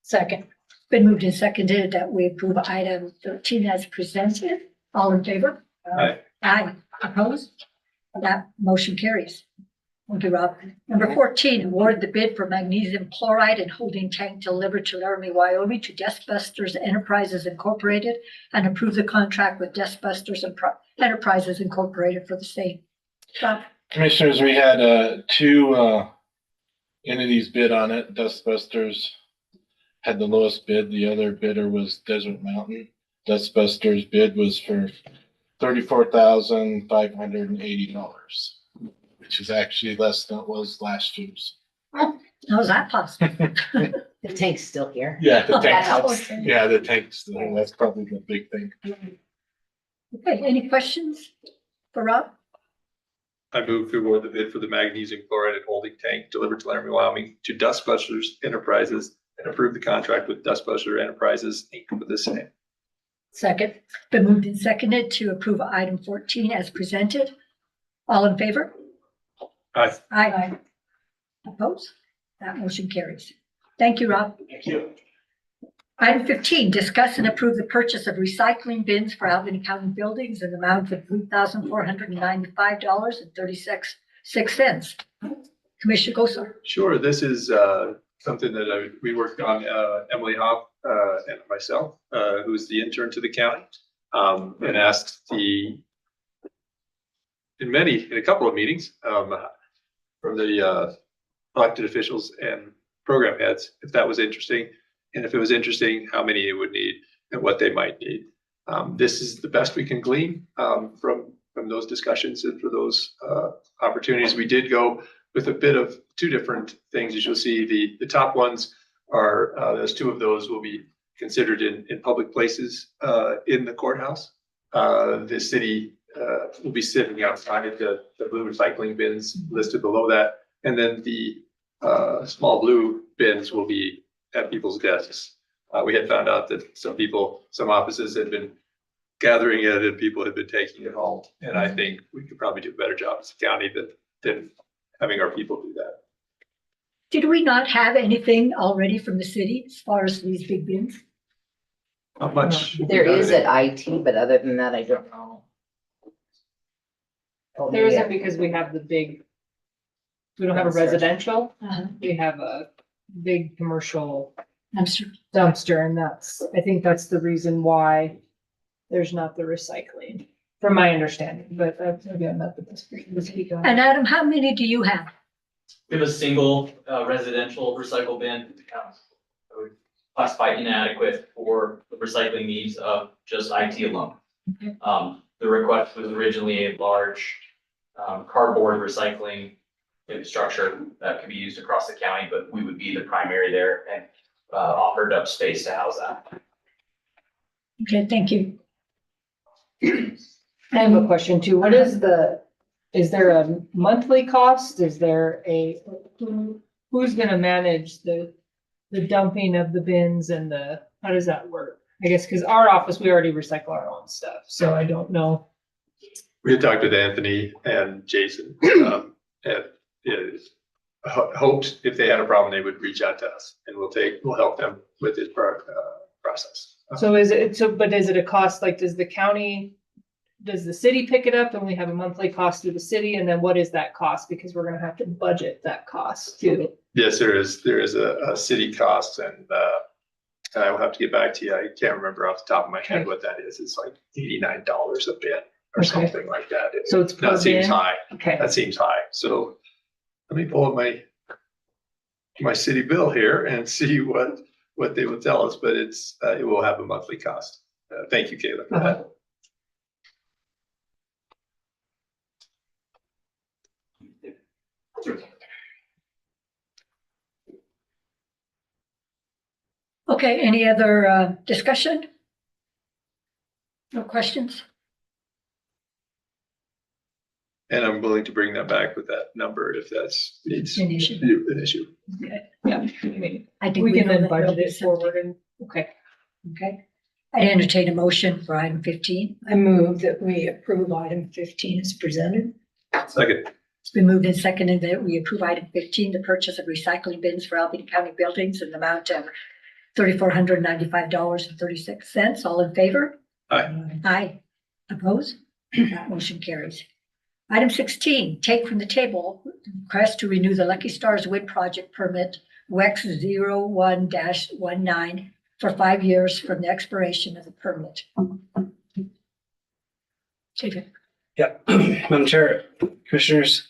second. Been moved and seconded that we approve item 13 as presented. All in favor? Aye. Aye. Opposed? That motion carries. Thank you, Rob. Number 14, award the bid for magnesium chloride and holding tank delivered to Laramie, Wyoming to Dustbusters Enterprises Incorporated and approve the contract with Dustbusters Enterprises Incorporated for the same. Rob? Commissioners, we had two entities bid on it. Dustbusters had the lowest bid. The other bidder was Desert Mountain. Dustbusters bid was for $34,580, which is actually less than it was last year's. How is that possible? The tank's still here. Yeah, the That tank. helps. Yeah, the tank's still, that's probably the big thing. Okay, any questions for Rob? I move to award the bid for the magnesium chloride and holding tank delivered to Laramie, Wyoming to Dustbusters Enterprises and approve the contract with Dustbuster Enterprises Inc. for the same. Second. Been moved and seconded to approve item 14 as presented. All in favor? Aye. Aye. Opposed? That motion carries. Thank you, Rob. Thank you. Item 15, discuss and approve the purchase of recycling bins for Albany County buildings in the amount of $3,495.36. Commissioner Gosar. Sure. This is something that we worked on, Emily Hoff and myself, who's the intern to the county, and asked in a couple of meetings from the elected officials and program heads if that was interesting. And if it was interesting, how many it would need and what they might need. This is the best we can glean from those discussions and for those opportunities. We did go with a bit of two different things. As you'll see, the top ones are, there's two of those will be considered in public places in the courthouse. The city will be sitting outside the blue recycling bins listed below that. And then the small blue bins will be at people's desks. We had found out that some offices had been gathering it and people had been taking it home. And I think we could probably do a better job as a county than having our people do that. Did we not have anything already from the city as far as these big bins? How much? There is at IT, but other than that, I don't know. Oh, There yeah. isn't because we have the big, we don't have a residential, we have a big commercial dumpster, and I think that's the reason why there's not the recycling. from my understanding, but maybe I'm not the best person to speak on. And Adam, how many do you have? We have a single residential recycle bin. I would classify inadequate for the recycling needs of just IT alone. Okay. The request was originally a large cardboard recycling infrastructure that could be used across the county, but we would be the primary there and offered up space to house that. Okay, thank you. I have a question too. What is is there a monthly cost? Is there who's gonna manage the dumping of the bins and how does that work? I guess, cause our office, we already recycle our own stuff, so I don't know. We had talked with Anthony and Jason, and hoped if they had a problem, they would reach out to us and we'll help them with this process. So but is it a cost, like, does the city pick it up and we have a monthly cost through the city? And then what is that cost? Because we're gonna have to budget that cost too. Yes, there is a city cost and I will have to get back to you. I can't remember off the top of my head what that is. It's like $89 a bin or something like that. So it's per That seems bin? high. Okay. That seems high. So let me pull up my city bill here and see what they will tell us, but it will have a monthly cost. Thank you, Kayla, for that. Okay, any other discussion? No questions? And I'm willing to bring that back with that number if that's An issue. an issue. Okay. Yeah, I mean, I think we can know then that there'll budget be it forward and, okay. Okay. I entertain a motion for item 15. I move that we approve item 15 as presented. Second. It's been moved and seconded that we approve item 15, the purchase of recycling bins for Albany County buildings in the amount of $3,495.36. All in favor? Aye. Aye. Opposed? That motion carries. Item 16, take from the table request to renew the Lucky Stars Wind Project permit WEX 01-19 for 5 years from the expiration of the permit. David. Yep, Madam Chair, Commissioners.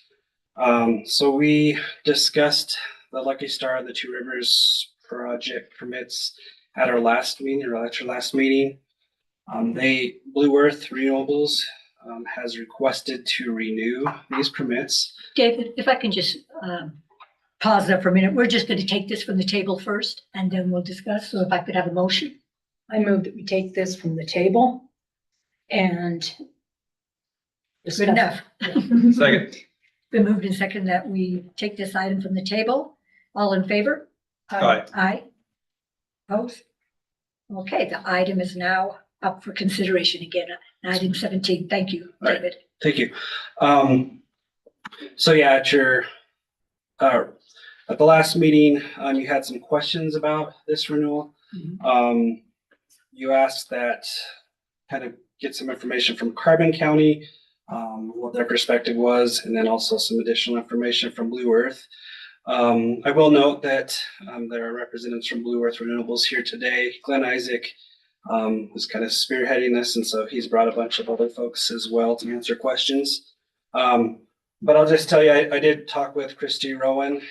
So we discussed the Lucky Star, the Two Rivers project permits at our last meeting, Blue Earth Renewables has requested to renew these permits. David, if I can just pause there for a minute. We're just going to take this from the table first and then we'll discuss. So if I could have a motion. I move that we take this from the table and. Good enough. Second. Been moved and seconded that we take this item from the table. All in favor? Aye. Aye. Opposed? Okay, the item is now up for consideration again. Item 17. Thank you, David. Thank you. So yeah, at the last meeting, you had some questions about this renewal. You asked that kind of get some information from Carbon County, what their perspective was, and then also some additional information from Blue Earth. I will note that there are representatives from Blue Earth Renewables here today. Glenn Isaac was kind of spearheading this, and so he's brought a bunch of other folks as well to answer questions. But I'll just tell you, I did talk with Christy Rowan.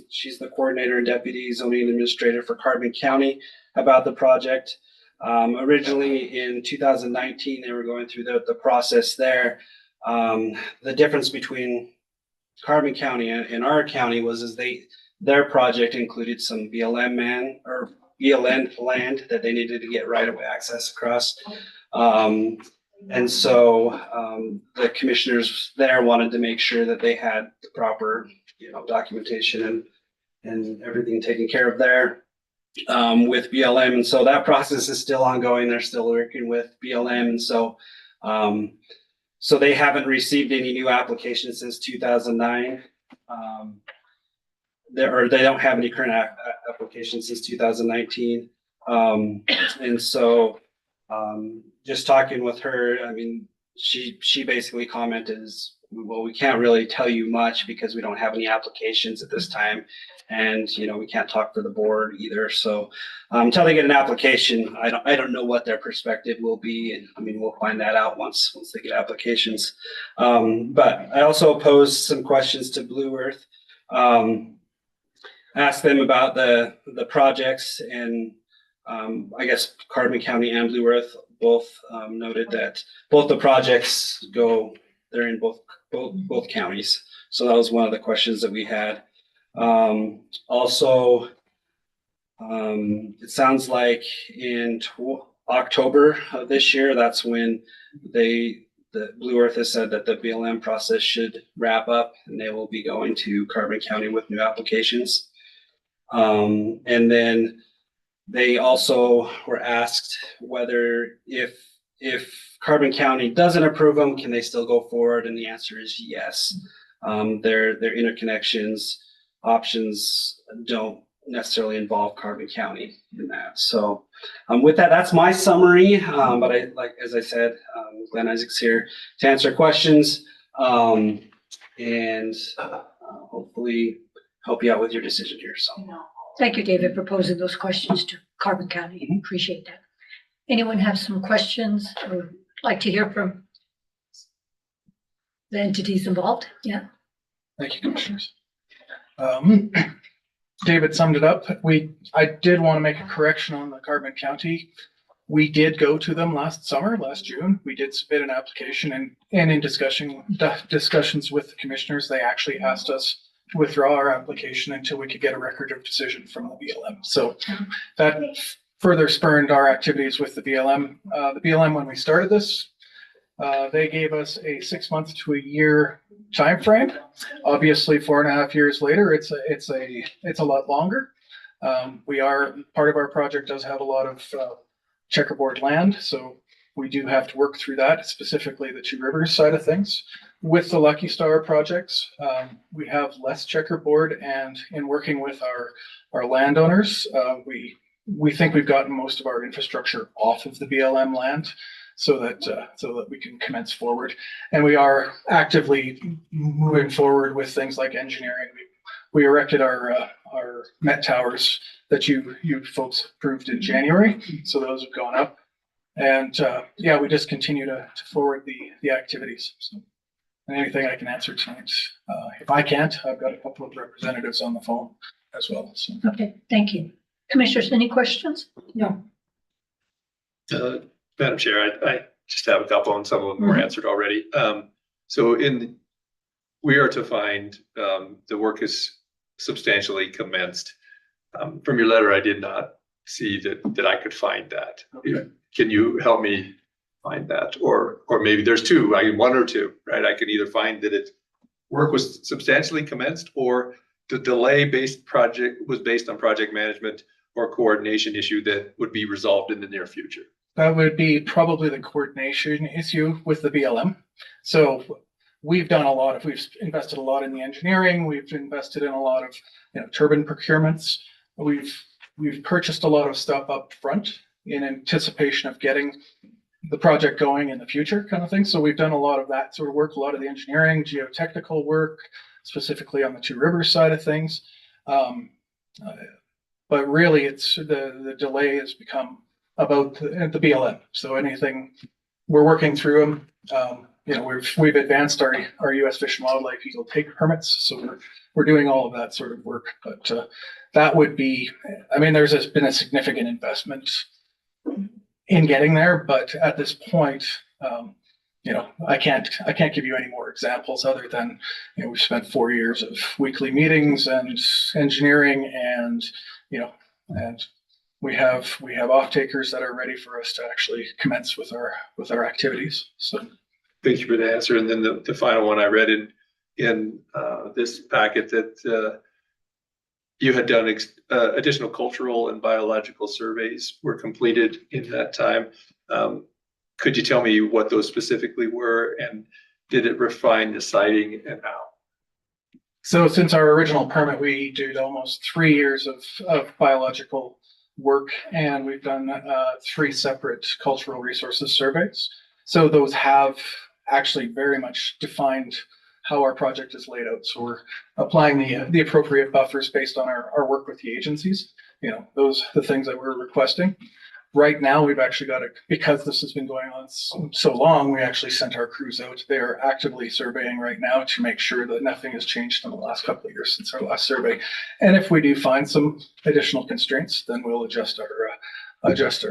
She's the coordinator and deputy zoning administrator for Carbon County about the project. Originally in 2019, they were going through the process there. The difference between Carbon County and our county was their project included some BLM land that they needed to get right-of-way access across. And so the commissioners there wanted to make sure that they had the proper, documentation and everything taken care of there with BLM. And so that process is still ongoing. They're still working with BLM. And so so they haven't received any new applications since 2009. They don't have any current applications since 2019. And so just talking with her, I mean, she basically commented well, we can't really tell you much because we don't have any applications at this time. And, we can't talk for the board either. So until they get an application, I don't know what their perspective will be. And I mean, we'll find that out once they get applications. But I also posed some questions to Blue Earth. Asked them about the projects, and I guess Carbon County and Blue Earth both noted that both the projects they're in both counties. So that was one of the questions that we had. Also, it sounds like in October of this year, that's when the Blue Earth has said that the BLM process should wrap up, and they will be going to Carbon County with new applications. And then they also were asked whether if Carbon County doesn't approve them, can they still go forward? And the answer is yes. Their interconnections options don't necessarily involve Carbon County in that. So with that, that's my summary. But as I said, Glenn Isaac's here to answer questions and hopefully help you out with your decision here. So Thank you, David, for posing those questions to Carbon County. Appreciate that. Anyone have some questions or like to hear from the entities involved? Yeah. Thank you, Commissioners. David summed it up. I did want to make a correction on the Carbon County. We did go to them last June. We did submit an application, and in discussions with the commissioners, they actually asked us to withdraw our application until we could get a record of decision from the BLM. So that further spurred our activities with the BLM. The BLM, when we started this, they gave us a 6 month to a year timeframe. Obviously, 4.5 years later, it's a lot longer. Part of our project does have a lot of checkerboard land, so we do have to work through that, specifically the Two Rivers side of things. With the Lucky Star projects, we have less checkerboard, and in working with our landowners, we think we've gotten most of our infrastructure off of the BLM land so that we can commence forward. And we are actively moving forward with things like engineering. We erected our Met towers that you folks approved in January, so those have gone up. And we just continue to forward the activities. So, and anything I can answer tonight. If I can't, I've got a couple of representatives on the phone as well. So. Okay, thank you. Commissioners, any questions? No. Madam Chair, I just have a couple, and some of them were answered already. So we are to find the work is substantially commenced. From your letter, I did not see that I could find that. Okay. Can you help me find that? Or maybe there's two, one or two, right? I can either find that work was substantially commenced, or the delay project was based on project management or coordination issue that would be resolved in the near future. That would be probably the coordination issue with the BLM. So we've invested a lot in the engineering. We've invested in a lot of turbine procurements. We've purchased a lot of stuff up front in anticipation of getting the project going in the future, kind of thing. So we've done a lot of that sort of work, a lot of the engineering, geotechnical work, specifically on the Two Rivers side of things. But really, it's the delay has become about the BLM. So anything we're working through them. We've advanced our U.S. Fish and Wildlife Eagle take permits, so we're doing all of that sort of work. But that would be, there's been a significant investment in getting there, but at this point, I can't give you any more examples other than we've spent 4 years of weekly meetings and engineering, and we have off-takers that are ready for us to actually commence with our activities. So thank you for the answer. And then the final one I read in this packet that you had done additional cultural and biological surveys were completed in that time. Could you tell me what those specifically were, and did it refine the siting and how? So since our original permit, we did almost 3 years of biological work, and we've done 3 separate cultural resources surveys. So those have actually very much defined how our project is laid out. So we're applying the appropriate buffers based on our work with the agencies. You know, those the things that we're requesting. Right now, we've actually got because this has been going on so long, we actually sent our crews out. They are actively surveying right now to make sure that nothing has changed in the last couple of years since our last survey. And if we do find some additional constraints, then we'll adjust our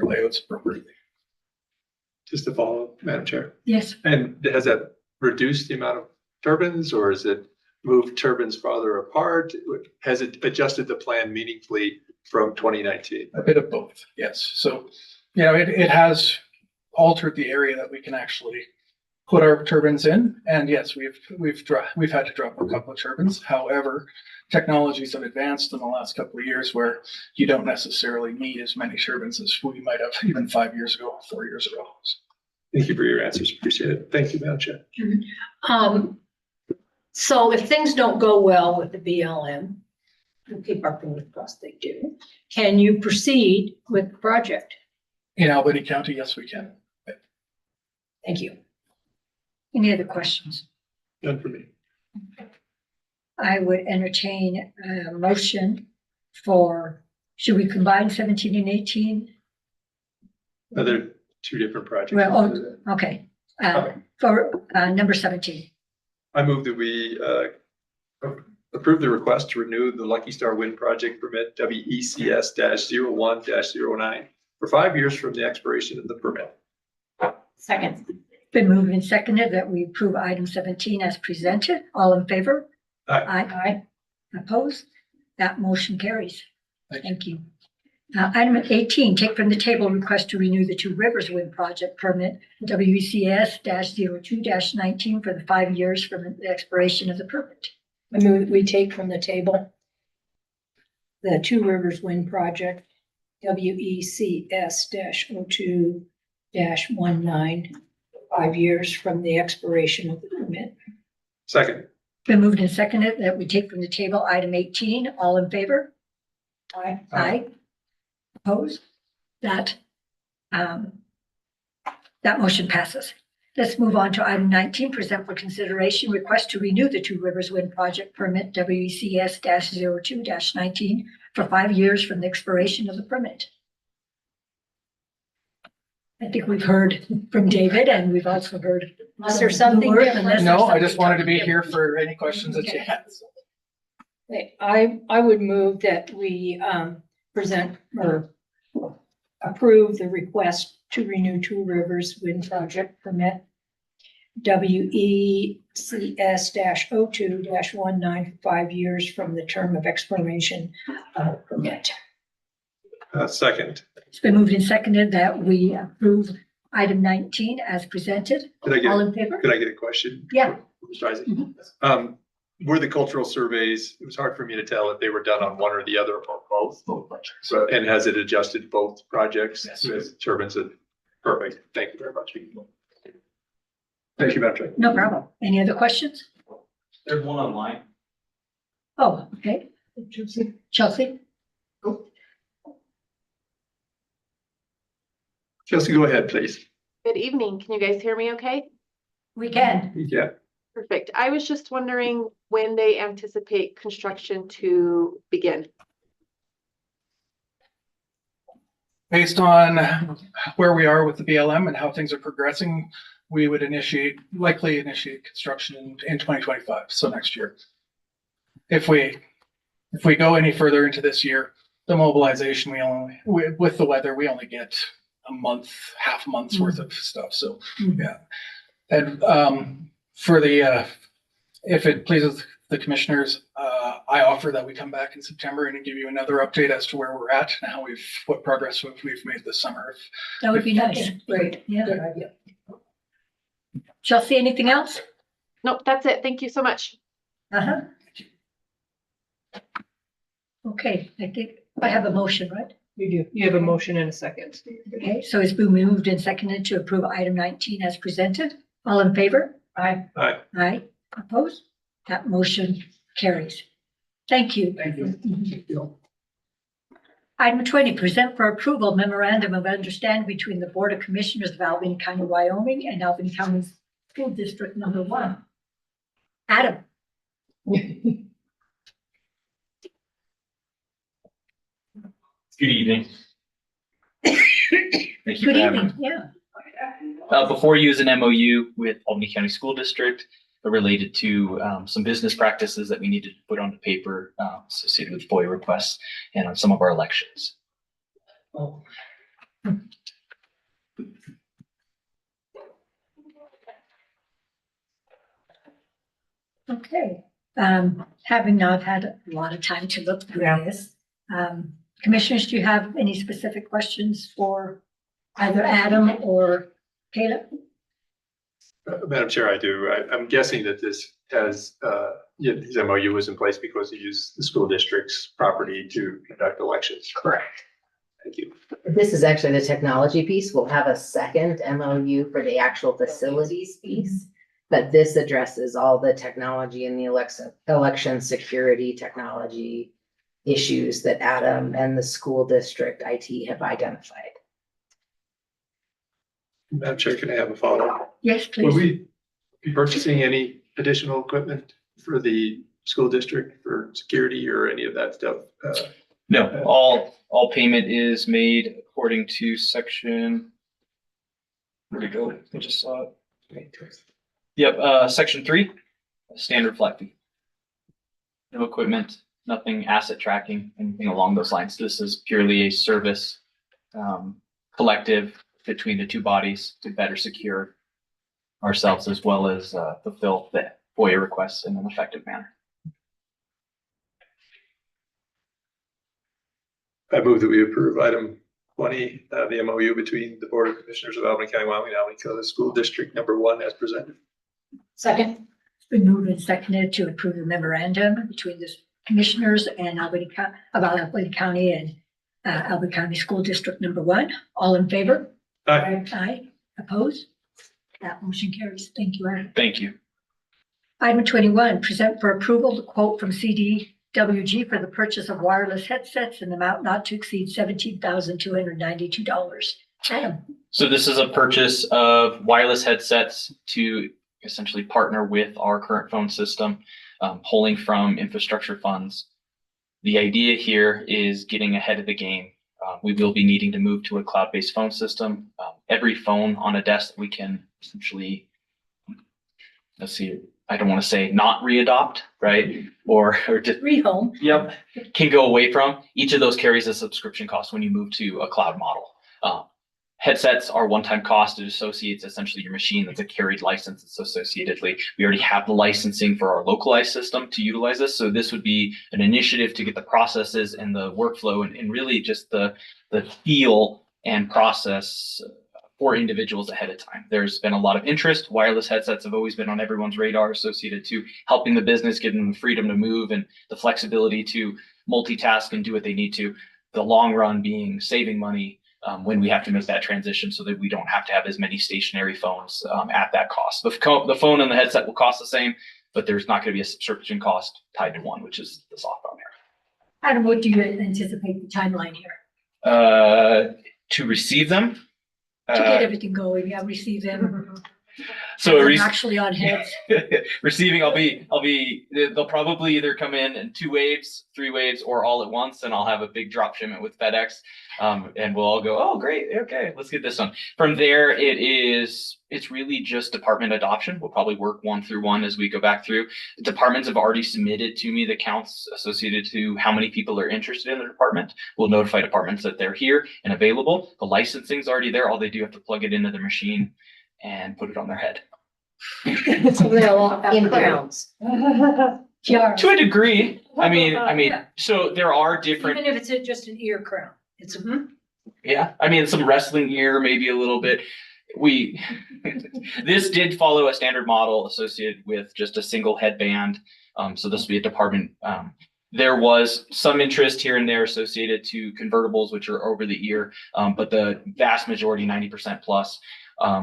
layouts appropriately. Just to follow up, Madam Chair. Yes. And has that reduced the amount of turbines, or has it moved turbines farther apart? Has it adjusted the plan meaningfully from 2019? A bit of both, yes. So, you know, it has altered the area that we can actually put our turbines in. And yes, we've had to drop a couple of turbines. However, technologies have advanced in the last couple of years where you don't necessarily need as many turbines as we might have even 5 years ago, 4 years ago. Thank you for your answers. Appreciate it. Thank you, Madam Chair. So if things don't go well with the BLM, we'll keep our fingers crossed they do. Can you proceed with the project? In Albany County, yes, we can. Thank you. Any other questions? None for me. I would entertain a motion for, should we combine 17 and 18? They're two different projects. Well, okay. For number 17. I move that we approve the request to renew the Lucky Star Wind Project permit WECS-01-09 for 5 years from the expiration of the permit. Second. Been moved and seconded that we approve item 17 as presented. All in favor? Aye. Aye. Opposed? That motion carries. Thank you. Item 18, take from the table request to renew the Two Rivers Wind Project permit WECS-02-19 for the 5 years from the expiration of the permit. I move that we take from the table the Two Rivers Wind Project, WECS-02-19, 5 years from the expiration of the permit. Second. Been moved and seconded that we take from the table item 18. All in favor? Aye. Aye. Opposed? That motion passes. Let's move on to item 19, present for consideration, request to renew the Two Rivers Wind Project permit WECS-02-19 for 5 years from the expiration of the permit. I think we've heard from David and we've also heard. Is there something different? No, I just wanted to be here for any questions that you had. Okay, I would move that we present or approve the request to renew Two Rivers Wind Project permit WECS-02-19 for 5 years from the term of expiration of permit. Second. It's been moved and seconded that we approve item 19 as presented. All in favor? Could I get a question? Yeah. Mr. Isaac? Were the cultural surveys, it was hard for me to tell if they were done on one or the other or both. Both projects. And has it adjusted both projects? Yes. With turbines? Perfect. Thank you very much. Thank you, Madam Chair. No problem. Any other questions? There's one online. Oh, okay. Chelsea? Chelsea, go ahead, please. Good evening. Can you guys hear me okay? We can. Yeah. Perfect. I was just wondering when they anticipate construction to begin. Based on where we are with the BLM and how things are progressing, we would likely initiate construction in 2025, so next year. If we go any further into this year, the mobilization, with the weather, we only get a month, half a month's worth of stuff. So, yeah. And for if it pleases the commissioners, I offer that we come back in September and give you another update as to where we're at and what progress we've made this summer. That would be nice. Great. Yeah. Good idea. Chelsea, anything else? Nope, that's it. Thank you so much. Uh-huh. Okay, I think I have a motion, right? You do. You have a motion and a second. Okay, so it's been moved and seconded to approve item 19 as presented. All in favor? Aye. Aye. Aye. Opposed? That motion carries. Thank you. Thank you. Item 20, present for approval memorandum of understanding between the Board of Commissioners of Albany County, Wyoming and Albany County School District Number 1. Adam. Good evening. Thank you Good for having evening, yeah. Before you is an MOU with Albany County School District related to some business practices that we needed to put on the paper associated with FOIA requests and on some of our elections. Okay, having not had a lot of time to look through this, commissioners, do you have any specific questions for either Adam or Caleb? Madam Chair, I do. I'm guessing that this has, his MOU was in place because he used the school district's property to conduct elections. Correct. Thank you. This is actually the technology piece. We'll have a second MOU for the actual facilities piece. But this addresses all the technology and the election security technology issues that Adam and the school district IT have identified. Madam Chair, can I have a follow-up? Yes, Will please. we be purchasing any additional equipment for the school district for security or any of that stuff? No, all payment is made according to section. Where'd it go? I just saw it. Yep, section 3, standard flat fee. No equipment, nothing asset tracking, anything along those lines. This is purely a service collective between the two bodies to better secure ourselves as well as fulfill the FOIA requests in an effective manner. I move that we approve item 20, the MOU between the Board of Commissioners of Albany County, Wyoming, and Albany County School District number 1 as presented. Second. It's been moved and seconded to approve the memorandum between the commissioners and Albany County and Albany County School District number 1. All in favor? Aye. Aye. Opposed? That motion carries. Thank you, Adam. Thank you. Item 21, present for approval the quote from CDWG for the purchase of wireless headsets in the amount not to exceed $17,292. Adam. So this is a purchase of wireless headsets to essentially partner with our current phone system, pulling from infrastructure funds. The idea here is getting ahead of the game. We will be needing to move to a cloud-based phone system. Every phone on a desk that we can essentially, let's see, I don't want to say not readopt, right? Or just rehome. Yep, can go away from. Each of those carries a subscription cost when you move to a cloud model. Headsets are one-time cost. It associates essentially your machine. That's a carried license. It's associatedly. We already have the licensing for our localized system to utilize this. So this would be an initiative to get the processes and the workflow and really just the feel and process for individuals ahead of time. There's been a lot of interest. Wireless headsets have always been on everyone's radar associated to helping the business, giving them the freedom to move and the flexibility to multitask and do what they need to. The long run being saving money when we have to make that transition so that we don't have to have as many stationary phones at that cost. The phone and the headset will cost the same, but there's not going to be a subscription cost tied to one, which is the softphone here. Adam, what do you anticipate the timeline here? To receive them? To get everything going, yeah, receive them. So actually on heads. Receiving, they'll probably either come in 2 waves, 3 waves, or all at once, and I'll have a big drop shipment with FedEx. And we'll all go, oh, great. Okay, let's get this done. From there, it's really just department adoption. We'll probably work 1 through 1 as we go back through. The departments have already submitted to me the counts associated to how many people are interested in the department. We'll notify departments that they're here and available. The licensing's already there. All they do have to plug it into their machine and put it on their head. So they'll all have In crowns. To a degree. I mean, so there are different. Even if it's just an ear crown, it's a. Yeah, I mean, some wrestling gear, maybe a little bit. This did follow a standard model associated with just a single headband. So this would be a department. There was some interest here and there associated to convertibles, which are over the ear, but the vast majority, 90% plus,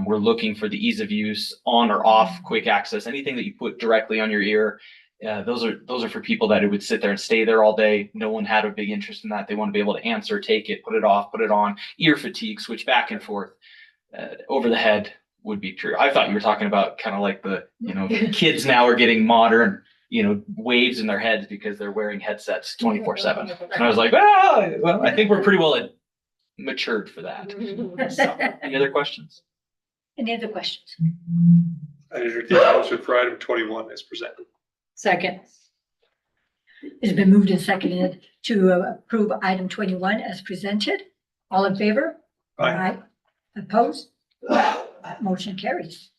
we're looking for the ease of use, on or off, quick access, anything that you put directly on your ear. Those are for people that it would sit there and stay there all day. No one had a big interest in that. They want to be able to answer, take it, put it off, put it on, ear fatigue, switch back and forth, over the head, would be true. I thought you were talking about kind of like the, kids now are getting modern, waves in their heads because they're wearing headsets 24/7. And I was like, well, I think we're pretty well matured for that. So, any other questions? Any other questions? I entertain a motion for item 21 as presented. Second. It's been moved and seconded to approve item 21 as presented. All in favor? Aye. Opposed? Motion carries.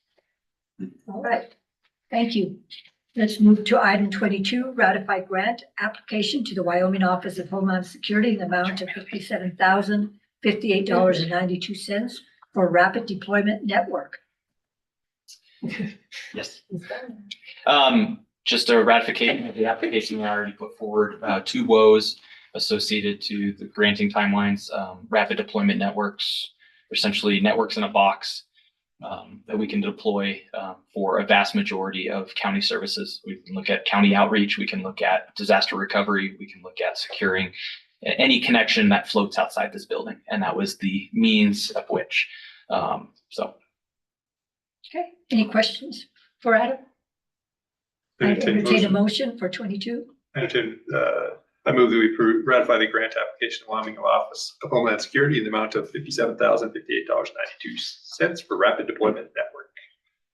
All right, thank you. Let's move to item 22, ratify grant application to the Wyoming Office of Homeland Security in the amount of $57,058.92 for rapid deployment network. Yes. Just a ratification of the application we already put forward, 2 woes associated to the granting timelines, rapid deployment networks, essentially networks in a box that we can deploy for a vast majority of county services. We can look at county outreach, we can look at disaster recovery, we can look at securing any connection that floats outside this building. And that was the means of which. Okay, any questions for Adam? I entertain a motion for 22. I move that we ratify the grant application to Wyoming Office of Homeland Security in the amount of $57,058.92 for rapid deployment network.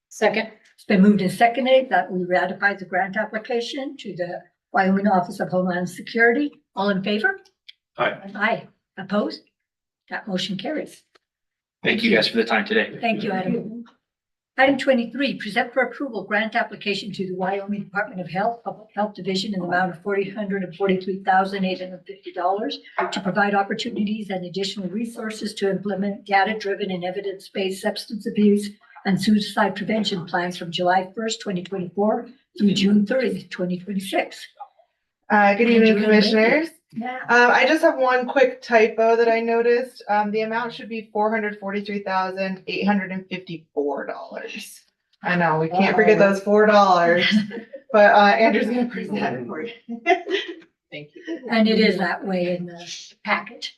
Second. It's been moved and seconded that we ratify the grant application to the Wyoming Office of Homeland Security. All in favor? Aye. Aye. Opposed? That motion carries. Thank you guys for the time today. Thank you, Adam. Item 23, present for approval grant application to the Wyoming Department of Health, Public Health Division in the amount of $443,850 to provide opportunities and additional resources to implement data-driven and evidence-based substance abuse and suicide prevention plans from July 1st, 2024 through June 30th, 2026. Good evening, commissioners. Yeah. I just have one quick typo that I noticed. The amount should be $443,854. I know, we can't forget those $4, but Andrew's gonna present it for you. Thank you. And it is that way in the packet.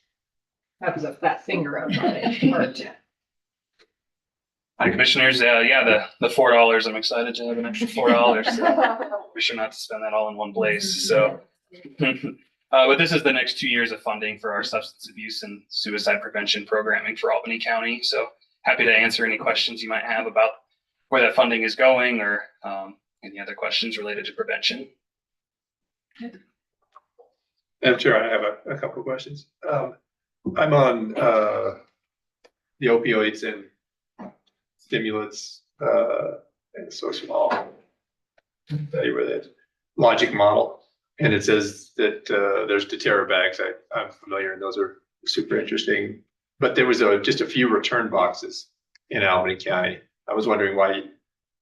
That was a fat finger up on it. Hi, commissioners. The $4, I'm excited to have an extra $4. So we should not to spend that all in one place. So, but this is the next 2 years of funding for our substance abuse and suicide prevention programming for Albany County. So happy to answer any questions you might have about where that funding is going or any other questions related to prevention. Madam Chair, I have a couple of questions. I'm on the opioids and stimulants and so small. Tell you where that logic model, and it says that there's deterra bags. I'm familiar, and those are super interesting. But there was just a few return boxes in Albany County. I was wondering why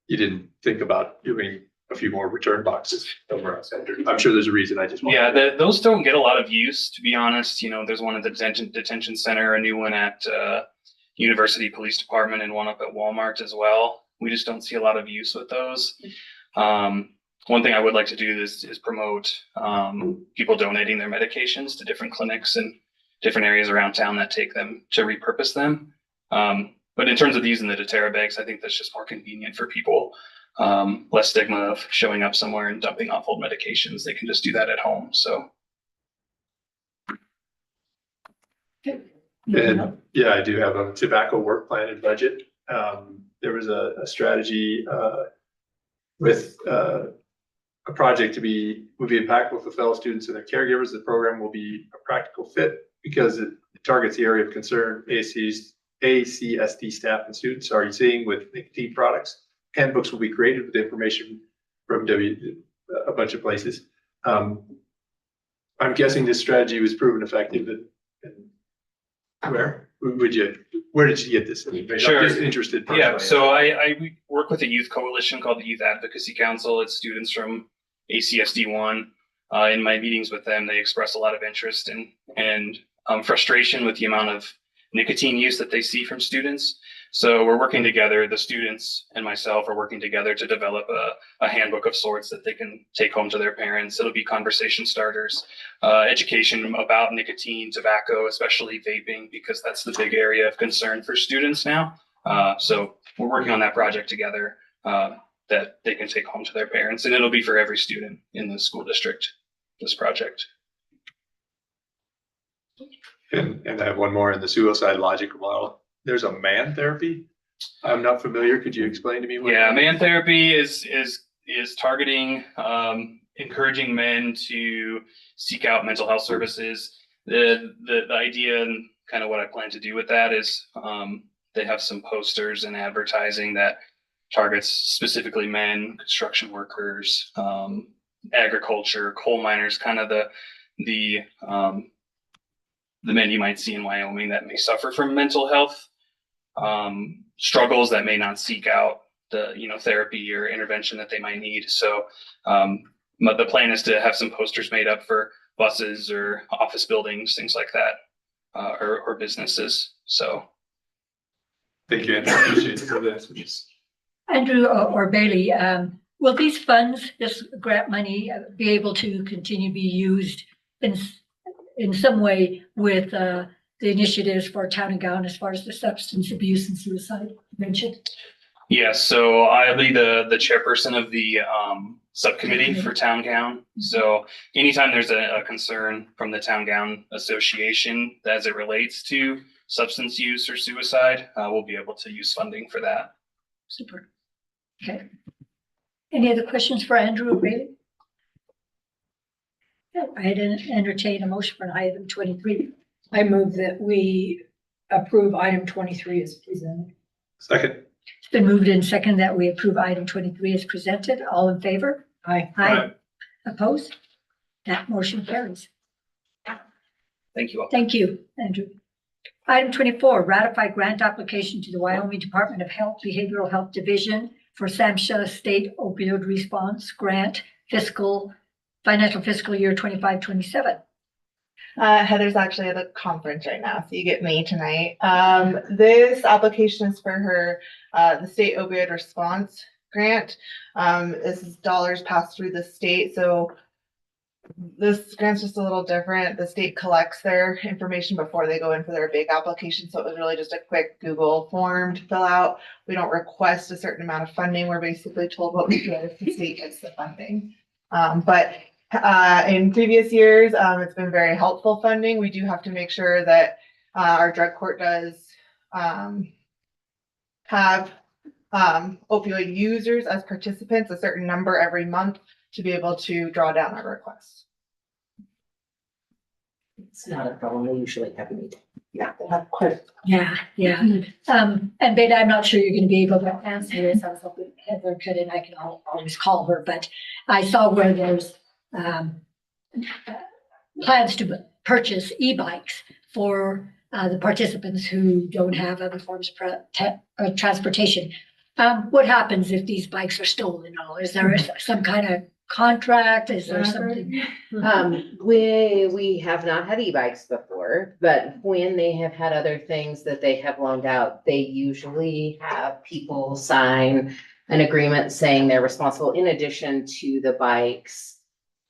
you didn't think about doing a few more return boxes over outside. I'm sure there's a reason. I just those don't get a lot of use, to be honest. There's one at the detention center, a new one at University Police Department, and one up at Walmart as well. We just don't see a lot of use with those. One thing I would like to do is promote people donating their medications to different clinics and different areas around town that take them to repurpose them. But in terms of using the deterra bags, I think that's just more convenient for people. Less stigma of showing up somewhere and dumping off old medications. They can just do that at home. So. And yeah, I do have a tobacco work plan and budget. There was a strategy with a project would be impactful for fellow students and their caregivers. The program will be a practical fit because it targets the area of concern ACSD staff and students are seeing with nicotine products. Handbooks will be created with information from a bunch of places. I'm guessing this strategy was proven effective. Where did you get this information? Sure. I'm just interested personally. Yeah, so I work with a youth coalition called the Youth Advocacy Council. It's students from ACSD1. In my meetings with them, they express a lot of interest and frustration with the amount of nicotine use that they see from students. So we're working together, the students and myself are working together to develop a handbook of sorts that they can take home to their parents. It'll be conversation starters, education about nicotine, tobacco, especially vaping, because that's the big area of concern for students now. So we're working on that project together that they can take home to their parents, and it'll be for every student in the school district, this project. And I have one more in the suicide logic model. There's a man therapy. I'm not familiar. Could you explain to me? Yeah, man therapy is targeting, encouraging men to seek out mental health services. The idea and kind of what I plan to do with that is they have some posters and advertising that targets specifically men, construction workers, agriculture, coal miners, kind of the men you might see in Wyoming that may suffer from mental health struggles, that may not seek out the therapy or intervention that they might need. So but the plan is to have some posters made up for buses or office buildings, things like that, or businesses. So thank you, Andrew. I appreciate it. Andrew or Bailey, will these funds, this grant money, be able to continue to be used in some way with the initiatives for town and gown as far as the substance abuse and suicide prevention? Yes, so I'll be the chairperson of the subcommittee for town gown. So anytime there's a concern from the town gown association as it relates to substance use or suicide, we'll be able to use funding for that. Super. Okay. Any other questions for Andrew or Bailey? I'd entertain a motion for item 23. I move that we approve item 23 as presented. Second. It's been moved and second that we approve item 23 as presented. All in favor? Aye. Aye. Opposed? That motion carries. Thank you all. Thank you, Andrew. Item 24, ratify grant application to the Wyoming Department of Health Behavioral Health Division for SAMHSA State Opioid Response Grant financial fiscal year 25-27. Heather's actually at a conference right now, so you get me tonight. This application is for her, the state opioid response grant. This is dollars passed through the state, so this grant's just a little different. The state collects their information before they go in for their big application, so it was really just a quick Google form to fill out. We don't request a certain amount of funding. We're basically told what we do if the state gets the funding. But in previous years, it's been very helpful funding. We do have to make sure that our drug court does have opioid users as participants, a certain number every month to be able to draw down our requests. It's not a problem. We usually have a meeting. Yeah, they have quite. Yeah. And Beta, I'm not sure you're going to be able to answer this. I was hoping Heather could, and I can always call her, but I saw where there's plans to purchase e-bikes for the participants who don't have other forms of transportation. What happens if these bikes are stolen? Is there some kind of contract? Is there something? We have not had e-bikes before, but when they have had other things that they have loaned out, they usually have people sign an agreement saying they're responsible in addition to the bikes.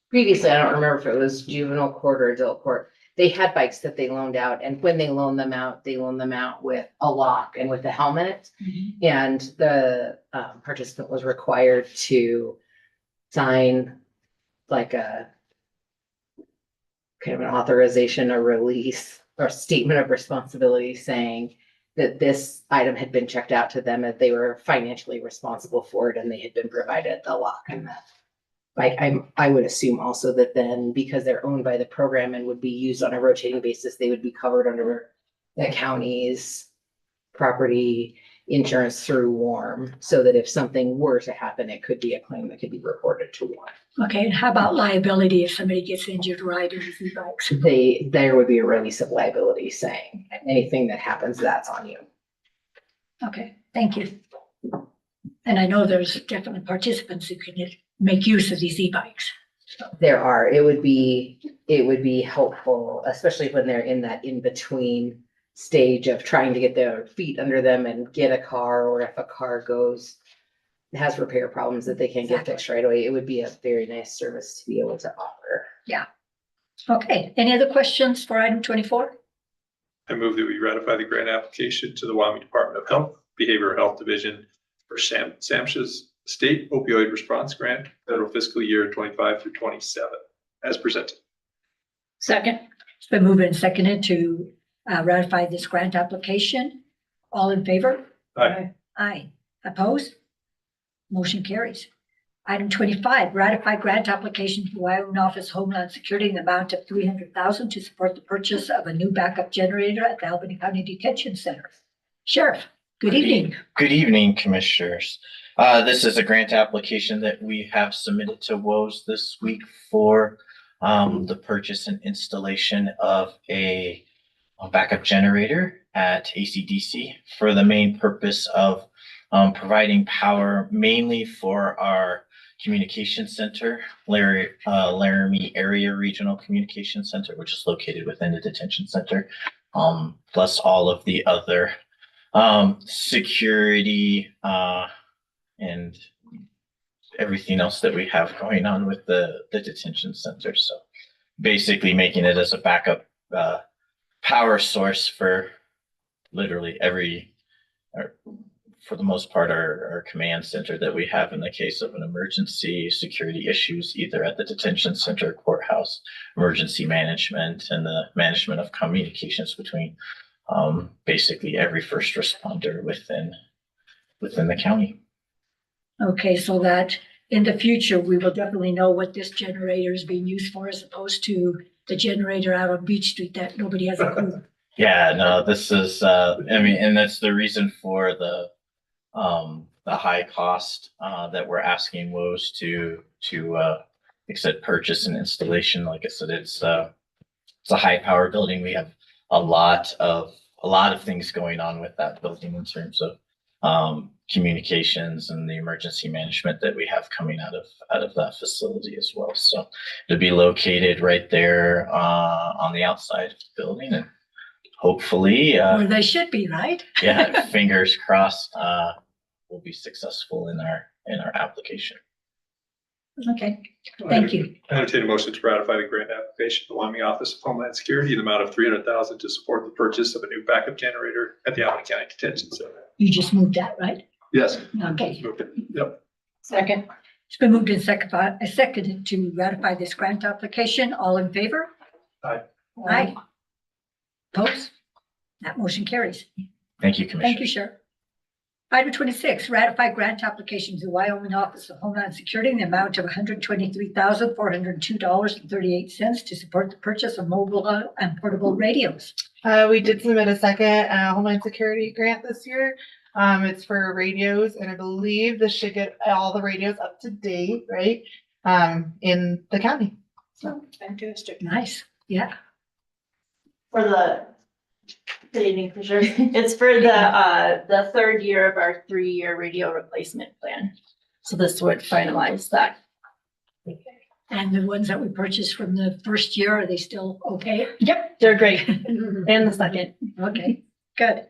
Previously, I don't remember if it was juvenile court or adult court. They had bikes that they loaned out, and when they loaned them out with a lock and with a helmet. Mm-hmm. And the participant was required to sign like a kind of an authorization, a release, or statement of responsibility saying that this item had been checked out to them, that they were financially responsible for it, and they had been provided the lock and that. I would assume also that then, because they're owned by the program and would be used on a rotating basis, they would be covered under the county's property insurance through WARM, so that if something were to happen, it could be a claim that could be reported to WARM. Okay, and how about liability if somebody gets injured riding these e-bikes? There would be a release of liability saying anything that happens, that's on you. Okay, thank you. And I know there's definitely participants who can make use of these e-bikes. There are. It would be helpful, especially when they're in that in-between stage of trying to get their feet under them and get a car, or if a car has repair problems that they can't get fixed right away. It would be a very nice service to be able to offer. Yeah. Okay. Any other questions for item 24? I move that we ratify the grant application to the Wyoming Department of Health Behavioral Health Division for SAMHSA's State Opioid Response Grant, federal fiscal year 25 through 27, as presented. Second. It's been moved and seconded to ratify this grant application. All in favor? Aye. Aye. Opposed? Motion carries. Item 25, ratify grant application to Wyoming Office of Homeland Security in the amount of $300,000 to support the purchase of a new backup generator at the Albany County Detention Center. Sheriff, good evening. Good evening, Commissioners. This is a grant application that we have submitted to WOS this week for the purchase and installation of a backup generator at ACDC for the main purpose of providing power mainly for our communication center, Laramie Area Regional Communication Center, which is located within the detention center, plus all of the other security and everything else that we have going on with the detention center. So basically making it as a backup power source for literally for the most part, our command center that we have in the case of an emergency, security issues, either at the detention center, courthouse, emergency management, and the management of communications between basically every first responder within the county. Okay, so that in the future, we will definitely know what this generator is being used for as opposed to the generator out on Beach Street that nobody has a clue. Yeah, no, this is, and that's the reason for the high cost that we're asking WOS to like I said, purchase and installation. Like I said, it's a high power building. We have a lot of things going on with that building in terms of communications and the emergency management that we have coming out of that facility as well. So it'll be located right there on the outside of the building, and hopefully Where they should be, right? yeah, fingers crossed, we'll be successful in our application. Okay, thank you. I entertain a motion to ratify the grant application to the Wyoming Office of Homeland Security in the amount of $300,000 to support the purchase of a new backup generator at the Albany County Detention Center. You just moved that, right? Yes. Okay. Yep. Second. It's been moved and seconded to ratify this grant application. All in favor? Aye. Aye. Opposed? That motion carries. Thank you, Commissioner. Thank you, Sheriff. Item 26, ratify grant application to the Wyoming Office of Homeland Security in the amount of $123,402.38 to support the purchase of mobile and portable radios. We did submit a second Homeland Security grant this year. It's for radios, and I believe this should get all the radios up to date, right? In the county. So fantastic. Nice. Yeah. For the, good evening, Commissioners. It's for the third year of our 3-year radio replacement plan. So this would finalize that. And the ones that we purchased from the first year, are they still okay? Yep, they're great. And the second. Okay, good.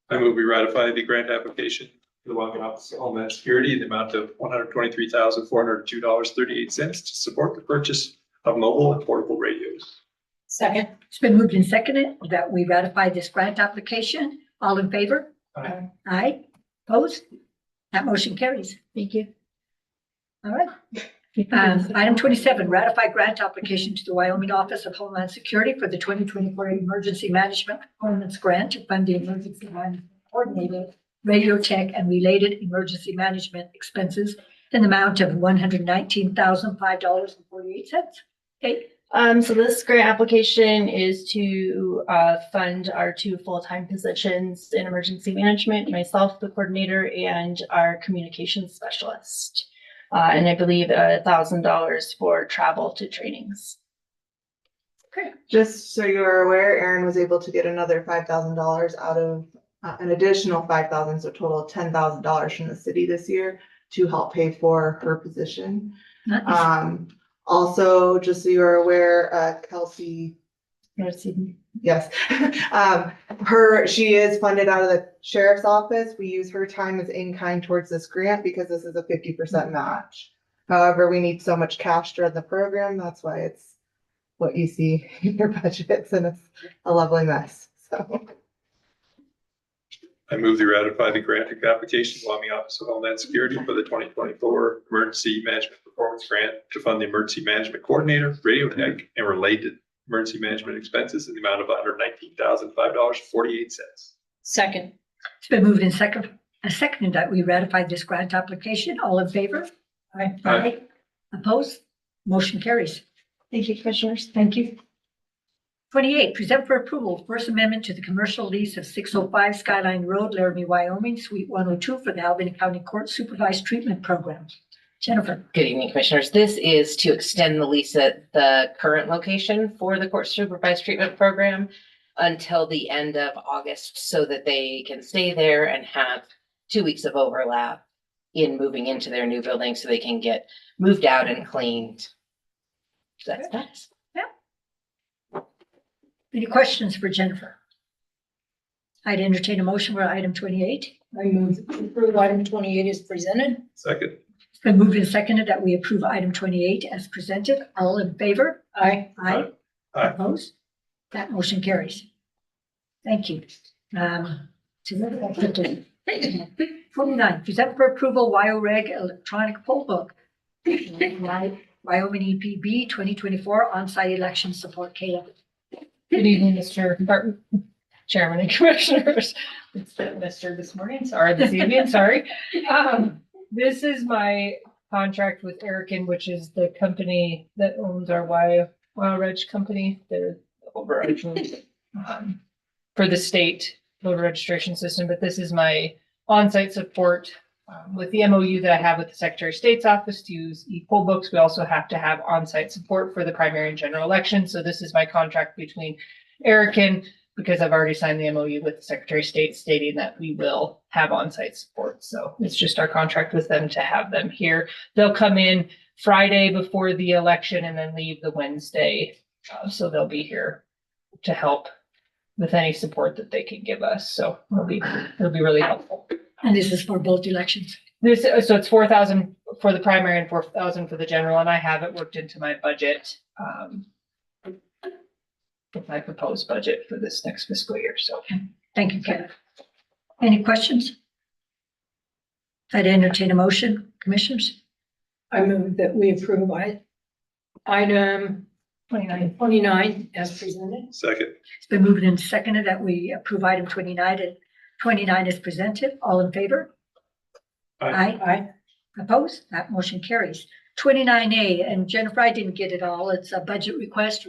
I move we ratify the grant application to the Wyoming Office of Homeland Security in the amount of $123,402.38 to support the purchase of mobile and portable radios. Second. It's been moved and seconded that we ratify this grant application. All in favor? Aye. Aye. Opposed? That motion carries. Thank you. All right. Item 27, ratify grant application to the Wyoming Office of Homeland Security for the 2024 Emergency Management Performance Grant to fund the emergency management coordinated radio tech and related emergency management expenses in the amount of $119,005.48. Okay. So this grant application is to fund our 2 full-time positions in emergency management, myself, the coordinator, and our communications specialist. And I believe $1,000 for travel to trainings. Okay. Just so you're aware, Erin was able to get another $5,000 out of an additional $5,000, so a total of $10,000 from the city this year to help pay for her position. Nice. Also, just so you're aware, Kelsey. Yes. She is funded out of the sheriff's office. We use her time as in-kind towards this grant because this is a 50% match. However, we need so much cash to run the program. That's why it's what you see in your budgets, and it's a lovely mess. So. I move to ratify the grant application to Wyoming Office of Homeland Security for the 2024 Emergency Management Performance Grant to fund the Emergency Management Coordinator, radio tech, and related emergency management expenses in the amount of $119,005.48. Second. It's been moved in seconded that we ratify this grant application. All in favor? Aye. Opposed? Motion carries. Thank you, commissioners. Thank you. 28, present for approval, First Amendment to the commercial lease of 605 Skyline Road, Laramie, Wyoming, Suite 102 for the Albany County Court Supervised Treatment Program. Jennifer. Good evening, commissioners. This is to extend the lease at the current location for the court supervised treatment program until the end of August so that they can stay there and have 2 weeks of overlap in moving into their new building so they can get moved out and cleaned. So that's that. Any questions for Jennifer? I'd entertain a motion for item 28. I move to approve item 28 is presented. Second. It's been moved and seconded that we approve item 28 as presented. All in favor? Aye. Aye. Aye. Opposed? That motion carries. Thank you. 29, present for approval WyoReg electronic poll book. Wyoming EPB 2024 on-site election support. Caleb. Good evening, Mr. Barton, Chairman and Commissioners. It's been Mr. this morning, sorry, this evening, sorry. This is my contract with Erican, which is the company that owns our WyoReg company. They're overarching for the state voter registration system, but this is my on-site support with the MOU that I have with the Secretary of State's office to use e-poll books. We also have to have on-site support for the primary and general election. So this is my contract between Erican, because I've already signed the MOU with the Secretary of State stating that we will have on-site support. So it's just our contract with them to have them here. They'll come in Friday before the election and then leave the Wednesday. So they'll be here to help with any support that they can give us. So it'll be really helpful. And this is for both elections. So it's 4,000 for the primary and 4,000 for the general, and I have it worked into my budget. With my proposed budget for this next fiscal year. So Thank you, Kevin. Any questions? I'd entertain a motion, commissioners. I move that we approve item 29 as presented. Second. It's been moved and seconded that we approve item 29 and 29 is presented. All in favor? Aye. Opposed? That motion carries. 29A, and Jennifer, I didn't get it all. It's a budget request,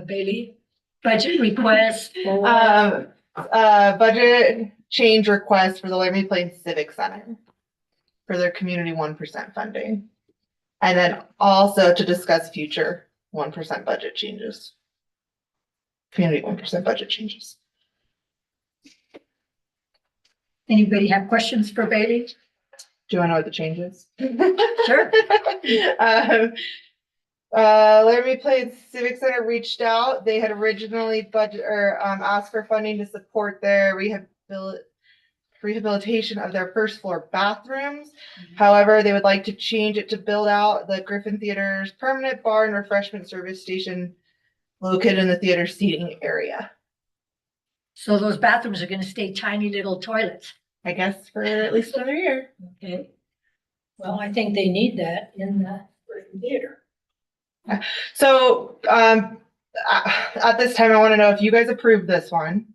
Bailey. Budget request. Budget change request for the Laramie Plains Civic Center for their community 1% funding. And then also to discuss future 1% budget changes. Community 1% budget changes. Anybody have questions for Bailey? Do you want to know what the change is? Sure. Laramie Plains Civic Center reached out. They had originally asked for funding to support their rehabilitation of their first floor bathrooms. However, they would like to change it to build out the Griffin Theater's permanent bar and refreshment service station located in the theater seating area. So those bathrooms are going to stay tiny little toilets. I guess for at least another year. Okay. Well, I think they need that in the theater. So at this time, I want to know if you guys approve this one.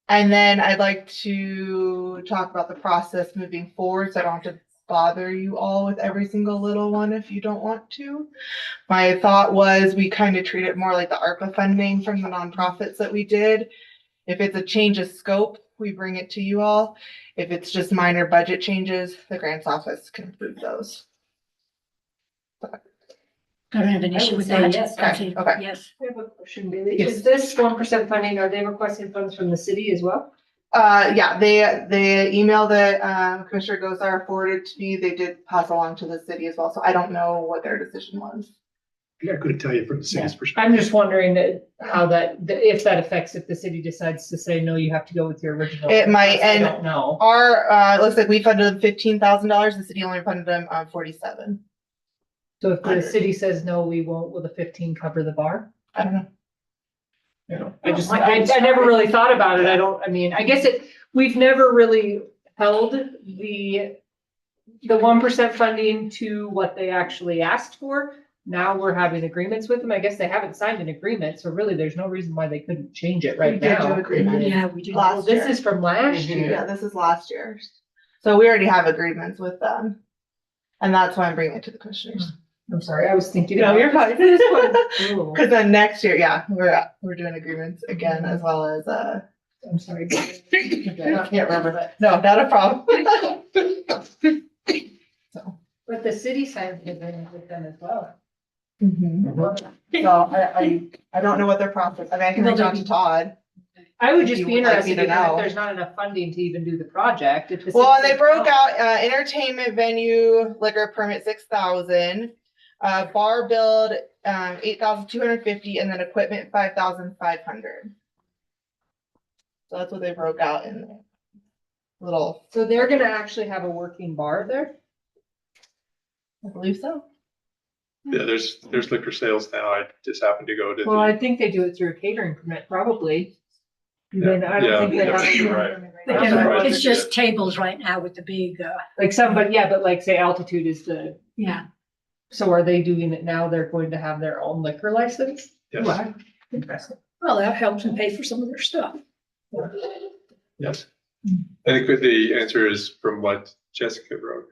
And then I'd like to talk about the process moving forward so I don't have to bother you all with every single little one if you don't want to. My thought was we kind of treat it more like the ARPA funding from the nonprofits that we did. If it's a change of scope, we bring it to you all. If it's just minor budget changes, the grants office can approve those. I don't have an issue with that. Yes. Okay. Yes. I have a question, Bailey. Yes. Is this 1% funding, are they requesting funds from the city as well? Yeah, the email that Commissioner Gosar forwarded to me, they did pass along to the city as well. So I don't know what their decision was. Yeah, I couldn't tell you from the city's perspective. I'm just wondering how if that affects if the city decides to say, no, you have to go with your original. It might, I and don't know. our, it looks like we funded them $15,000. The city only funded them $47,000. So if the city says, no, we won't, will the 15 cover the bar? I don't know. I never really thought about it. I mean, I guess we've never really held the 1% funding to what they actually asked for. Now we're having agreements with them. I guess they haven't signed an agreement, so really there's no reason why they couldn't change it right We did do now. agreement. Yeah, we did. Last This year. is from last Yeah, year. this is last year's. So we already have agreements with them. And that's why I'm bringing it to the commissioners. I'm sorry, I was thinking. No, you're fine. This one. Ooh. Cause then next year, yeah, we're doing agreements again as well as, I'm sorry. I can't remember. No, not a problem. So. But the city signed an agreement with them as well. So I don't know what their process, I mean, I can reach out to Todd. I would just You be would like me interested to in if know. there's not enough funding to even do the project. If the Well, and city they broke says no. out, entertainment venue liquor permit 6,000, bar build, 8,250, and then equipment 5,500. So that's what they broke out in the little, So they're gonna actually have a working bar there? I believe so. Yeah, there's liquor sales now. I just happened to go to. Well, I think they do it through a catering permit, probably. Then I don't think they have. You're right. It's just tables right now with the big, Like somebody, yeah, but like say Altitude is the, yeah. so are they doing it now? They're going to have their own liquor license? Yes. Wow, interesting. Well, that helps them pay for some of their stuff. Yes. I think that the answer is from what Jessica wrote.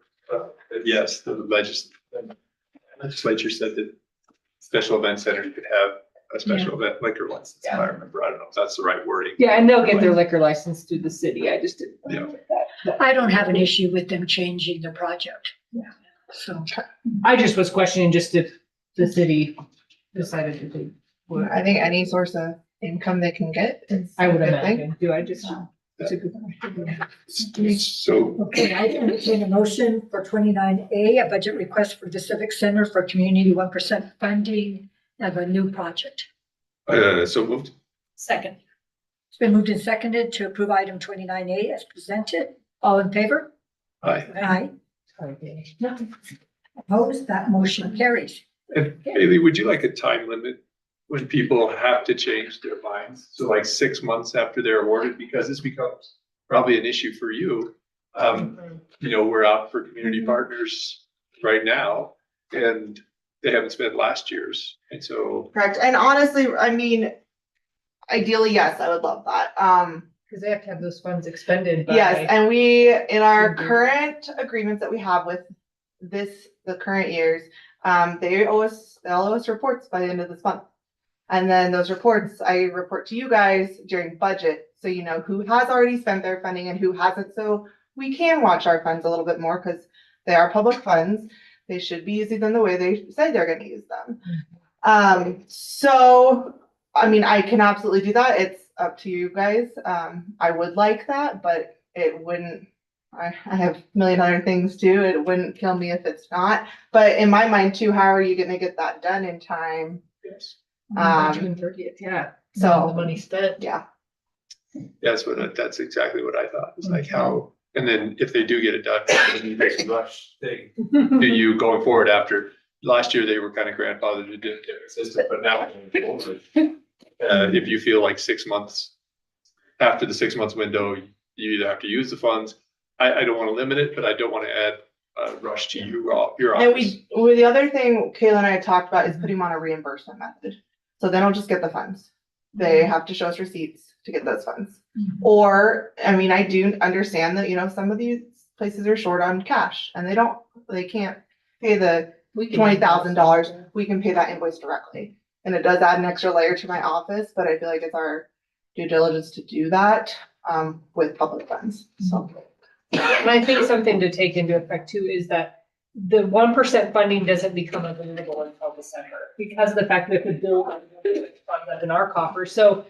Yes, the legislature said that special event centers could have a special event liquor license. If I remember, I don't know if that's the right wording. Yeah, and they'll get their liquor license through the city. I just didn't. Yeah. I don't have an issue with them changing the project. Yeah. So. I just was questioning just if the city decided to do. I think any source of income they can get is. I would a good thing. imagine. Do I just? It's a good question. So. Okay, I entertain a motion for 29A, a budget request for the Civic Center for Community 1% funding of a new project. So moved. Second. It's been moved and seconded to approve item 29A as presented. All in favor? Aye. Aye. Opposed? That motion carries. And Haley, would you like a time limit when people have to change their minds? So like 6 months after they're awarded, because this becomes probably an issue for you. We're out for community partners right now and they haven't spent last year's. And so. Correct. And honestly, I mean, ideally, yes, I would love that. Because they have to have those funds expended. By Yes, and we, in our current agreements that we have with the current years, they'll owe us reports by the end of this month. And then those reports, I report to you guys during budget, so you know who has already spent their funding and who hasn't, so we can watch our funds a little bit more, because they are public funds. They should be using them the way they say they're gonna use them. So, I mean, I can absolutely do that. It's up to you guys. I would like that, but it wouldn't, I have a million other things too. It wouldn't kill me if it's not. But in my mind too, how are you gonna get that done in time? Yes. June 30th, yeah. So the money spent. Yeah. That's exactly what I thought. It's like how, and then if they do get it done, it's a rush thing. Do you going forward after, last year they were kind of grandfathered to do different system, but now if you feel like 6 months, after the 6 months window, you either have to use the funds. I don't want to limit it, but I don't want to add a rush to your office. And the other thing Kayla and I had talked about is putting them on a reimbursement method. So they don't just get the funds. They have to show us receipts to get those funds. Or, I mean, I do understand that, some of these places are short on cash and they can't pay the $20,000. We can pay that invoice directly. And it does add an extra layer to my office, but I feel like it's our due diligence to do that with public funds. So. And I think something to take into effect too is that the 1% funding doesn't become available until December because of the fact that the bill funds up in our coffer. So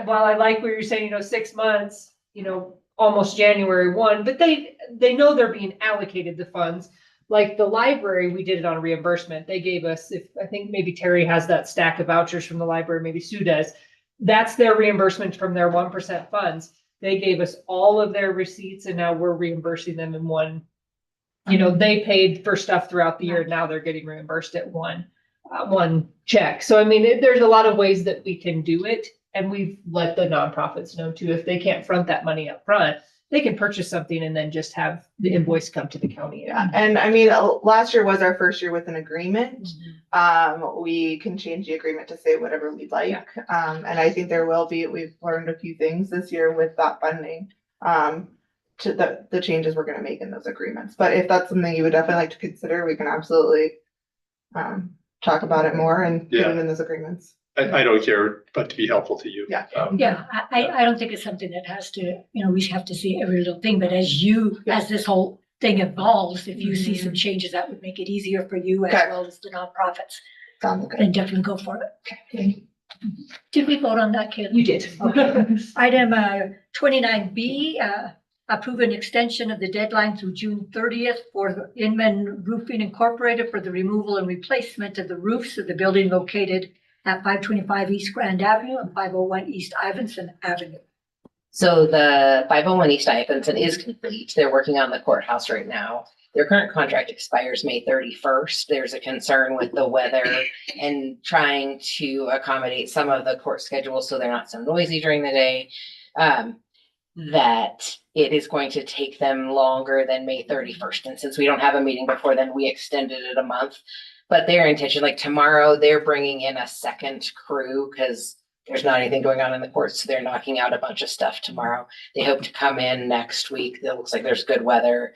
while I like what you're saying, 6 months, almost January 1, but they know they're being allocated the funds. Like the library, we did it on a reimbursement. They gave us, I think maybe Terry has that stack of vouchers from the library, maybe Sue does. That's their reimbursement from their 1% funds. They gave us all of their receipts and now we're reimbursing them in one. They paid for stuff throughout the year. Now they're getting reimbursed at one. one check. So I mean, there's a lot of ways that we can do it. And we've let the nonprofits know too, if they can't front that money up front, they can purchase something and then just have the invoice come to the county. Yeah, and I mean, last year was our first year with an agreement. We can change the agreement to say whatever we'd like. And I think we've learned a few things this year with that funding. To the changes we're gonna make in those agreements. But if that's something you would definitely like to consider, we can absolutely talk about it more and put it in those agreements. I don't care, but to be helpful to you. Yeah. Yeah, I don't think it's something that has to, we have to see every little thing, but as this whole thing evolves, if you see some changes that would make it easier for you as well as the nonprofits, then definitely go for it. Okay. Did we vote on that, Kid? You did. Okay. Item 29B, approve an extension of the deadline through June 30th for Inman Roofing Incorporated for the removal and replacement of the roofs of the building located at 525 East Grand Avenue and 501 East Ivanson Avenue. So the 501 East Ivanson is complete. They're working on the courthouse right now. Their current contract expires May 31st. There's a concern with the weather and trying to accommodate some of the court schedules so they're not so noisy during the day. That it is going to take them longer than May 31st. And since we don't have a meeting before then, we extended it a month. But their intention, like tomorrow, they're bringing in a second crew because there's not anything going on in the courts. So they're knocking out a bunch of stuff tomorrow. They hope to come in next week. It looks like there's good weather,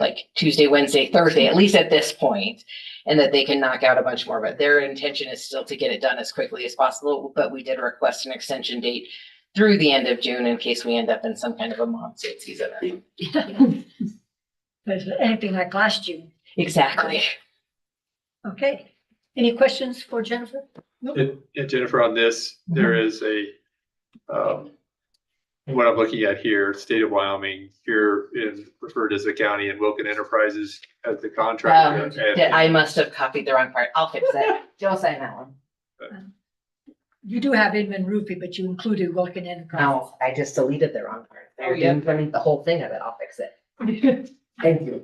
like Tuesday, Wednesday, Thursday, at least at this point, and that they can knock out a bunch more. But their intention is still to get it done as quickly as possible. But we did request an extension date through the end of June in case we end up in some kind of a monsoon season. Anything like last June. Exactly. Okay. Any questions for Jennifer? Nope. Yeah, Jennifer, on this, there is what I'm looking at here, state of Wyoming, here is referred as the county and Wilkin Enterprises as the contractor. I must have copied the wrong part. I'll fix that. Joe sign that one. You do have Inman Roofing, but you included Wilkin Enterprises. No, I just deleted the wrong part. I didn't delete the whole thing of it. I'll fix it. Thank you.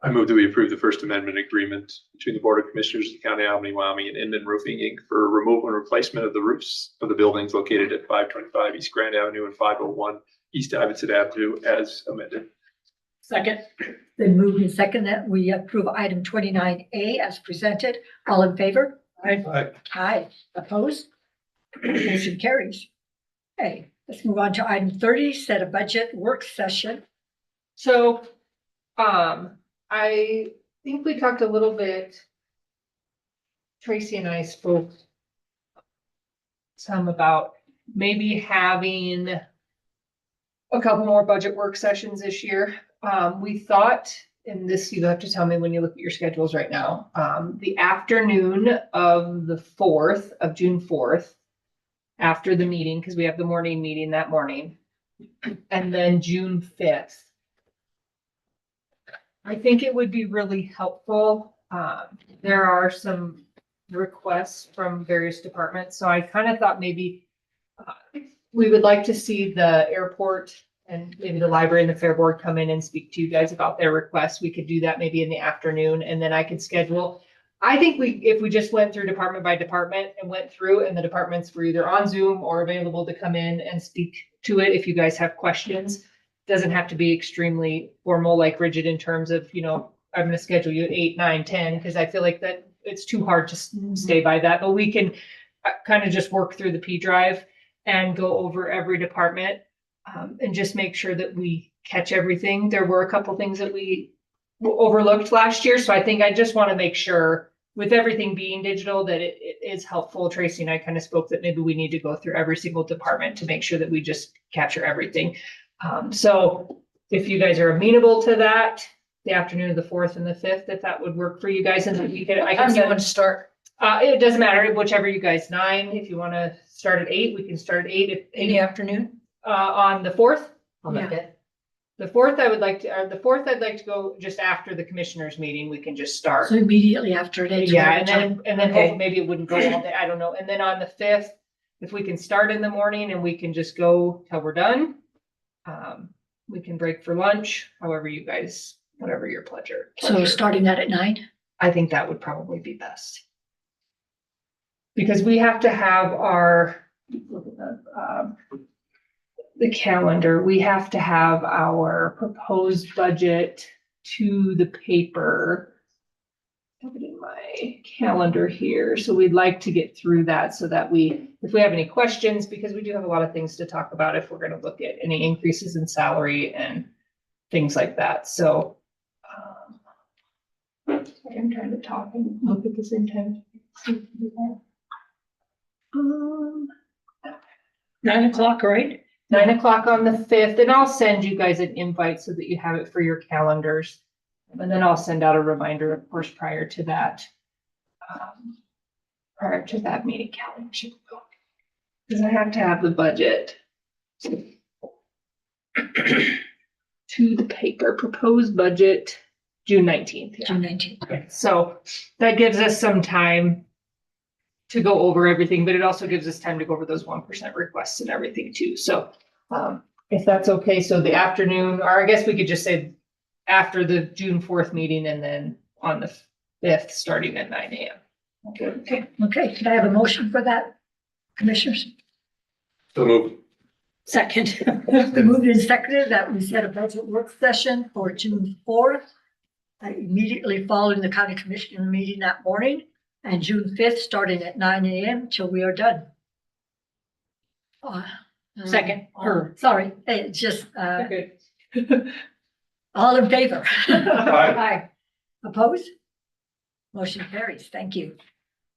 I move that we approve the First Amendment agreement between the Board of Commissioners of the County of Albany, Wyoming and Inman Roofing Inc. for removal and replacement of the roofs of the buildings located at 525 East Grand Avenue and 501 East Ivanson Avenue as amended. Second. Then moved and second that we approve item 29A as presented. All in favor? Aye. Aye. Opposed? Motion carries. Okay, let's move on to item 30, set a budget work session. So, I think we talked a little bit. Tracy and I spoke some about maybe having a couple more budget work sessions this year. We thought, and this you'll have to tell me when you look at your schedules right now, the afternoon of the 4th of June 4th, after the meeting, because we have the morning meeting that morning, and then June 5th. I think it would be really helpful. There are some requests from various departments, so I kind of thought maybe we would like to see the airport and maybe the library and the fair board come in and speak to you guys about their requests. We could do that maybe in the afternoon, and then I could schedule. I think if we just went through department by department and went through, and the departments were either on Zoom or available to come in and speak to it if you guys have questions. Doesn't have to be extremely formal, like rigid in terms of, I'm going to schedule you at 8, 9, 10, because I feel like that it's too hard to stay by that. But we can kind of just work through the P drive and go over every department and just make sure that we catch everything. There were a couple things that we overlooked last year. So I think I just want to make sure with everything being digital that it is helpful. Tracy and I kind of spoke that maybe we need to go through every single department to make sure that we just capture everything. So if you guys are amenable to that, the afternoon of the 4th and the 5th, if that would work for you guys, and then we could, I can want to start. It doesn't matter, whichever you guys, 9. If you want to start at 8, we can start at 8. In the afternoon? On the 4th? Yeah. The 4th, I'd like to go just after the commissioners meeting. We can just start. So immediately after it. Yeah, and then hopefully maybe it wouldn't go all day. I don't know. And then on the 5th, if we can start in the morning and we can just go till we're done. We can break for lunch, however you guys, whatever your pleasure. So starting that at 9? I think that would probably be best. Because we have to have our, the calendar, we have to have our proposed budget to the paper. I have it in my calendar here, so we'd like to get through that so that if we have any questions, because we do have a lot of things to talk about if we're gonna look at any increases in salary and things like that, so. I'm trying to talk and look at the same time. 9 o'clock, right? 9 o'clock on the 5th, and I'll send you guys an invite so that you have it for your calendars. And then I'll send out a reminder, of course, prior to that meeting calendar. Because I have to have the budget to the paper, proposed budget, June 19th. June 19th. Okay, so that gives us some time to go over everything, but it also gives us time to go over those 1% requests and everything too. So if that's okay, so the afternoon, or I guess we could just say after the June 4th meeting and then on the 5th, starting at 9 a.m. Okay. Can I have a motion for that, commissioners? So move. Second. It's been moved and seconded that we set a budget work session for June 4th, immediately following the county commissioner meeting that morning, and June 5th, starting at 9 a.m. till we are done. Second. Sorry, it's just, Okay. all in favor? Aye. Opposed? Motion carries. Thank you.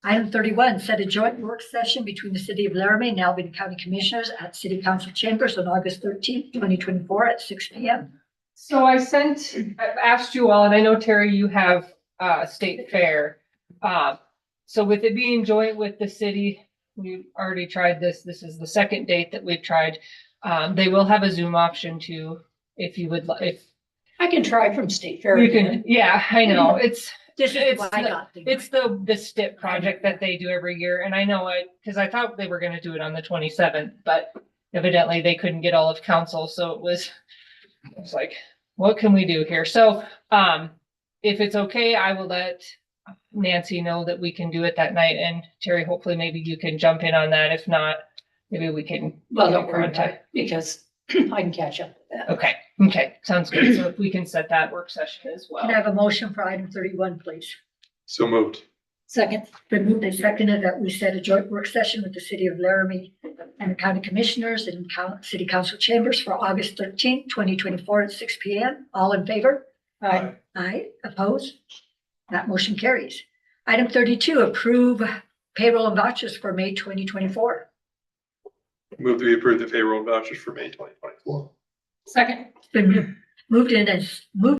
Item 31, set a joint work session between the City of Laramie and Albany County Commissioners at City Council Chambers on August 13th, 2024 at 6 p.m. So I've asked you all, and I know Terry, you have state fair. So with it being joint with the city, we've already tried this. This is the second date that we've tried. They will have a Zoom option too, if you would, if I can try from State Fair. you can. Yeah, I know. It's the STIP project that they do every year. And I know because I thought they were going to do it on the 27th, but evidently they couldn't get all of council. So it was like, what can we do here? So if it's okay, I will let Nancy know that we can do it that night. And Terry, hopefully maybe you can jump in on that. If not, maybe we can. Well, don't worry about it because I can catch up with that. Okay, sounds good. So if we can set that work session as well. Can I have a motion for item 31, please? So moved. Second. Been moved and seconded that we set a joint work session with the City of Laramie and the County Commissioners and City Council Chambers for August 13th, 2024 at 6 p.m. All in favor? Aye. Aye. Opposed? That motion carries. Item 32, approve payroll and vouchers for May 2024. Move to approve the payroll vouchers for May 2024. Second. Been moved in as moved